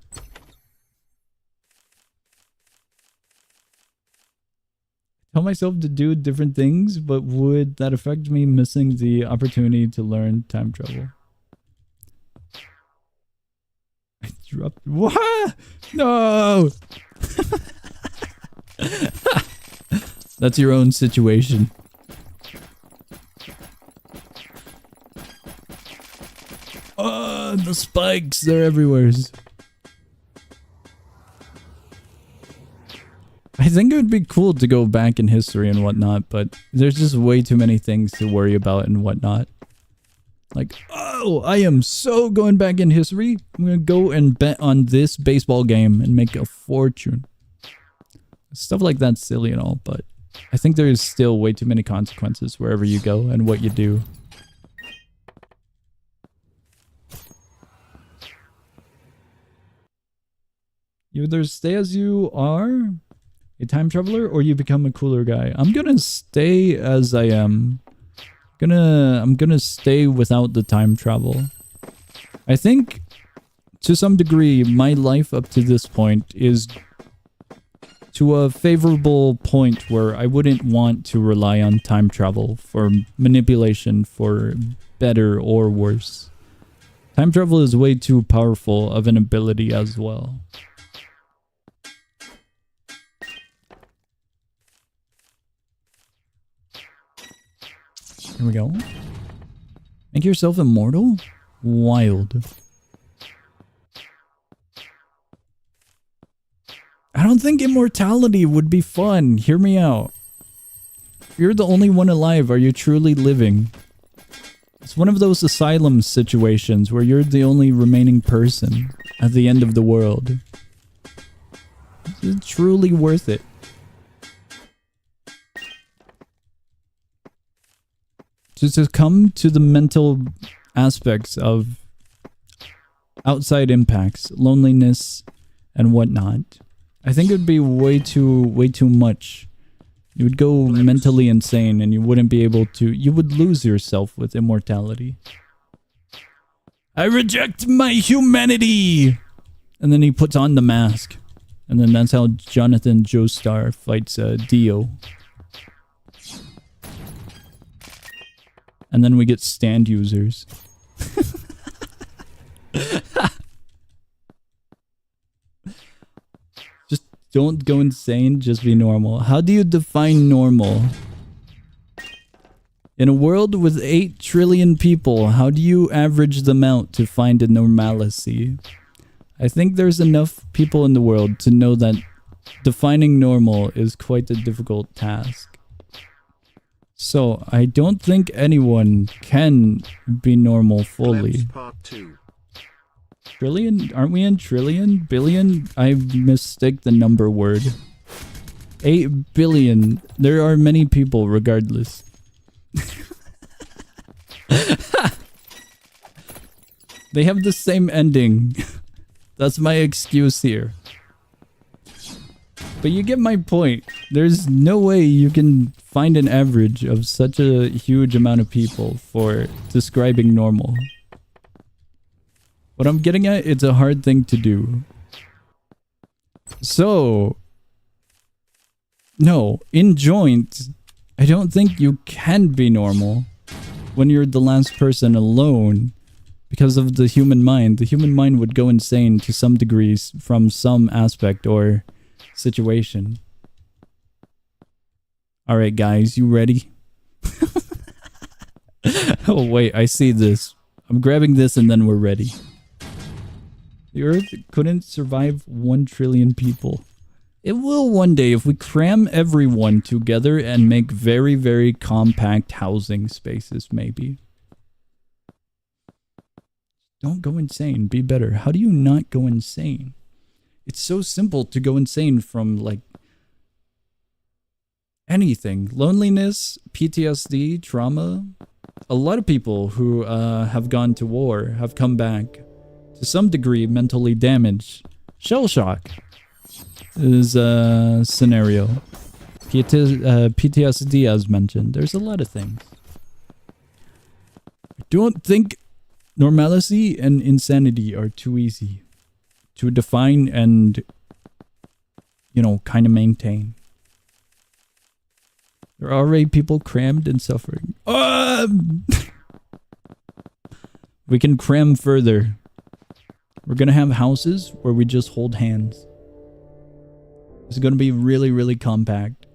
Tell myself to do different things, but would that affect me missing the opportunity to learn time travel? I dropped. What? No! That's your own situation. Oh, the spikes, they're everywhere. I think it would be cool to go back in history and whatnot, but there's just way too many things to worry about and whatnot. Like, oh, I am so going back in history. I'm going to go and bet on this baseball game and make a fortune. Stuff like that's silly and all, but I think there is still way too many consequences wherever you go and what you do. You either stay as you are, a time traveler, or you become a cooler guy. I'm gonna stay as I am. I'm gonna stay without the time travel. I think, to some degree, my life up to this point is to a favorable point where I wouldn't want to rely on time travel for manipulation for better or worse. Time travel is way too powerful of an ability as well. Here we go. Make yourself immortal? Wild. I don't think immortality would be fun. Hear me out. If you're the only one alive, are you truly living? It's one of those asylum situations where you're the only remaining person. at the end of the world. It's truly worth it. To come to the mental aspects of outside impacts, loneliness, and whatnot, I think it would be way too much. You would go mentally insane and you wouldn't be able to... You would lose yourself with immortality. I reject my humanity! And then he puts on the mask. And then that's how Jonathan Joestar fights Dio. And then we get stand users. Just don't go insane, just be normal. How do you define normal? In a world with 8 trillion people, how do you average them out to find a normalcy? I think there's enough people in the world to know that defining normal is quite a difficult task. So, I don't think anyone can be normal fully.
Part 2.
Trillion? Aren't we in trillion? Billion? I mistake the number word. 8 billion. There are many people regardless. They have the same ending. That's my excuse here. But you get my point. There's no way you can find an average of such a huge amount of people for describing normal. What I'm getting at, it's a hard thing to do. So, no, in joint, I don't think you can be normal when you're the last person alone because of the human mind. The human mind would go insane to some degrees from some aspect or situation. Alright guys, you ready? Oh wait, I see this. I'm grabbing this and then we're ready. The Earth couldn't survive 1 trillion people. It will one day if we cram everyone together and make very, very compact housing spaces, maybe. Don't go insane, be better. How do you not go insane? It's so simple to go insane from, like, anything. Loneliness, PTSD, trauma. A lot of people who have gone to war have come back to some degree mentally damaged. Shell shock is a scenario. PTSD as mentioned. There's a lot of things. I don't think normalcy and insanity are too easy to define and, you know, kind of maintain. There are already people crammed and suffering. We can cram further. We're gonna have houses where we just hold hands. It's gonna be really, really compact.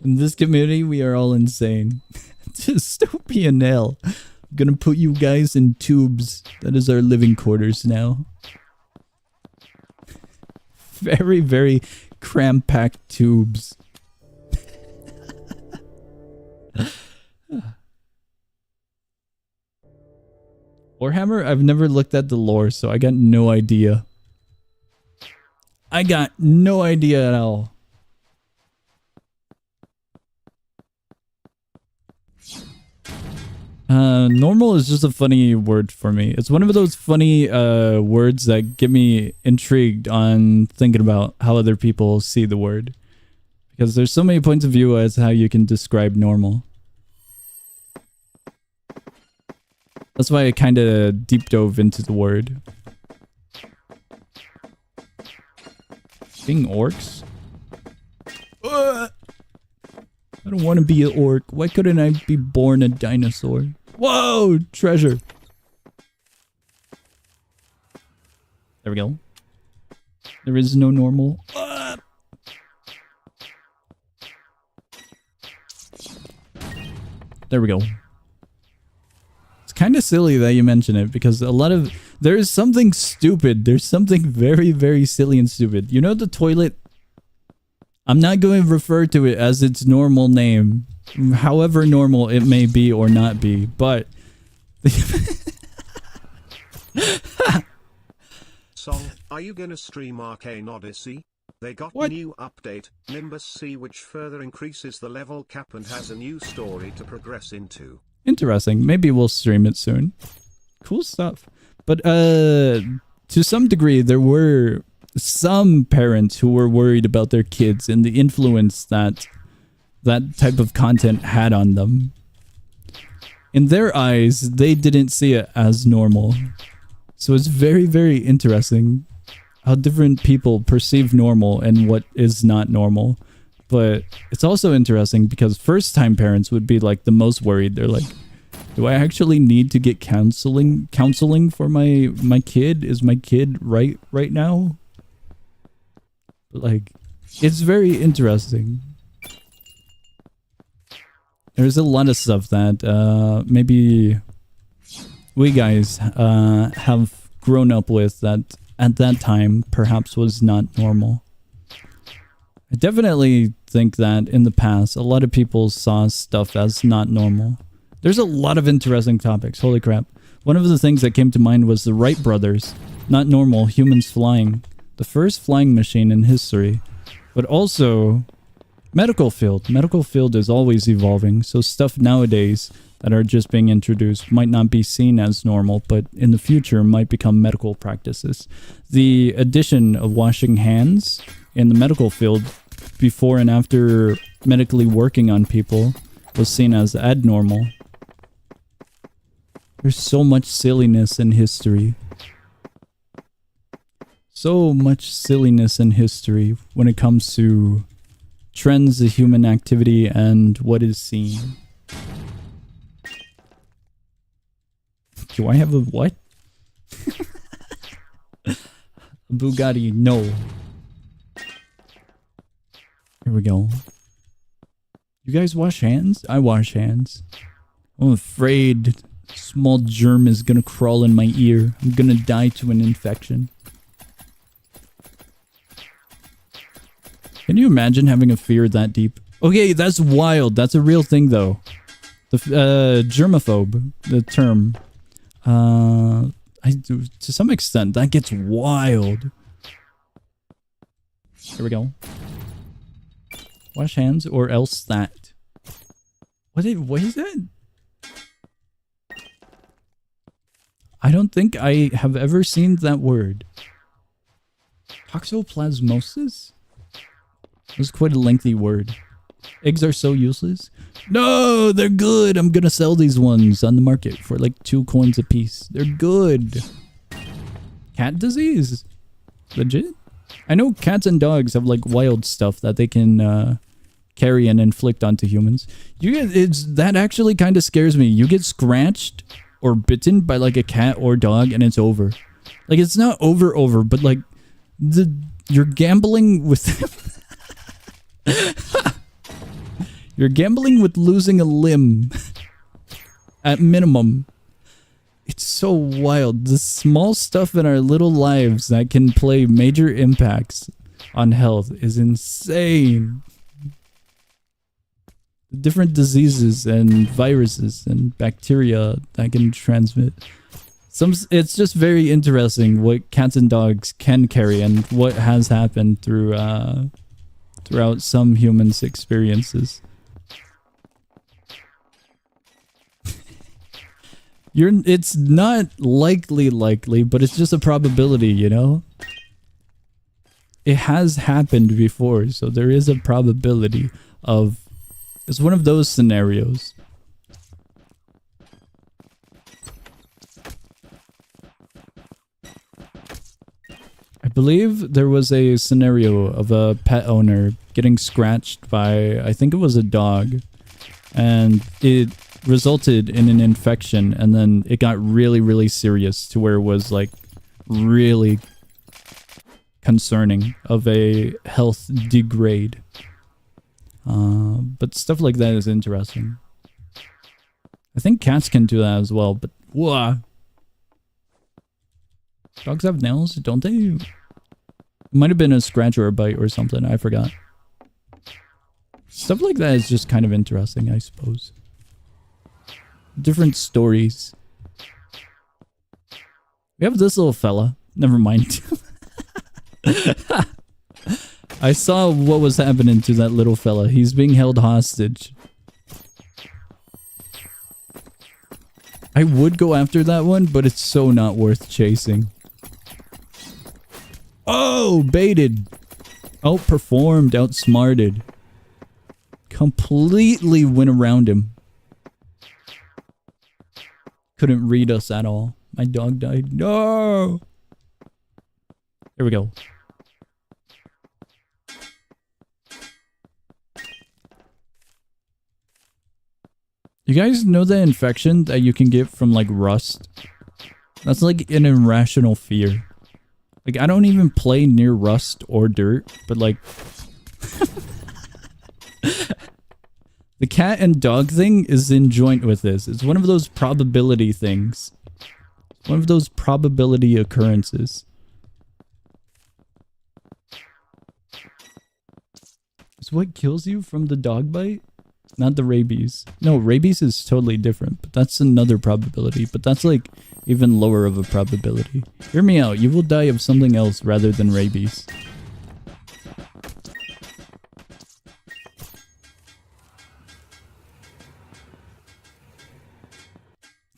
In this community, we are all insane. Dystopian hell. I'm gonna put you guys in tubes. That is our living quarters now. Very, very cram-packed tubes. Warhammer? I've never looked at the lore, so I got no idea. I got no idea at all. Normal is just a funny word for me. It's one of those funny words that get me intrigued on thinking about how other people see the word. Because there's so many points of view as how you can describe normal. That's why I kind of deep dove into the word. Being orcs? I don't want to be an orc. Why couldn't I be born a dinosaur? Whoa! Treasure! There we go. There is no normal. There we go. It's kind of silly that you mention it because a lot of... There's something stupid. There's something very, very silly and stupid. You know the toilet? I'm not going to refer to it as its normal name, however normal it may be or not be, but
Song, are you gonna stream Arcane Odyssey? They got
What?
new update, Nimbus C, which further increases the level cap and has a new story to progress into.
Interesting. Maybe we'll stream it soon. Cool stuff. But to some degree, there were some parents who were worried about their kids and the influence that that type of content had on them. In their eyes, they didn't see it as normal. So it's very, very interesting how different people perceive normal and what is not normal. But it's also interesting because first-time parents would be like the most worried. They're like, do I actually need to get counseling for my kid? Is my kid right now? Like, it's very interesting. There's a lot of stuff that maybe we guys have grown up with that at that time perhaps was not normal. I definitely think that in the past, a lot of people saw stuff as not normal. There's a lot of interesting topics, holy crap. One of the things that came to mind was the Wright brothers, not normal, humans flying. The first flying machine in history. But also, medical field. Medical field is always evolving, so stuff nowadays that are just being introduced might not be seen as normal, but in the future might become medical practices. The addition of washing hands in the medical field before and after medically working on people was seen as abnormal. There's so much silliness in history. So much silliness in history when it comes to trends of human activity and what is seen. Do I have a what? A Bugatti, no. Here we go. You guys wash hands? I wash hands. I'm afraid a small germ is gonna crawl in my ear. I'm gonna die to an infection. Can you imagine having a fear that deep? Okay, that's wild. That's a real thing though. The germaphobe, the term. To some extent, that gets wild. Here we go. Wash hands or else that. What is that? I don't think I have ever seen that word. Toxoplasmosis? That's quite a lengthy word. Eggs are so useless. No, they're good. I'm gonna sell these ones on the market for like 2 coins a piece. They're good. Cat disease? Legit? I know cats and dogs have like wild stuff that they can carry and inflict onto humans. That actually kind of scares me. You get scratched or bitten by like a cat or dog and it's over. Like it's not over, but like you're gambling with you're gambling with losing a limb at minimum. It's so wild. The small stuff in our little lives that can play major impacts on health is insane. Different diseases and viruses and bacteria that can transmit. It's just very interesting what cats and dogs can carry and what has happened throughout some humans' experiences. It's not likely, but it's just a probability, you know? It has happened before, so there is a probability of... It's one of those scenarios. I believe there was a scenario of a pet owner getting scratched by, I think it was a dog, and it resulted in an infection, and then it got really, really serious to where it was like really concerning of a health degrade. But stuff like that is interesting. I think cats can do that as well, but whoa. Dogs have nails, don't they? It might have been a scratch or a bite or something, I forgot. Stuff like that is just kind of interesting, I suppose. Different stories. We have this little fella. Never mind. I saw what was happening to that little fella. He's being held hostage. I would go after that one, but it's so not worth chasing. Oh, baited. Outperformed, outsmarted. Completely went around him. Couldn't read us at all. My dog died. No! Here we go. You guys know the infection that you can get from like rust? That's like an irrational fear. Like I don't even play near rust or dirt, but like the cat and dog thing is in joint with this. It's one of those probability things. One of those probability occurrences. Is what kills you from the dog bite? Not the rabies. No, rabies is totally different, but that's another probability. But that's like even lower of a probability. Hear me out. You will die of something else rather than rabies.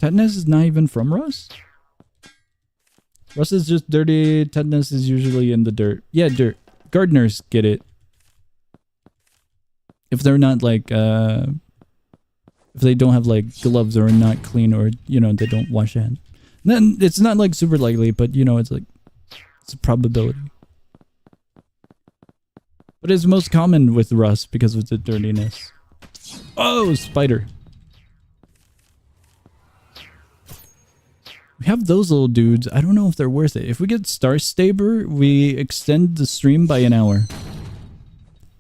Tetanus is not even from rust? Rust is just dirty. Tetanus is usually in the dirt. Yeah, dirt. Gardeners get it. If they're not like, if they don't have like gloves or are not clean or, you know, they don't wash their hands. Then it's not like super likely, but you know, it's like, it's a probability. But it's most common with rust because of the dirtiness. Oh, spider. We have those little dudes. I don't know if they're worth it. If we get Star Saber, we extend the stream by an hour.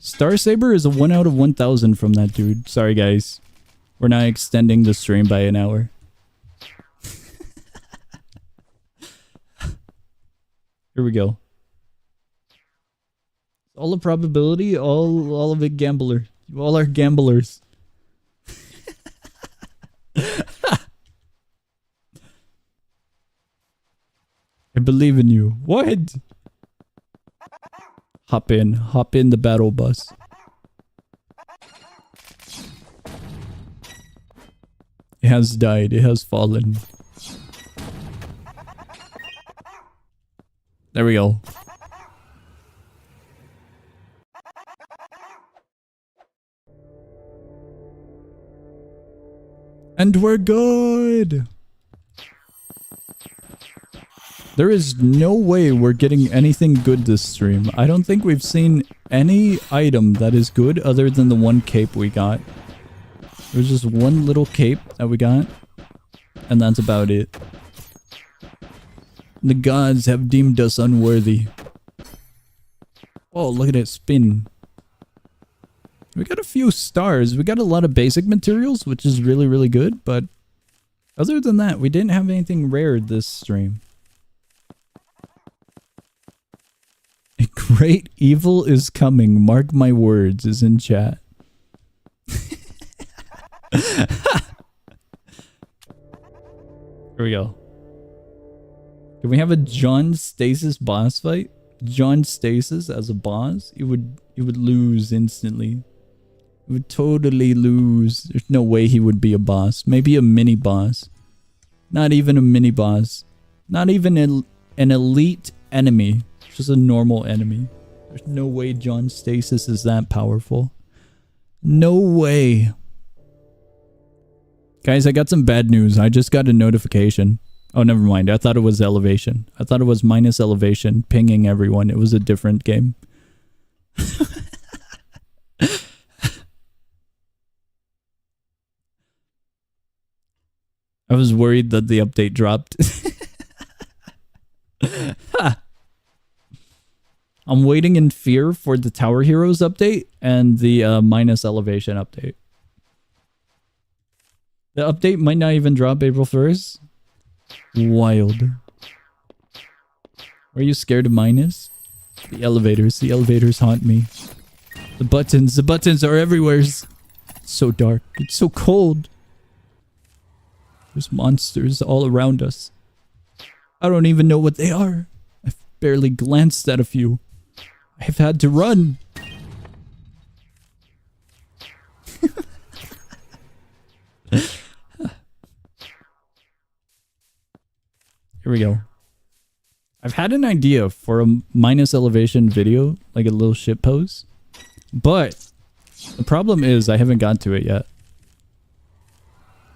Star Saber is a 1 out of 1,000 from that dude. Sorry, guys. We're not extending the stream by an hour. Here we go. All the probability, all of it gambler. You all are gamblers. I believe in you. What? Hop in the battle bus. It has died, it has fallen. There we go. And we're good! There is no way we're getting anything good this stream. I don't think we've seen any item that is good other than the one cape we got. There's just one little cape that we got. And that's about it. The gods have deemed us unworthy. Oh, look at it spin. We got a few stars. We got a lot of basic materials, which is really, really good. But other than that, we didn't have anything rare this stream. A great evil is coming. Mark my words is in chat. Here we go. Can we have a John Stasis boss fight? John Stasis as a boss? It would lose instantly. It would totally lose. There's no way he would be a boss. Maybe a mini boss. Not even a mini boss. Not even an elite enemy. Just a normal enemy. There's no way John Stasis is that powerful. No way. Guys, I got some bad news. I just got a notification. Oh, never mind. I thought it was elevation. I thought it was minus elevation pinging everyone. It was a different game. I was worried that the update dropped. I'm waiting in fear for the Tower Heroes update and the minus elevation update. The update might not even drop April 1st. Wild. Are you scared of minus? The elevators haunt me. The buttons are everywhere. It's so dark. It's so cold. There's monsters all around us. I don't even know what they are. I've barely glanced at a few. I've had to run. Here we go. I've had an idea for a minus elevation video, like a little shit pose. But the problem is I haven't got to it yet.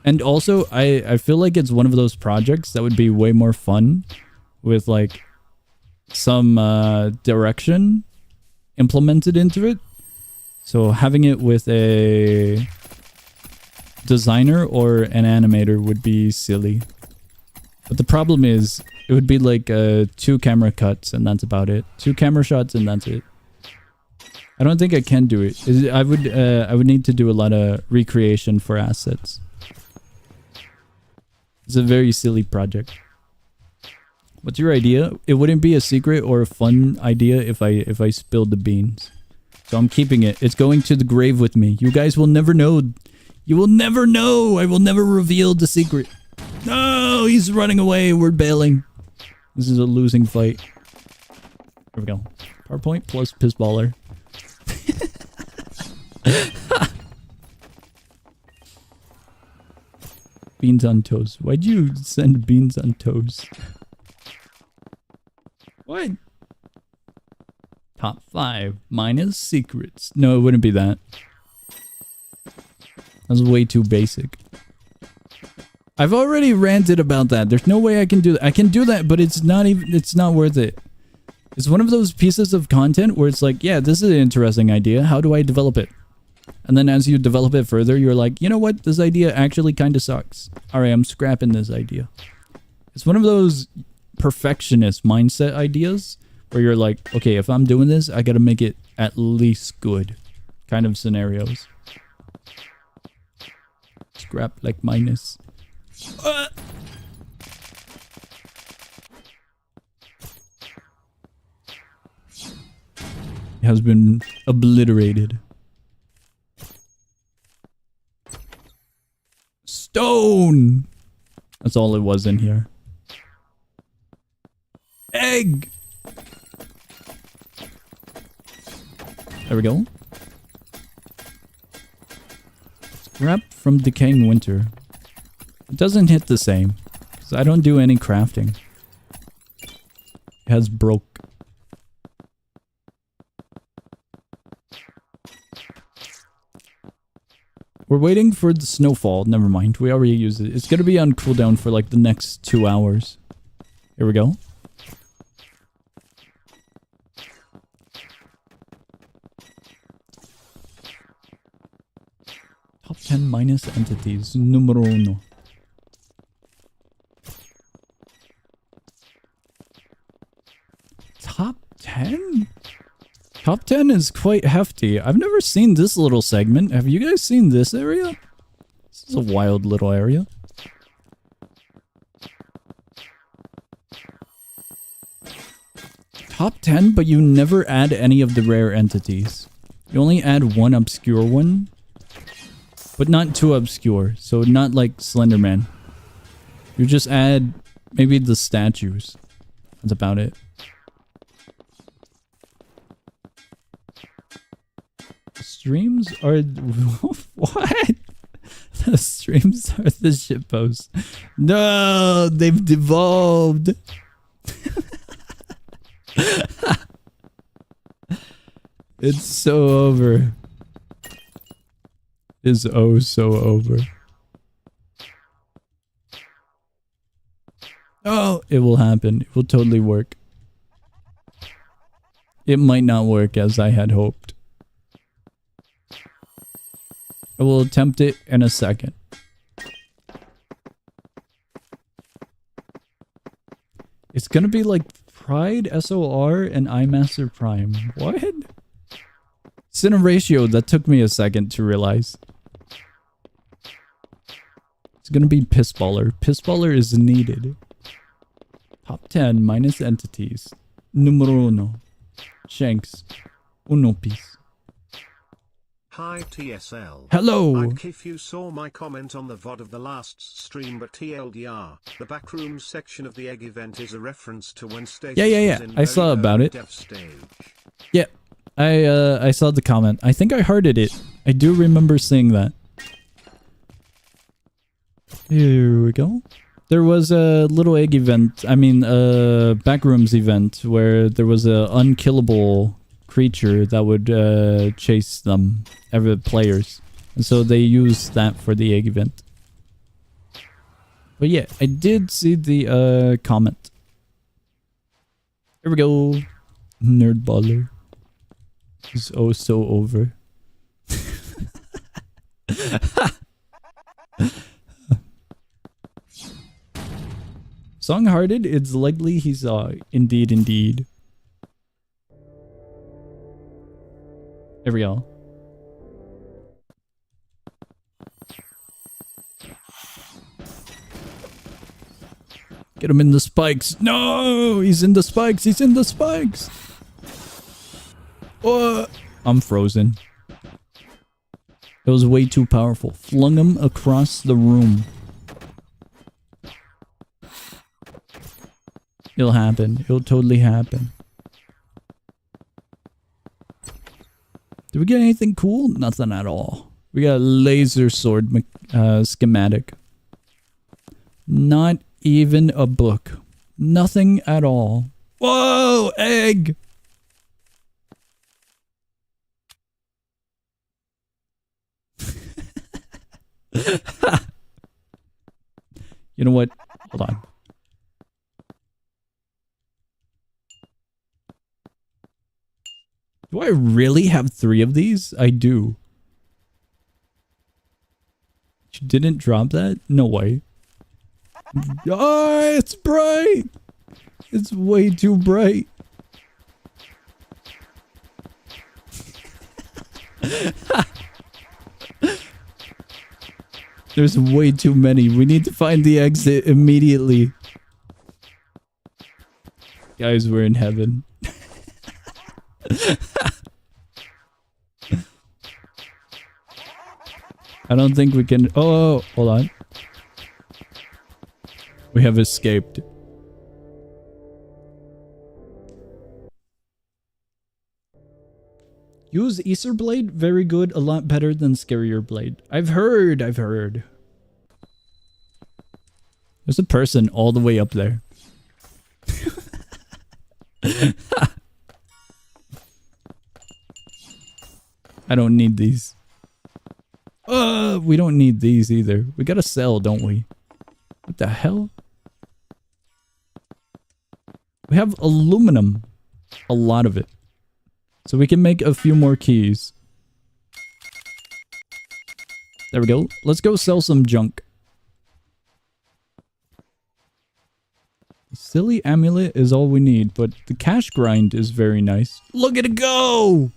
And also, I feel like it's one of those projects that would be way more fun with like some direction implemented into it. So having it with a designer or an animator would be silly. But the problem is, it would be like 2 camera cuts and that's about it. 2 camera shots and that's it. I don't think I can do it. I would need to do a lot of recreation for assets. It's a very silly project. What's your idea? It wouldn't be a secret or a fun idea if I spilled the beans. So I'm keeping it. It's going to the grave with me. You guys will never know. You will never know. I will never reveal the secret. No, he's running away. We're bailing. This is a losing fight. Here we go. PowerPoint plus Pissballer. Beans on toast. Why'd you send beans on toast? What? Top 5 minus secrets. No, it wouldn't be that. That's way too basic. I've already ranted about that. There's no way I can do that. I can do that, but it's not worth it. It's one of those pieces of content where it's like, yeah, this is an interesting idea. How do I develop it? And then as you develop it further, you're like, you know what? This idea actually kind of sucks. All right, I'm scrapping this idea. It's one of those perfectionist mindset ideas where you're like, okay, if I'm doing this, I got to make it at least good kind of scenarios. Scrap like minus. It has been obliterated. Stone! That's all it was in here. Egg! There we go. Scrap from decaying winter. It doesn't hit the same, because I don't do any crafting. It has broke. We're waiting for the snowfall. Never mind, we already used it. It's gonna be on cooldown for like the next 2 hours. Here we go. Top 10 minus entities. Numero uno. Top 10? Top 10 is quite hefty. I've never seen this little segment. Have you guys seen this area? This is a wild little area. Top 10, but you never add any of the rare entities. You only add one obscure one. But not too obscure. So not like Slenderman. You just add maybe the statues. That's about it. Streams are... What? The streams are the shitposts. No! They've devolved! It's so over. It's oh so over. Oh! It will happen. It will totally work. It might not work as I had hoped. I will attempt it in a second. It's gonna be like Pride, SOR, and iMaster Prime. What? It's in a ratio that took me a second to realize. It's gonna be Pissballer. Pissballer is needed. Top 10 minus entities. Numero uno. Shanks. Uno piece.
Hi TSL.
Hello.
I'd if you saw my comment on the VOD of the last stream, but TLDR, the backrooms section of the egg event is a reference to when Stasis
Yeah.
was in
I saw
very
about
early
it.
dev stage.
Yeah. I saw the comment. I think I hearted it. I do remember seeing that. Here we go. There was a little egg event. I mean, backrooms event where there was a unkillable creature that would chase them, every players, and so they used that for the egg event. But yeah, I did see the comment. Here we go. Nerd baller is oh so over. Song hearted, it's likely he saw. Indeed. There we go. Get him in the spikes. No! He's in the spikes. He's in the spikes. Oh, I'm frozen. It was way too powerful. Flung him across the room. It'll happen. It'll totally happen. Did we get anything cool? Nothing at all. We got a laser sword schematic. Not even a book. Nothing at all. Whoa! Egg! You know what? Hold on. Do I really have 3 of these? I do. You didn't drop that? No way. Oh, it's bright! It's way too bright. There's way too many. We need to find the exit immediately. Guys, we're in heaven. I don't think we can... Oh, hold on. We have escaped. Use Ether Blade, very good, a lot better than Scarier Blade. I've heard. There's a person all the way up there. I don't need these. We don't need these either. We gotta sell, don't we? What the hell? We have aluminum. A lot of it. So we can make a few more keys. There we go. Let's go sell some junk. The silly amulet is all we need, but the cash grind is very nice. Look at it go!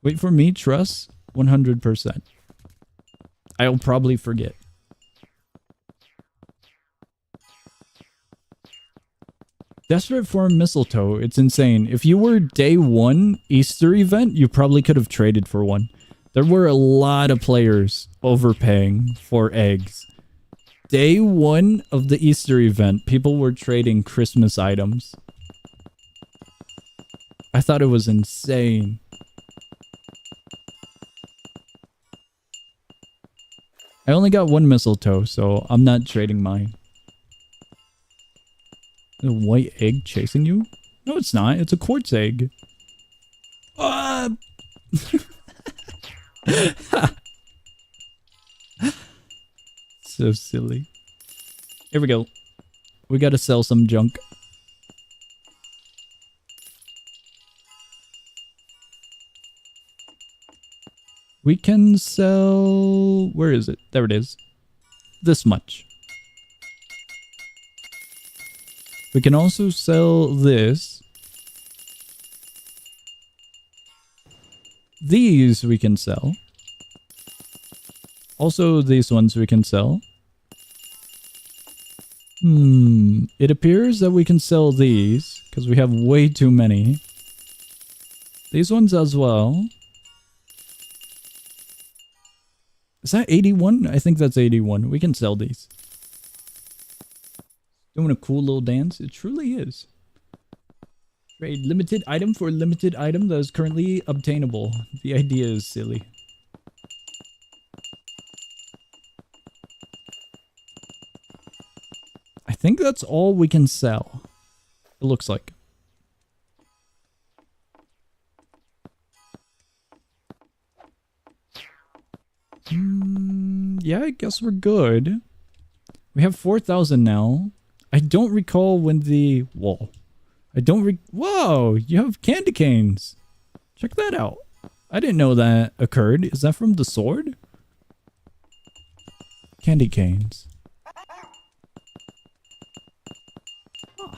Wait for me, trust. 100%. I'll probably forget. Desperate for mistletoe. It's insane. If you were day 1 Easter event, you probably could have traded for one. There were a lot of players overpaying for eggs. Day 1 of the Easter event, people were trading Christmas items. I thought it was insane. I only got 1 mistletoe, so I'm not trading mine. A white egg chasing you? No, it's not. It's a quartz egg. So silly. Here we go. We gotta sell some junk. We can sell... Where is it? There it is. This much. We can also sell this. These we can sell. Also these ones we can sell. It appears that we can sell these because we have way too many. These ones as well. Is that 81? I think that's 81. We can sell these. Doing a cool little dance. It truly is. Trade limited item for limited item that is currently obtainable. The idea is silly. I think that's all we can sell. It looks like. Yeah, I guess we're good. We have 4,000 now. I don't recall when the... Whoa. Whoa! You have candy canes. Check that out. I didn't know that occurred. Is that from the sword? Candy canes. Huh.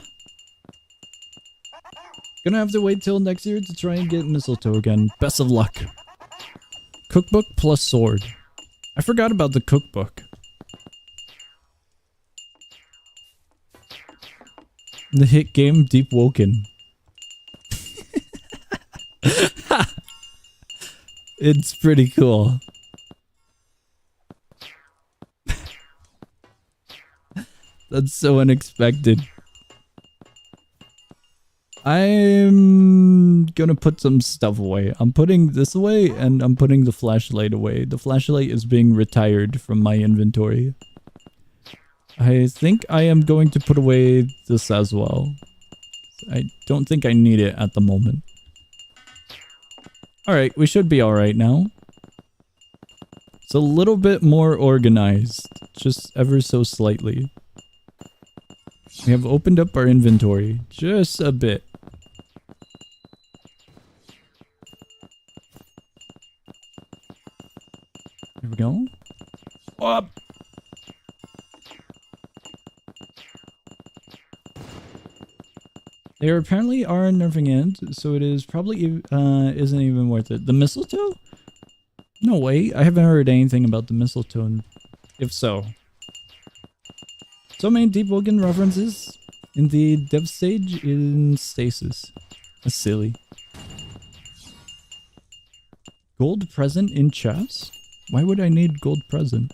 Gonna have to wait till next year to try and get mistletoe again. Best of luck. Cookbook plus sword. I forgot about the cookbook. The hit game Deep Woken. It's pretty cool. That's so unexpected. I'm gonna put some stuff away. I'm putting this away and I'm putting the flashlight away. The flashlight is being retired from my inventory. I think I am going to put away this as well. I don't think I need it at the moment. Alright, we should be alright now. It's a little bit more organized. Just ever so slightly. We have opened up our inventory. Just a bit. Here we go. Up! They apparently are nerfing it, so it is probably isn't even worth it. The mistletoe? No way, I haven't heard anything about the mistletoe. If so. So many Deep Woken references in the dev stage in Stasis. That's silly. Gold present in chess? Why would I need gold present?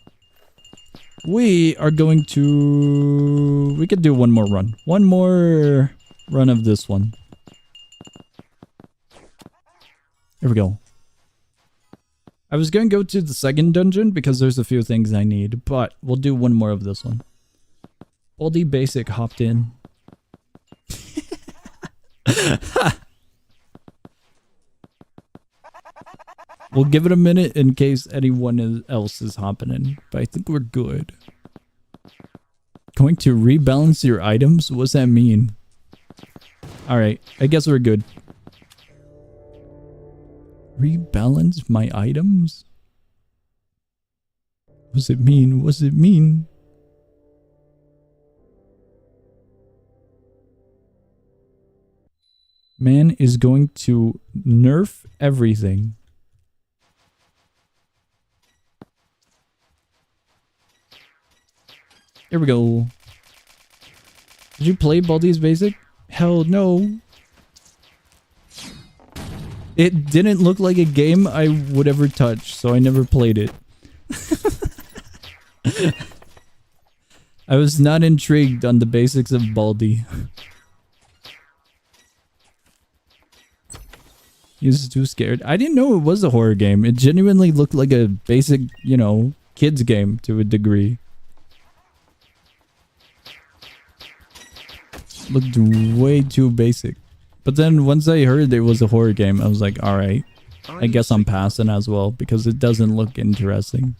We are going to... We could do one more run. One more... run of this one. Here we go. I was gonna go to the second dungeon because there's a few things I need, but we'll do one more of this one. Baldy Basic hopped in. We'll give it a minute in case anyone else is hopping in, but I think we're good. Going to rebalance your items? What's that mean? Alright, I guess we're good. Rebalance my items? What's it mean? What's it mean? Man is going to nerf everything. Here we go. Did you play Baldi's Basic? Hell no. It didn't look like a game I would ever touch, so I never played it. I was not intrigued on the basics of Baldi. He was too scared. I didn't know it was a horror game. It genuinely looked like a basic, you know, kids game to a degree. Looked way too basic. But then once I heard it was a horror game, I was like, alright. I guess I'm passing as well because it doesn't look interesting.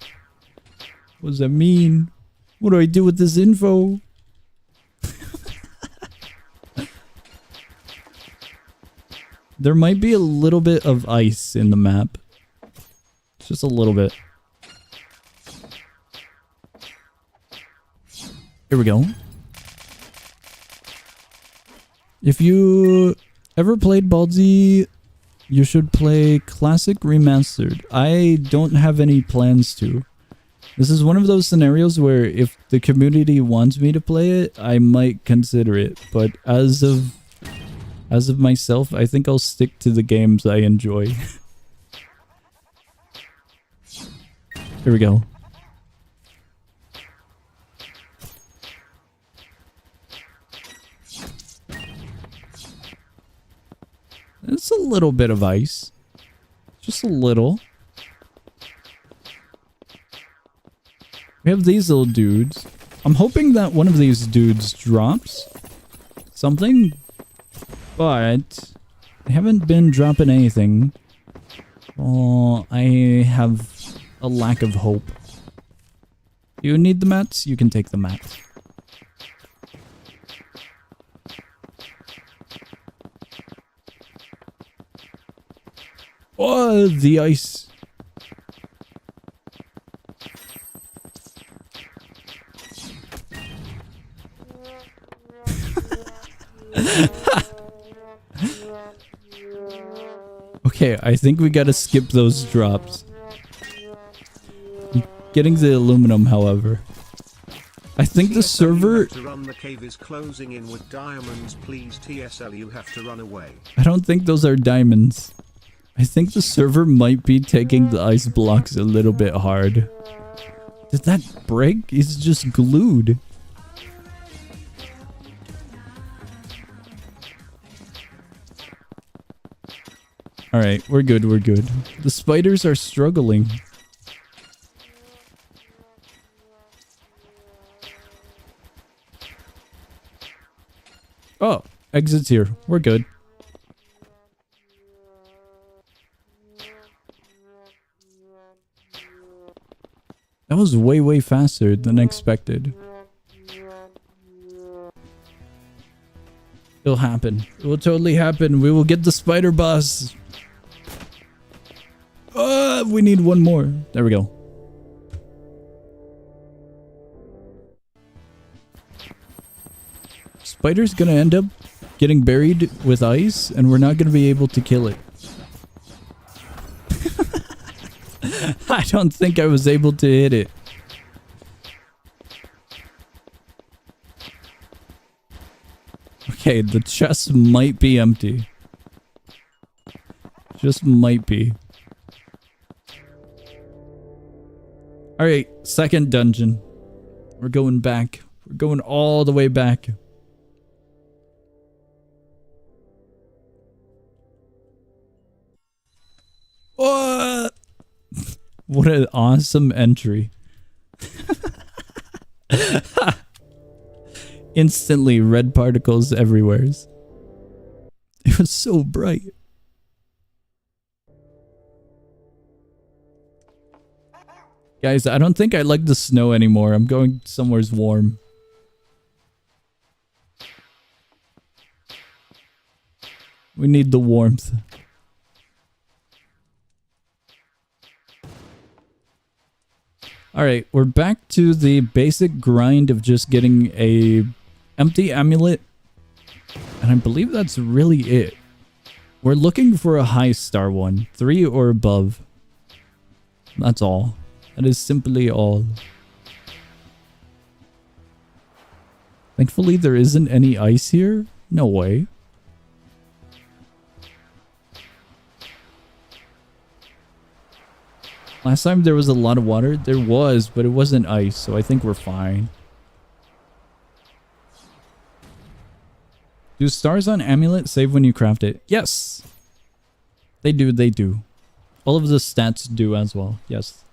What does that mean? What do I do with this info? There might be a little bit of ice in the map. Just a little bit. Here we go. If you ever played Baldi, you should play Classic Remastered. I don't have any plans to. This is one of those scenarios where if the community wants me to play it, I might consider it. But as of As of myself, I think I'll stick to the games I enjoy. Here we go. It's a little bit of ice. Just a little. We have these little dudes. I'm hoping that one of these dudes drops something, but I haven't been dropping anything. Oh, I have a lack of hope. You need the mats? You can take the mats. Oh, the ice. Okay, I think we gotta skip those drops. I'm getting the aluminum, however. I think the server...
To run, the cave is closing in with diamonds. Please, TSL, you have to run away.
I don't think those are diamonds. I think the server might be taking the ice blocks a little bit hard. Did that break? It's just glued. Alright, we're good, we're good. The spiders are struggling. Oh, exit's here. We're good. That was way, way faster than expected. It'll happen. It will totally happen. We will get the spider boss. We need one more. There we go. Spider's gonna end up getting buried with ice, and we're not gonna be able to kill it. I don't think I was able to hit it. Okay, the chest might be empty. Just might be. Alright, second dungeon. We're going back. We're going all the way back. What? What an awesome entry. Instantly red particles everywhere. It was so bright. Guys, I don't think I like the snow anymore. I'm going somewhere warm. We need the warmth. Alright, we're back to the basic grind of just getting a empty amulet. And I believe that's really it. We're looking for a high star one. 3 or above. That's all. That is simply all. Thankfully, there isn't any ice here. No way. Last time there was a lot of water. There was, but it wasn't ice, so I think we're fine. Do stars on amulet save when you craft it? Yes! They do, they do. All of the stats do as well, yes.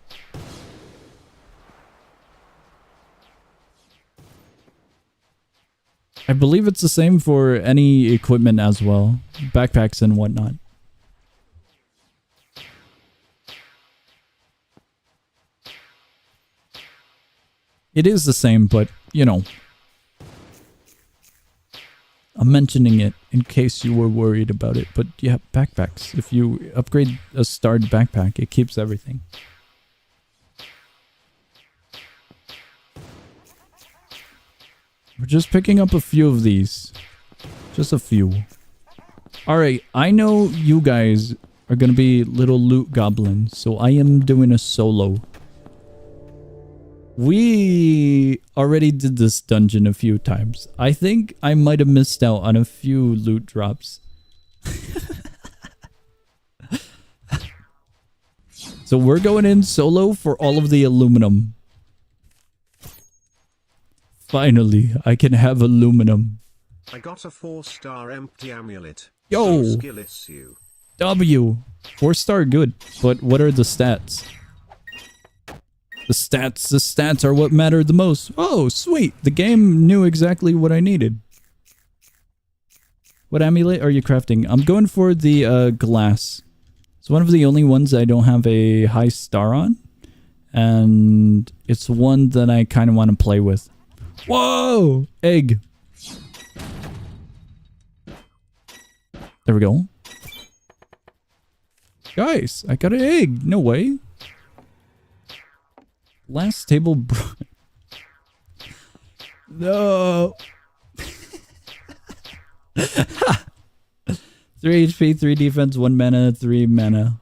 I believe it's the same for any equipment as well. Backpacks and whatnot. It is the same, but, you know. I'm mentioning it in case you were worried about it. But yeah, backpacks. If you upgrade a starred backpack, it keeps everything. We're just picking up a few of these. Just a few. Alright, I know you guys are gonna be little loot goblins, so I am doing a solo. We already did this dungeon a few times. I think I might have missed out on a few loot drops. So we're going in solo for all of the aluminum. Finally, I can have aluminum.
I got a 4-star empty amulet.
Yo!
So skill issue.
W. 4-star good, but what are the stats? The stats are what matter the most. Oh, sweet. The game knew exactly what I needed. What amulet are you crafting? I'm going for the glass. It's one of the only ones I don't have a high star on. And it's one that I kind of want to play with. Whoa! Egg. There we go. Guys, I got an egg. No way. Last table no. 3 HP, 3 defense, 1 mana, 3 mana.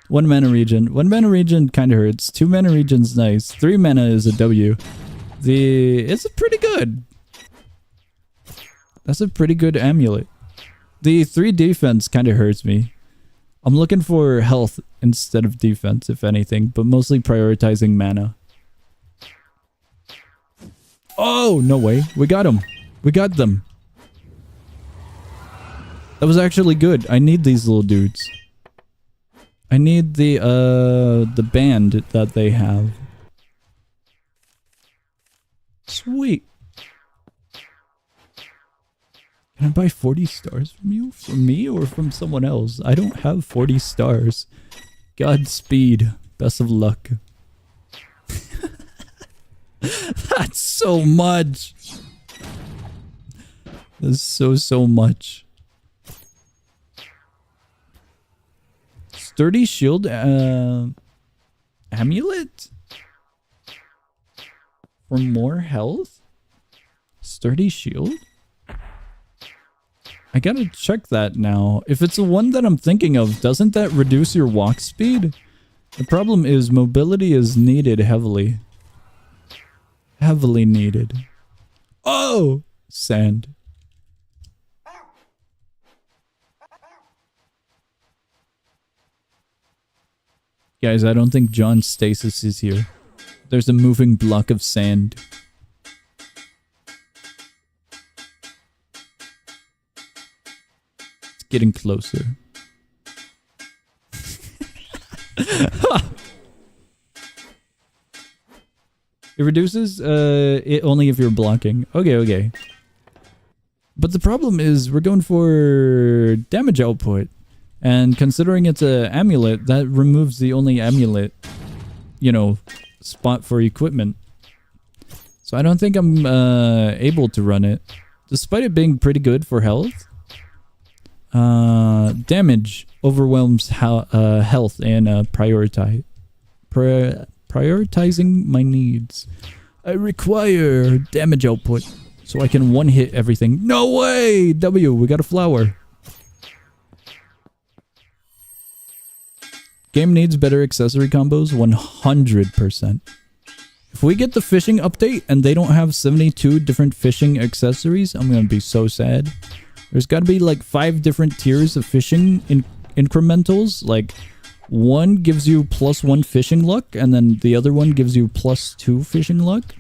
1 mana region. 1 mana region kind of hurts. 2 mana region's nice. 3 mana is a W. It's pretty good. That's a pretty good amulet. The 3 defense kind of hurts me. I'm looking for health instead of defense, if anything, but mostly prioritizing mana. Oh, no way. We got them. We got them. That was actually good. I need these little dudes. I need the band that they have. Sweet. Can I buy 40 stars from you? From me or from someone else? I don't have 40 stars. Godspeed. Best of luck. That's so much. That's so much. Sturdy shield amulet? For more health? Sturdy shield? I gotta check that now. If it's the one that I'm thinking of, doesn't that reduce your walk speed? The problem is mobility is needed heavily. Heavily needed. Oh! Sand. Guys, I don't think John Stasis is here. There's a moving block of sand. It's getting closer. It reduces it only if you're blocking. Okay. But the problem is we're going for damage output. And considering it's an amulet, that removes the only amulet, you know, spot for equipment. So I don't think I'm able to run it. Despite it being pretty good for health. Damage overwhelms health and prioritizing my needs. I require damage output so I can one-hit everything. No way! W, we got a flower. Game needs better accessory combos, 100%. If we get the fishing update and they don't have 72 different fishing accessories, I'm gonna be so sad. There's gotta be like 5 different tiers of fishing incrementals. Like, one gives you +1 fishing luck, and then the other one gives you +2 fishing luck.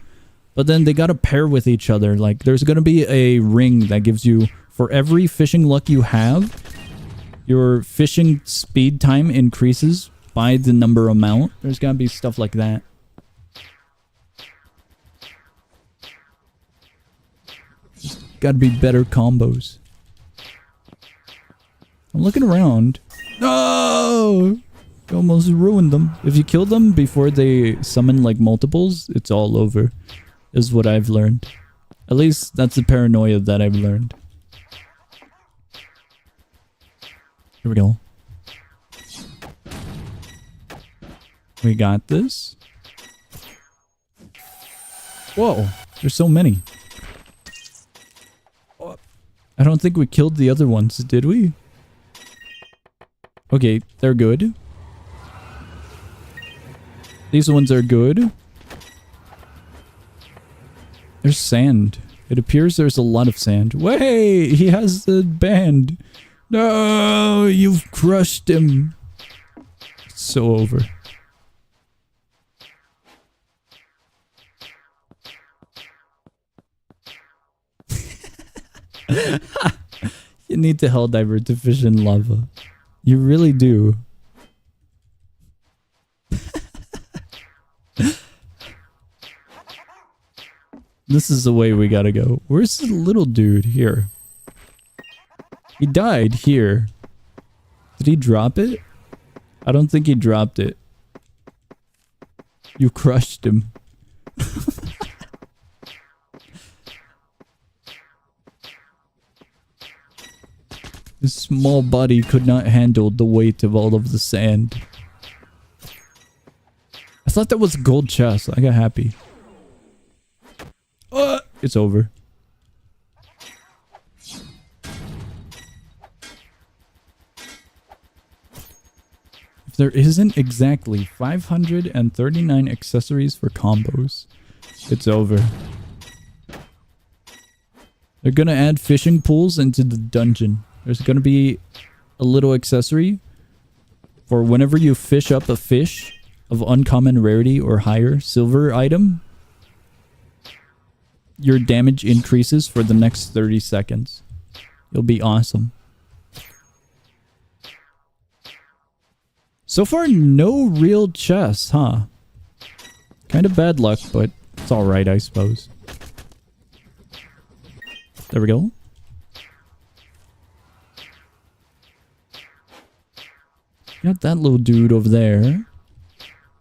But then they gotta pair with each other. Like, there's gonna be a ring that gives you, for every fishing luck you have, your fishing speed time increases by the number amount. There's gotta be stuff like that. Just gotta be better combos. I'm looking around. No! You almost ruined them. If you kill them before they summon like multiples, it's all over. Is what I've learned. At least that's the paranoia that I've learned. Here we go. We got this. Whoa, there's so many. I don't think we killed the other ones, did we? Okay, they're good. These ones are good. There's sand. It appears there's a lot of sand. Way! He has the band. No, you've crushed him. It's so over. You need to helldiver to fish in lava. You really do. This is the way we gotta go. Where's the little dude? Here. He died here. Did he drop it? I don't think he dropped it. You crushed him. His small body could not handle the weight of all of the sand. I thought that was a gold chest. I got happy. It's over. If there isn't exactly 539 accessories for combos, it's over. They're gonna add fishing pools into the dungeon. There's gonna be a little accessory for whenever you fish up a fish of uncommon rarity or higher silver item, your damage increases for the next 30 seconds. You'll be awesome. So far, no real chests, huh? Kind of bad luck, but it's alright, I suppose. There we go. Got that little dude over there.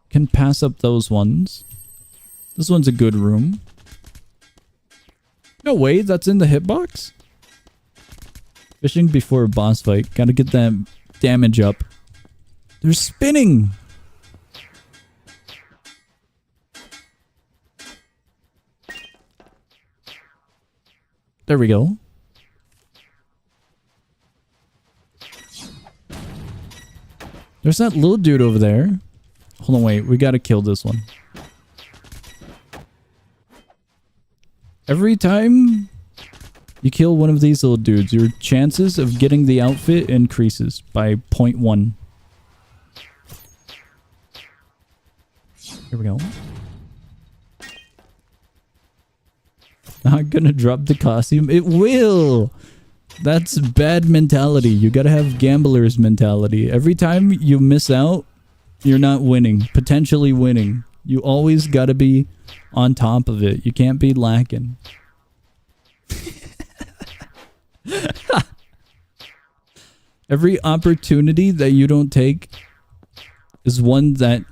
Can pass up those ones. This one's a good room. No way, that's in the hitbox? Fishing before a boss fight. Gotta get that damage up. They're spinning! There we go. There's that little dude over there. Hold on, wait. We gotta kill this one. Every time you kill one of these little dudes, your chances of getting the outfit increases by 0.1. Here we go. Not gonna drop the costume. It will! That's bad mentality. You gotta have gambler's mentality. Every time you miss out, you're not winning. Potentially winning. You always gotta be on top of it. You can't be lacking. Every opportunity that you don't take is one that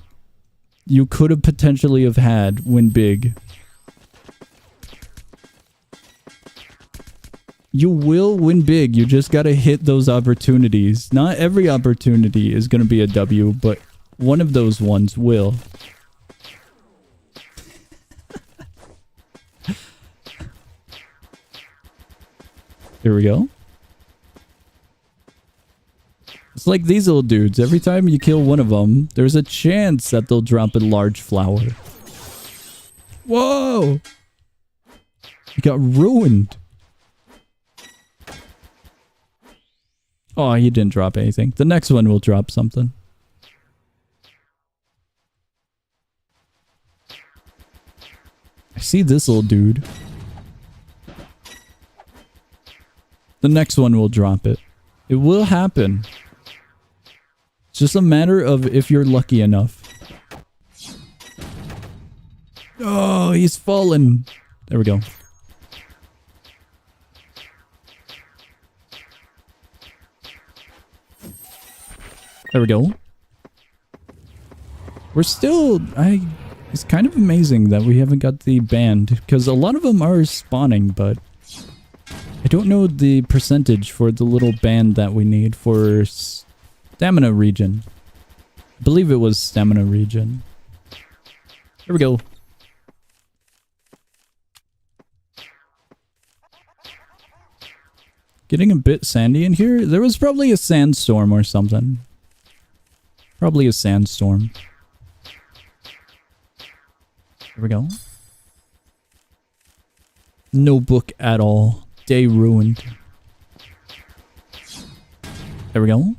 you could have potentially have had win big. You will win big. You just gotta hit those opportunities. Not every opportunity is gonna be a W, but one of those ones will. Here we go. It's like these little dudes. Every time you kill one of them, there's a chance that they'll drop a large flower. Whoa! You got ruined. Oh, he didn't drop anything. The next one will drop something. I see this little dude. The next one will drop it. It will happen. It's just a matter of if you're lucky enough. Oh, he's fallen. There we go. There we go. We're still... It's kind of amazing that we haven't got the band, because a lot of them are spawning, but I don't know the percentage for the little band that we need for stamina region. I believe it was stamina region. Here we go. Getting a bit sandy in here. There was probably a sandstorm or something. Probably a sandstorm. Here we go. No book at all. Day ruined. There we go.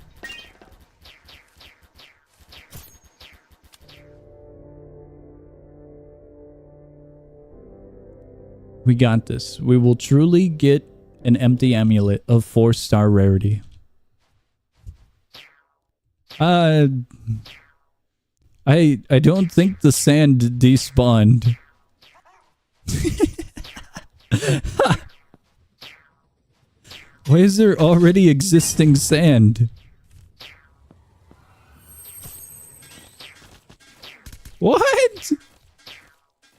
We got this. We will truly get an empty amulet of 4-star rarity. I don't think the sand despawned. Why is there already existing sand? What?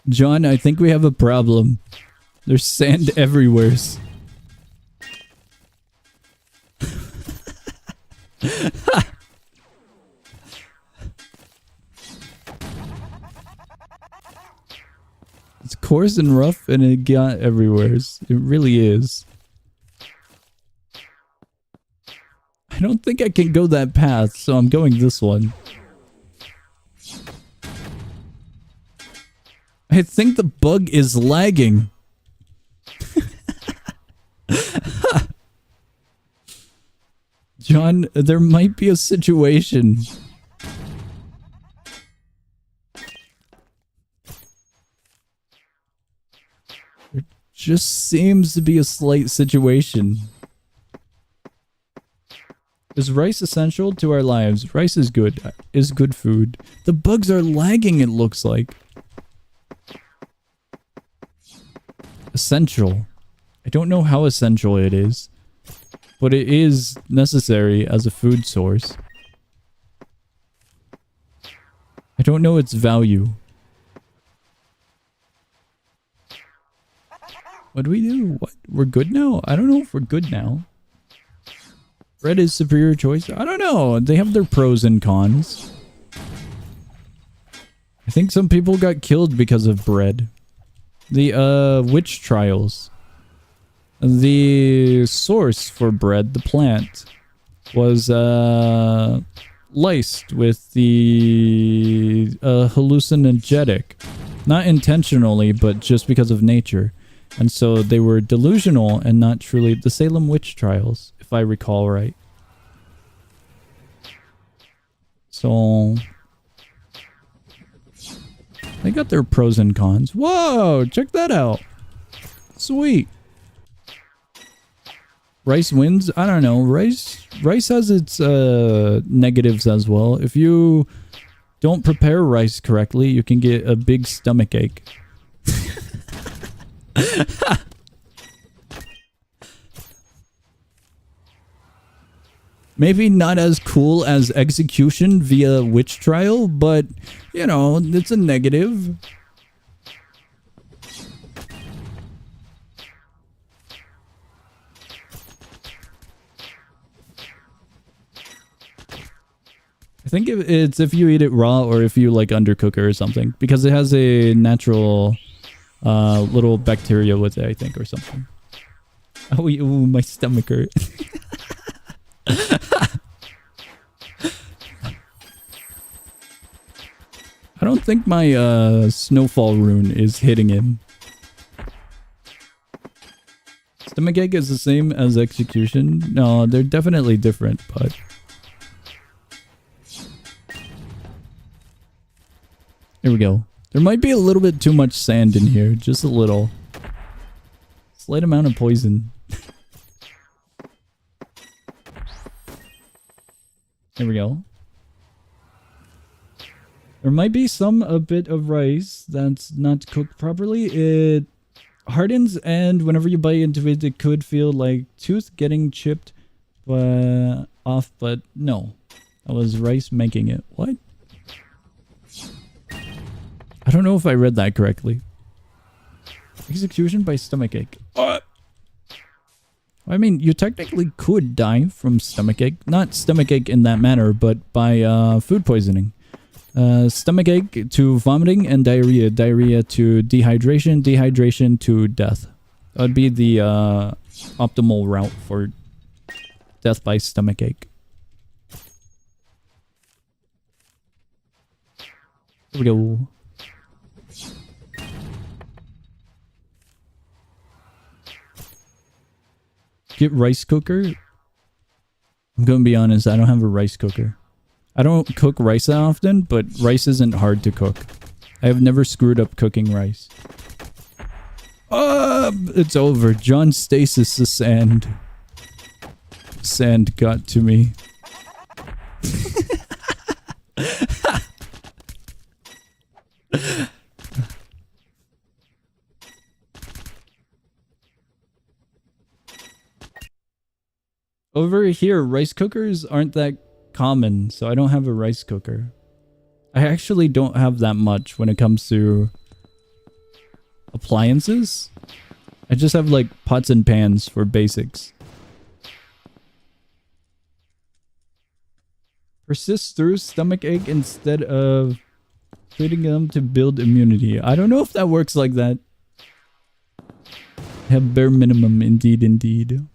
John, I think we have a problem. There's sand everywhere. It's coarse and rough and it got everywhere. It really is. I don't think I can go that path, so I'm going this one. I think the bug is lagging. John, there might be a situation. There just seems to be a slight situation. Is rice essential to our lives? Rice is good food. The bugs are lagging, it looks like. Essential. I don't know how essential it is, but it is necessary as a food source. I don't know its value. What do we do? What? We're good now? I don't know if we're good now. Bread is superior choice? I don't know. They have their pros and cons. I think some people got killed because of bread. The witch trials. The source for bread, the plant, was laced with the hallucinogenic. Not intentionally, but just because of nature. And so they were delusional and not truly the Salem witch trials, if I recall right. So they got their pros and cons. Whoa, check that out. Sweet. Rice wins? I don't know. Rice has its negatives as well. If you don't prepare rice correctly, you can get a big stomach ache. Maybe not as cool as execution via witch trial, but, you know, it's a negative. I think it's if you eat it raw or if you like undercook it or something, because it has a natural little bacteria with it, I think, or something. Oh, ooh, my stomach hurt. I don't think my snowfall rune is hitting him. Stomachache is the same as execution. No, they're definitely different, but... Here we go. There might be a little bit too much sand in here. Just a little. Slight amount of poison. Here we go. There might be a bit of rice that's not cooked properly. It hardens, and whenever you bite into it, it could feel like tooth getting chipped off, but no. That was rice making it. What? I don't know if I read that correctly. Execution by stomachache. I mean, you technically could die from stomachache. Not stomachache in that manner, but by food poisoning. Stomachache to vomiting and diarrhea. Diarrhea to dehydration. Dehydration to death. That would be the optimal route for death by stomachache. Here we go. Get rice cooker. I'm gonna be honest, I don't have a rice cooker. I don't cook rice that often, but rice isn't hard to cook. I have never screwed up cooking rice. It's over. John Stasis, the sand. Sand got to me. Over here, rice cookers aren't that common, so I don't have a rice cooker. I actually don't have that much when it comes to appliances. I just have like pots and pans for basics. Persist through stomach ache instead of treating them to build immunity. I don't know if that works like that. Have bare minimum, indeed, indeed.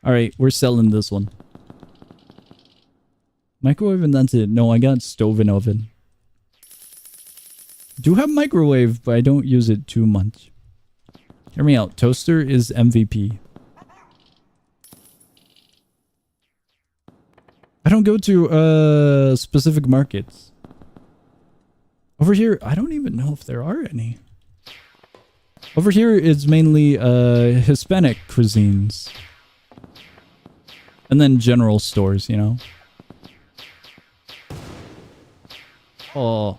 Alright, we're selling this one. Microwave and that's it. No, I got stove and oven. Do have microwave, but I don't use it too much. Hear me out. Toaster is MVP. I don't go to specific markets. Over here, I don't even know if there are any. Over here, it's mainly Hispanic cuisines. And then general stores, you know. Oh.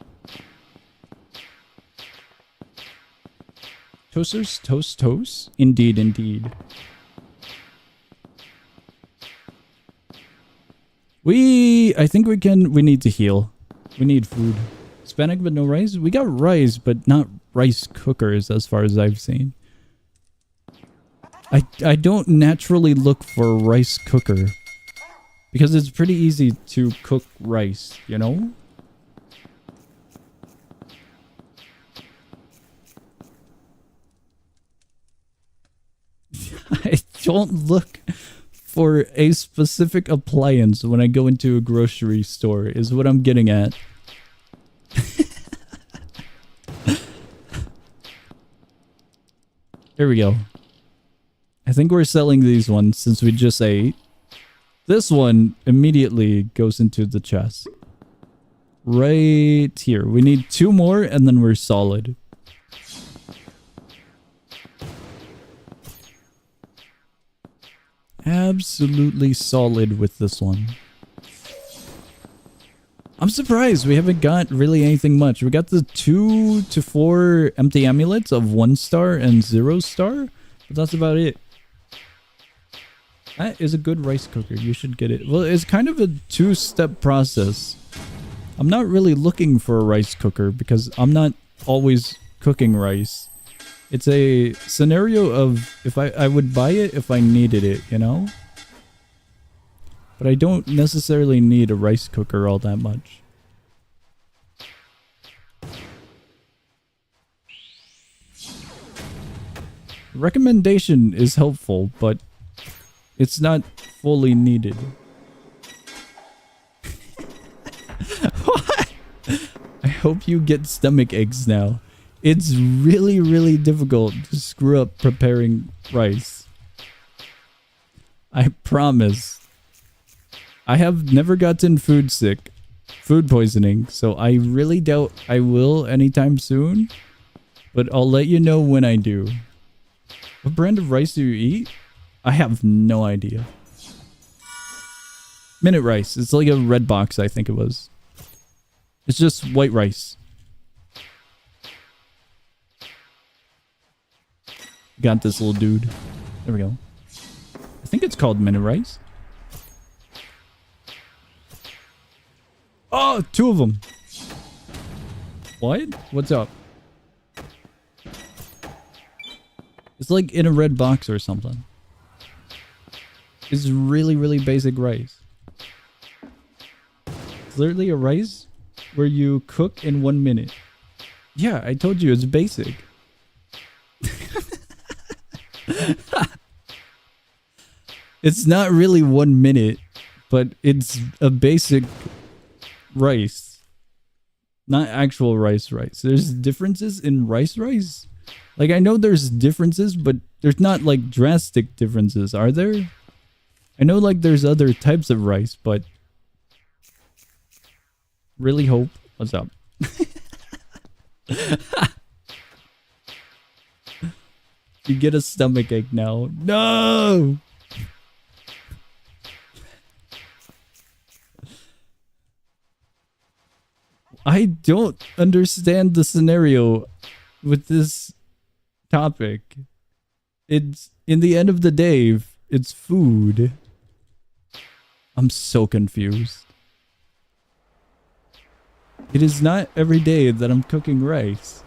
Toasters, toast. Indeed, indeed. I think we need to heal. We need food. Hispanic but no rice? We got rice, but not rice cookers as far as I've seen. I don't naturally look for a rice cooker. Because it's pretty easy to cook rice, you know? I don't look for a specific appliance when I go into a grocery store, is what I'm getting at. Here we go. I think we're selling these ones since we just ate. This one immediately goes into the chest. Right here. We need 2 more and then we're solid. Absolutely solid with this one. I'm surprised we haven't got really anything much. We got the 2 to 4 empty amulets of 1 star and 0 star, but that's about it. That is a good rice cooker. You should get it. Well, it's kind of a 2-step process. I'm not really looking for a rice cooker because I'm not always cooking rice. It's a scenario of if I would buy it if I needed it, you know? But I don't necessarily need a rice cooker all that much. Recommendation is helpful, but it's not fully needed. What? I hope you get stomach aches now. It's really, really difficult to screw up preparing rice. I promise. I have never gotten food poisoning, so I really doubt I will anytime soon. But I'll let you know when I do. What brand of rice do you eat? I have no idea. Minute rice. It's like a red box, I think it was. It's just white rice. Got this little dude. There we go. I think it's called minute rice. Oh, 2 of them. What? What's up? It's like in a red box or something. It's really, really basic rice. It's literally a rice where you cook in 1 minute. Yeah, I told you it's basic. It's not really 1 minute, but it's a basic rice. Not actual rice. There's differences in rice. Like, I know there's differences, but there's not like drastic differences, are there? I know like there's other types of rice, but really hope. What's up? You get a stomach ache now. No! I don't understand the scenario with this topic. It's, in the end of the day, it's food. I'm so confused. It is not every day that I'm cooking rice.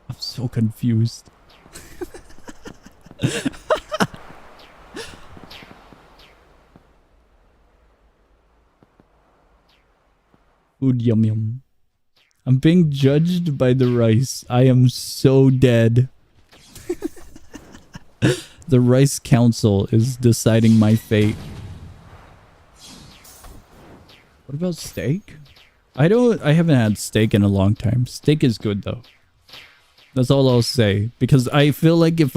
I'm so confused. Food yum yum. I'm being judged by the rice. I am so dead. The Rice Council is deciding my fate. What about steak? I haven't had steak in a long time. Steak is good though. That's all I'll say. Because I feel like if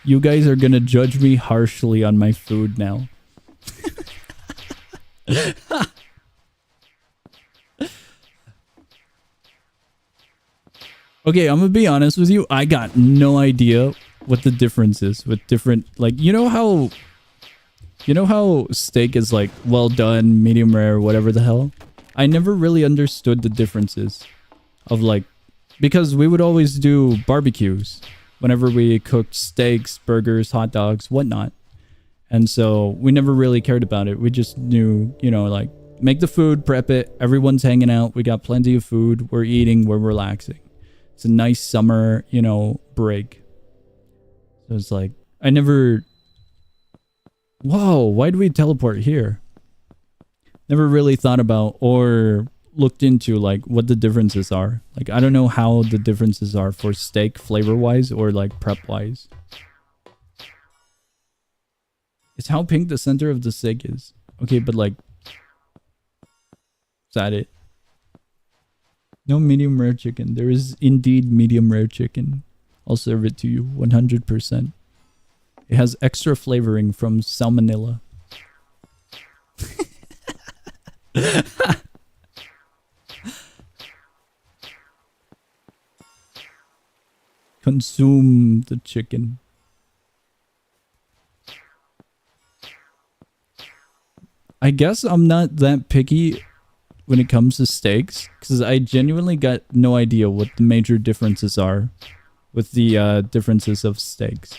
you guys are gonna judge me harshly on my food now. Okay, I'm gonna be honest with you. I got no idea what the difference is with different, like, you know how steak is like well done, medium rare, whatever the hell? I never really understood the differences of like, because we would always do barbecues whenever we cooked steaks, burgers, hot dogs, whatnot. And so we never really cared about it. We just knew, you know, like, make the food, prep it, everyone's hanging out, we got plenty of food, we're eating, we're relaxing. It's a nice summer, you know, break. So it's like, I never... Whoa, why do we teleport here? Never really thought about or looked into like what the differences are. Like, I don't know how the differences are for steak flavor-wise or like prep-wise. It's how pink the center of the steak is. Okay, but like... Is that it? No medium rare chicken. There is indeed medium rare chicken. I'll serve it to you 100%. It has extra flavoring from salmonella. Consume the chicken. I guess I'm not that picky when it comes to steaks, because I genuinely got no idea what the major differences are with the differences of steaks.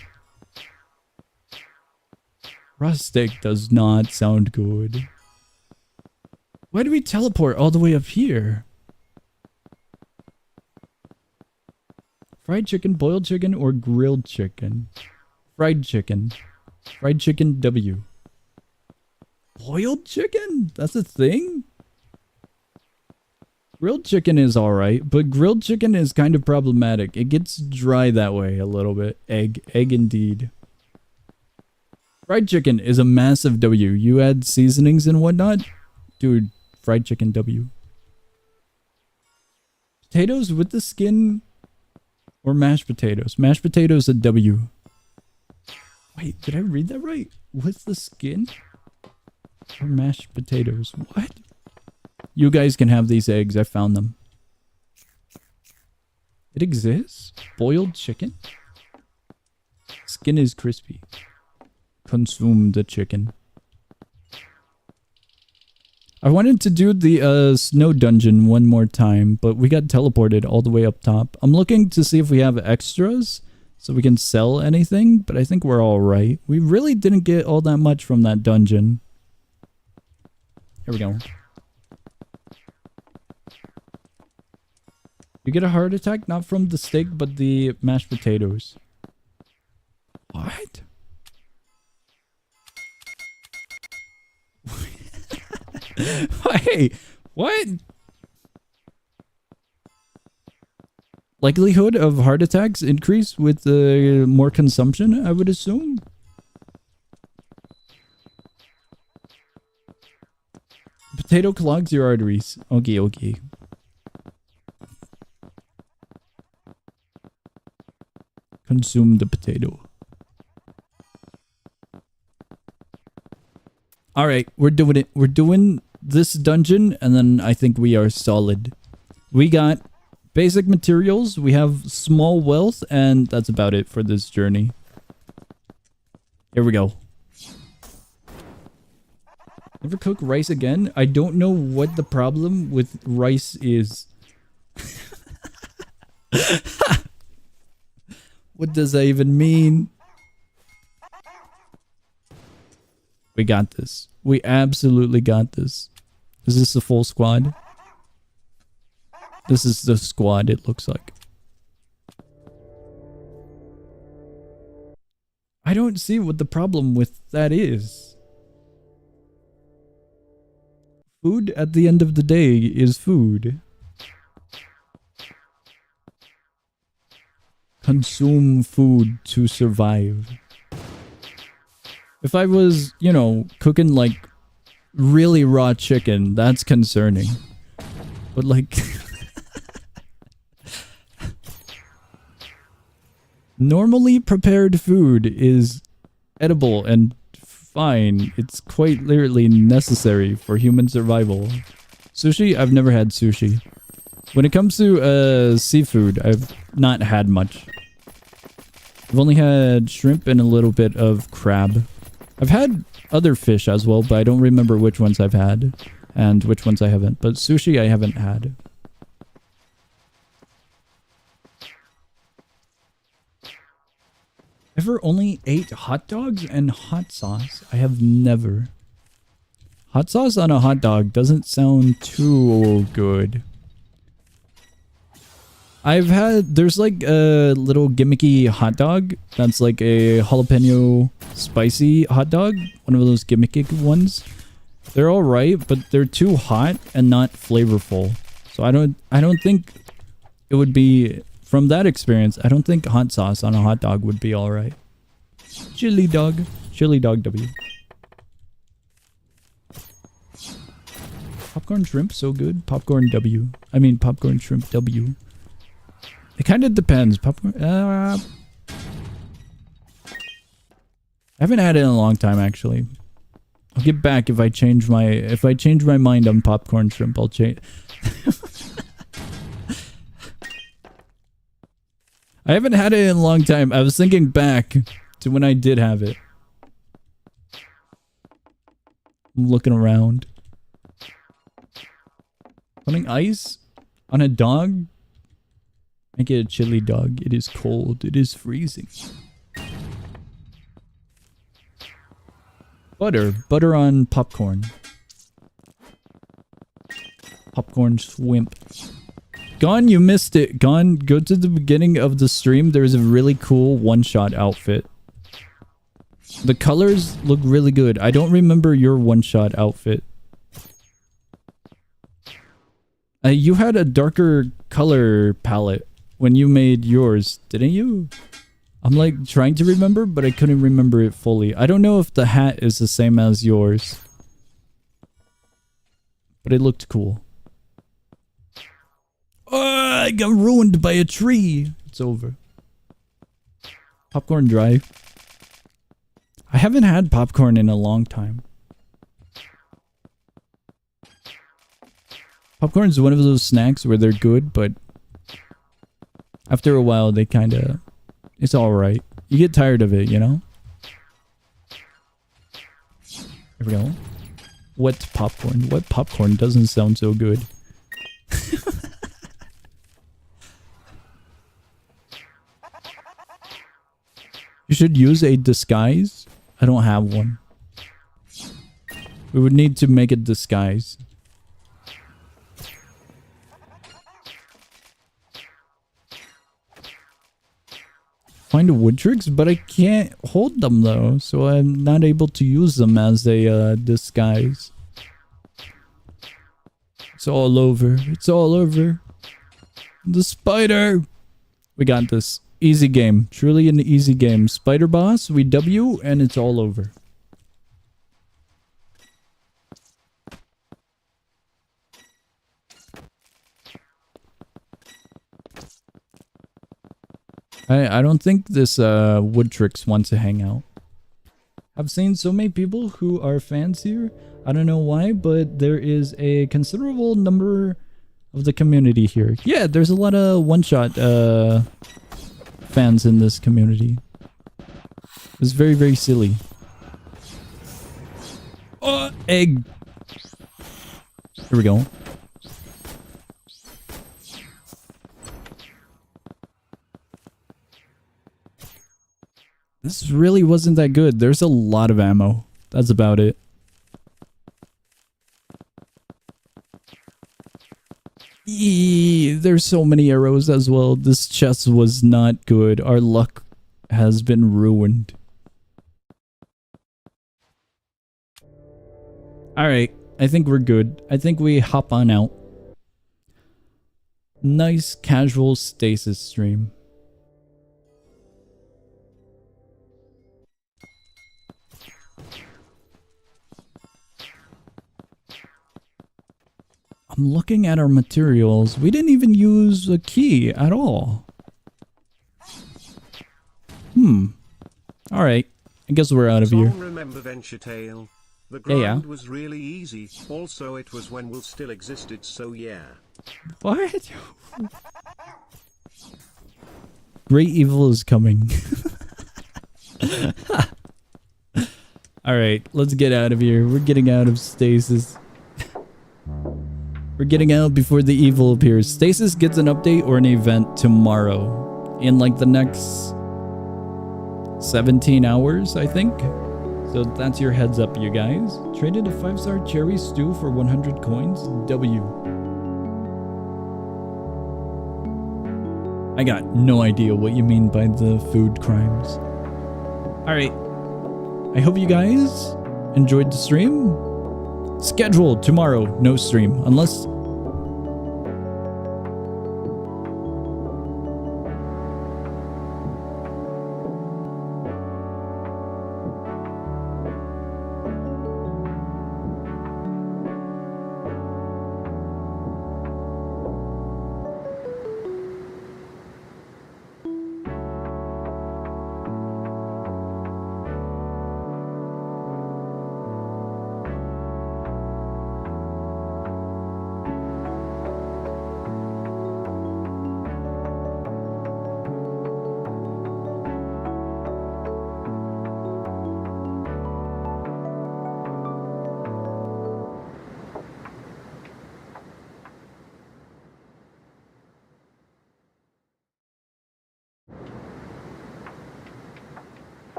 Raw steak does not sound good. Why do we teleport all the way up here? Fried chicken, boiled chicken, or grilled chicken? Fried chicken. Fried chicken W. Boiled chicken? That's a thing? Grilled chicken is alright, but grilled chicken is kind of problematic. It gets dry that way a little bit. Egg indeed. Fried chicken is a massive W. You add seasonings and whatnot? Dude, fried chicken W. Potatoes with the skin or mashed potatoes? Mashed potatoes a W. Wait, did I read that right? With the skin? Or mashed potatoes? What? You guys can have these eggs. I found them. It exists? Boiled chicken? Skin is crispy. Consume the chicken. I wanted to do the snow dungeon one more time, but we got teleported all the way up top. I'm looking to see if we have extras so we can sell anything, but I think we're all right. We really didn't get all that much from that dungeon. Here we go. You get a heart attack, not from the steak, but the mashed potatoes. What? Wait, what? Likelihood of heart attacks increase with more consumption, I would assume? Potato clogs your arteries. Okay, okay. Consume the potato. All right, we're doing it. We're doing this dungeon, and then I think we are solid. We got basic materials, we have small wealth, and that's about it for this journey. Here we go. Never cook rice again? I don't know what the problem with rice is. What does that even mean? We got this. We absolutely got this. Is this the full squad? This is the squad, it looks like. I don't see what the problem with that is. Food at the end of the day is food. Consume food to survive. If I was, you know, cooking like really raw chicken, that's concerning. But like... normally prepared food is edible and fine. It's quite literally necessary for human survival. Sushi? I've never had sushi. When it comes to seafood, I've not had much. I've only had shrimp and a little bit of crab. I've had other fish as well, but I don't remember which ones I've had and which ones I haven't. But sushi I haven't had. Ever only ate hot dogs and hot sauce? I have never. Hot sauce on a hot dog doesn't sound too good. I've had, there's like a little gimmicky hot dog that's like a jalapeno spicy hot dog. One of those gimmicky ones. They're alright, but they're too hot and not flavorful. So I don't think it would be, from that experience, I don't think hot sauce on a hot dog would be alright. Chili dog. Chili dog W. Popcorn shrimp, so good. Popcorn W. I mean popcorn shrimp W. It kind of depends. Popcorn. I haven't had it in a long time, actually. I'll get back if I change my mind on popcorn shrimp. I'll change. I haven't had it in a long time. I was thinking back to when I did have it. I'm looking around. Putting ice on a dog? I get a chili dog. It is cold. It is freezing. Butter. Butter on popcorn. Popcorn swimp. Gon, you missed it. Gon, go to the beginning of the stream. There's a really cool one-shot outfit. The colors look really good. I don't remember your one-shot outfit. You had a darker color palette when you made yours, didn't you? I'm like trying to remember, but I couldn't remember it fully. I don't know if the hat is the same as yours. But it looked cool. Oh, I got ruined by a tree. It's over. Popcorn dry. I haven't had popcorn in a long time. Popcorn is one of those snacks where they're good, but after a while they kind of... it's alright. You get tired of it, you know? Here we go. Wet popcorn. Wet popcorn doesn't sound so good. You should use a disguise. I don't have one. We would need to make a disguise. Find wood tricks, but I can't hold them though, so I'm not able to use them as a disguise. It's all over. It's all over. The spider! We got this. Easy game. Truly an easy game. Spider boss, we W, and it's all over. I don't think this Wood Tricks wants to hang out. I've seen so many people who are fans here. I don't know why, but there is a considerable number of the community here. Yeah, there's a lot of one-shot fans in this community. It's very, very silly. Oh, egg. Here we go. This really wasn't that good. There's a lot of ammo. That's about it. There's so many arrows as well. This chest was not good. Our luck has been ruined. Alright, I think we're good. I think we hop on out. Nice casual Stasis stream. I'm looking at our materials. We didn't even use a key at all. Alright. I guess we're out of here.
Remember Venture Tale? The grind was really easy. Also, it was when Will still existed, so yeah.
What? Great evil is coming. Alright, let's get out of here. We're getting out of Stasis. We're getting out before the evil appears. Stasis gets an update or an event tomorrow. In like the next 17 hours, I think. So that's your heads up, you guys. Traded a 5-star cherry stew for 100 coins. W. I got no idea what you mean by the food crimes. Alright. I hope you guys enjoyed the stream. Scheduled tomorrow, no stream. Unless...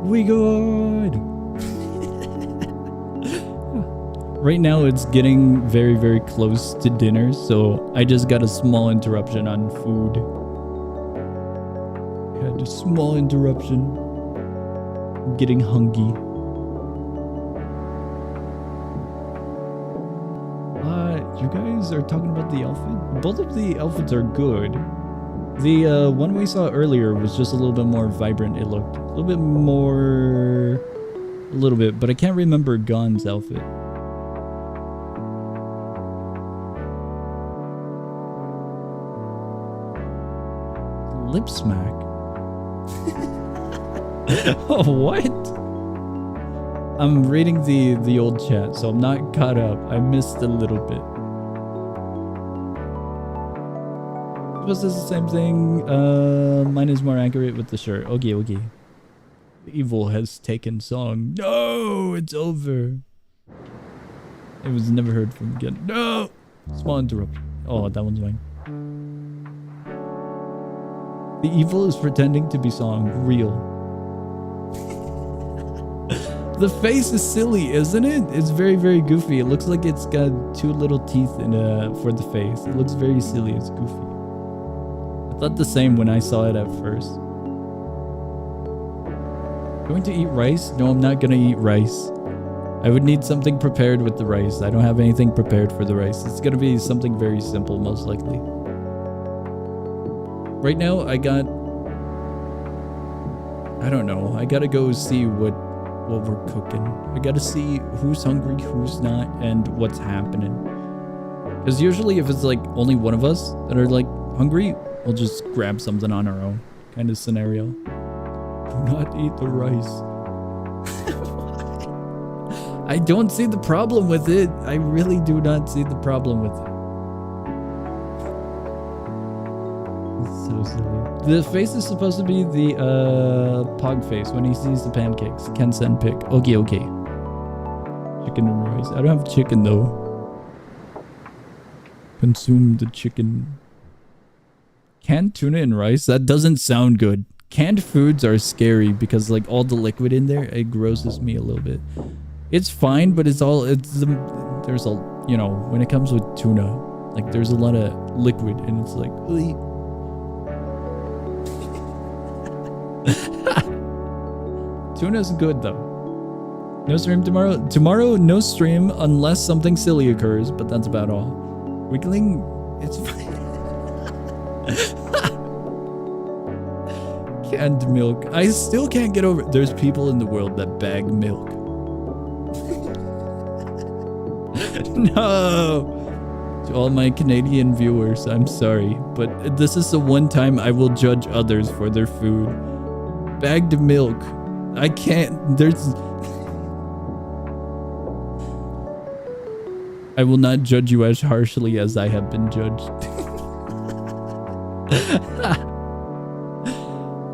We good. Right now it's getting very, very close to dinner, so I just got a small interruption on food. Had a small interruption. I'm getting hungry. You guys are talking about the outfit? Both of the outfits are good. The one we saw earlier was just a little bit more vibrant, it looked. A little bit more... A little bit, but I can't remember Gon's outfit. Lip smack? Oh, what? I'm reading the old chat, so I'm not caught up. I missed a little bit. Was this the same thing? Mine is more accurate with the shirt. Okay, okay. Evil has taken song. No, it's over. It was never heard from again. No! Small interruption. Oh, that one's mine. The evil is pretending to be song. Real. The face is silly, isn't it? It's very, very goofy. It looks like it's got two little teeth in for the face. It looks very silly. It's goofy. I thought the same when I saw it at first. Going to eat rice? No, I'm not gonna eat rice. I would need something prepared with the rice. I don't have anything prepared for the rice. It's gonna be something very simple, most likely. Right now, I got I don't know. I gotta go see what we're cooking. I gotta see who's hungry, who's not, and what's happening. Because usually if it's like only one of us that are like hungry, we'll just grab something on our own kind of scenario. Do not eat the rice. I don't see the problem with it. I really do not see the problem with it. It's so silly. The face is supposed to be the pog face when he sees the pancakes. Ken send pic. Okay, okay. Chicken and rice. I don't have chicken though. Consume the chicken. Canned tuna and rice? That doesn't sound good. Canned foods are scary because like all the liquid in there, it grosses me a little bit. It's fine, but there's a, you know, when it comes with tuna, like there's a lot of liquid and it's like, tuna's good though. No stream tomorrow? Tomorrow, no stream unless something silly occurs, but that's about all. Wiggling, it's fine. Canned milk. I still can't get over it. There's people in the world that bag milk. No! To all my Canadian viewers, I'm sorry, but this is the one time I will judge others for their food. Bagged milk. I can't. There's... I will not judge you as harshly as I have been judged.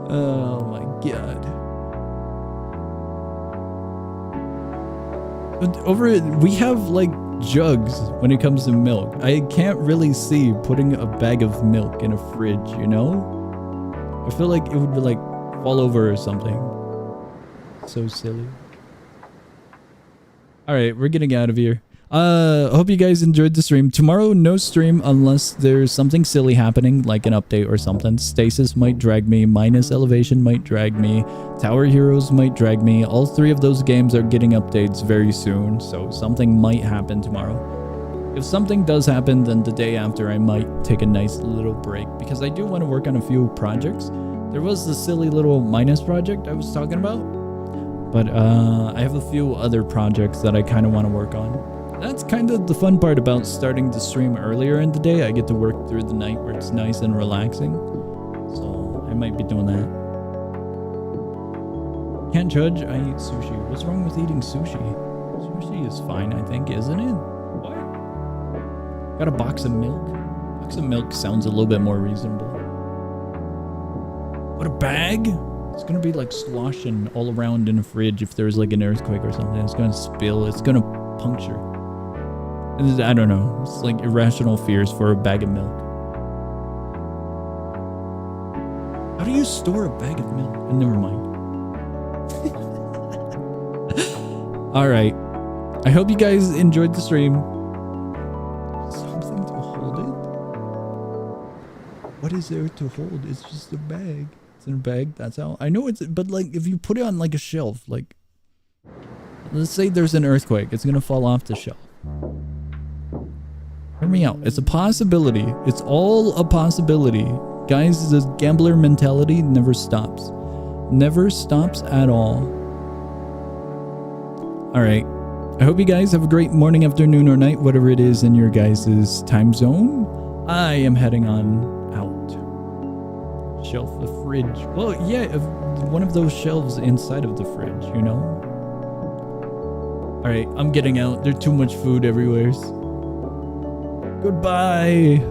Oh my god. But we have like jugs when it comes to milk. I can't really see putting a bag of milk in a fridge, you know? I feel like it would be like fall over or something. So silly. Alright, we're getting out of here. Hope you guys enjoyed the stream. Tomorrow, no stream unless there's something silly happening, like an update or something. Stasis might drag me. Minus Elevation might drag me. Tower Heroes might drag me. All three of those games are getting updates very soon, so something might happen tomorrow. If something does happen, then the day after I might take a nice little break, because I do want to work on a few projects. There was the silly little Minus project I was talking about, but I have a few other projects that I kind of want to work on. That's kind of the fun part about starting to stream earlier in the day. I get to work through the night where it's nice and relaxing. So I might be doing that. Can't judge, I eat sushi. What's wrong with eating sushi? Sushi is fine, I think, isn't it? What? Got a box of milk? Box of milk sounds a little bit more reasonable. What, a bag? It's gonna be like sloshing all around in a fridge if there's like an earthquake or something. It's gonna spill, it's gonna puncture. I don't know. It's like irrational fears for a bag of milk. How do you store a bag of milk? Never mind. Alright. I hope you guys enjoyed the stream. Something to hold it? What is there to hold? It's just a bag. It's in a bag. That's how. I know it's... But like, if you put it on like a shelf, like... Let's say there's an earthquake. It's gonna fall off the shelf. Hear me out. It's a possibility. It's all a possibility. Guys, this gambler mentality never stops. Never stops at all. Alright. I hope you guys have a great morning, afternoon, or night, whatever it is in your guys' time zone. I am heading on out. Shelf the fridge. Well, yeah, one of those shelves inside of the fridge, you know? Alright, I'm getting out. There's too much food everywhere. Goodbye.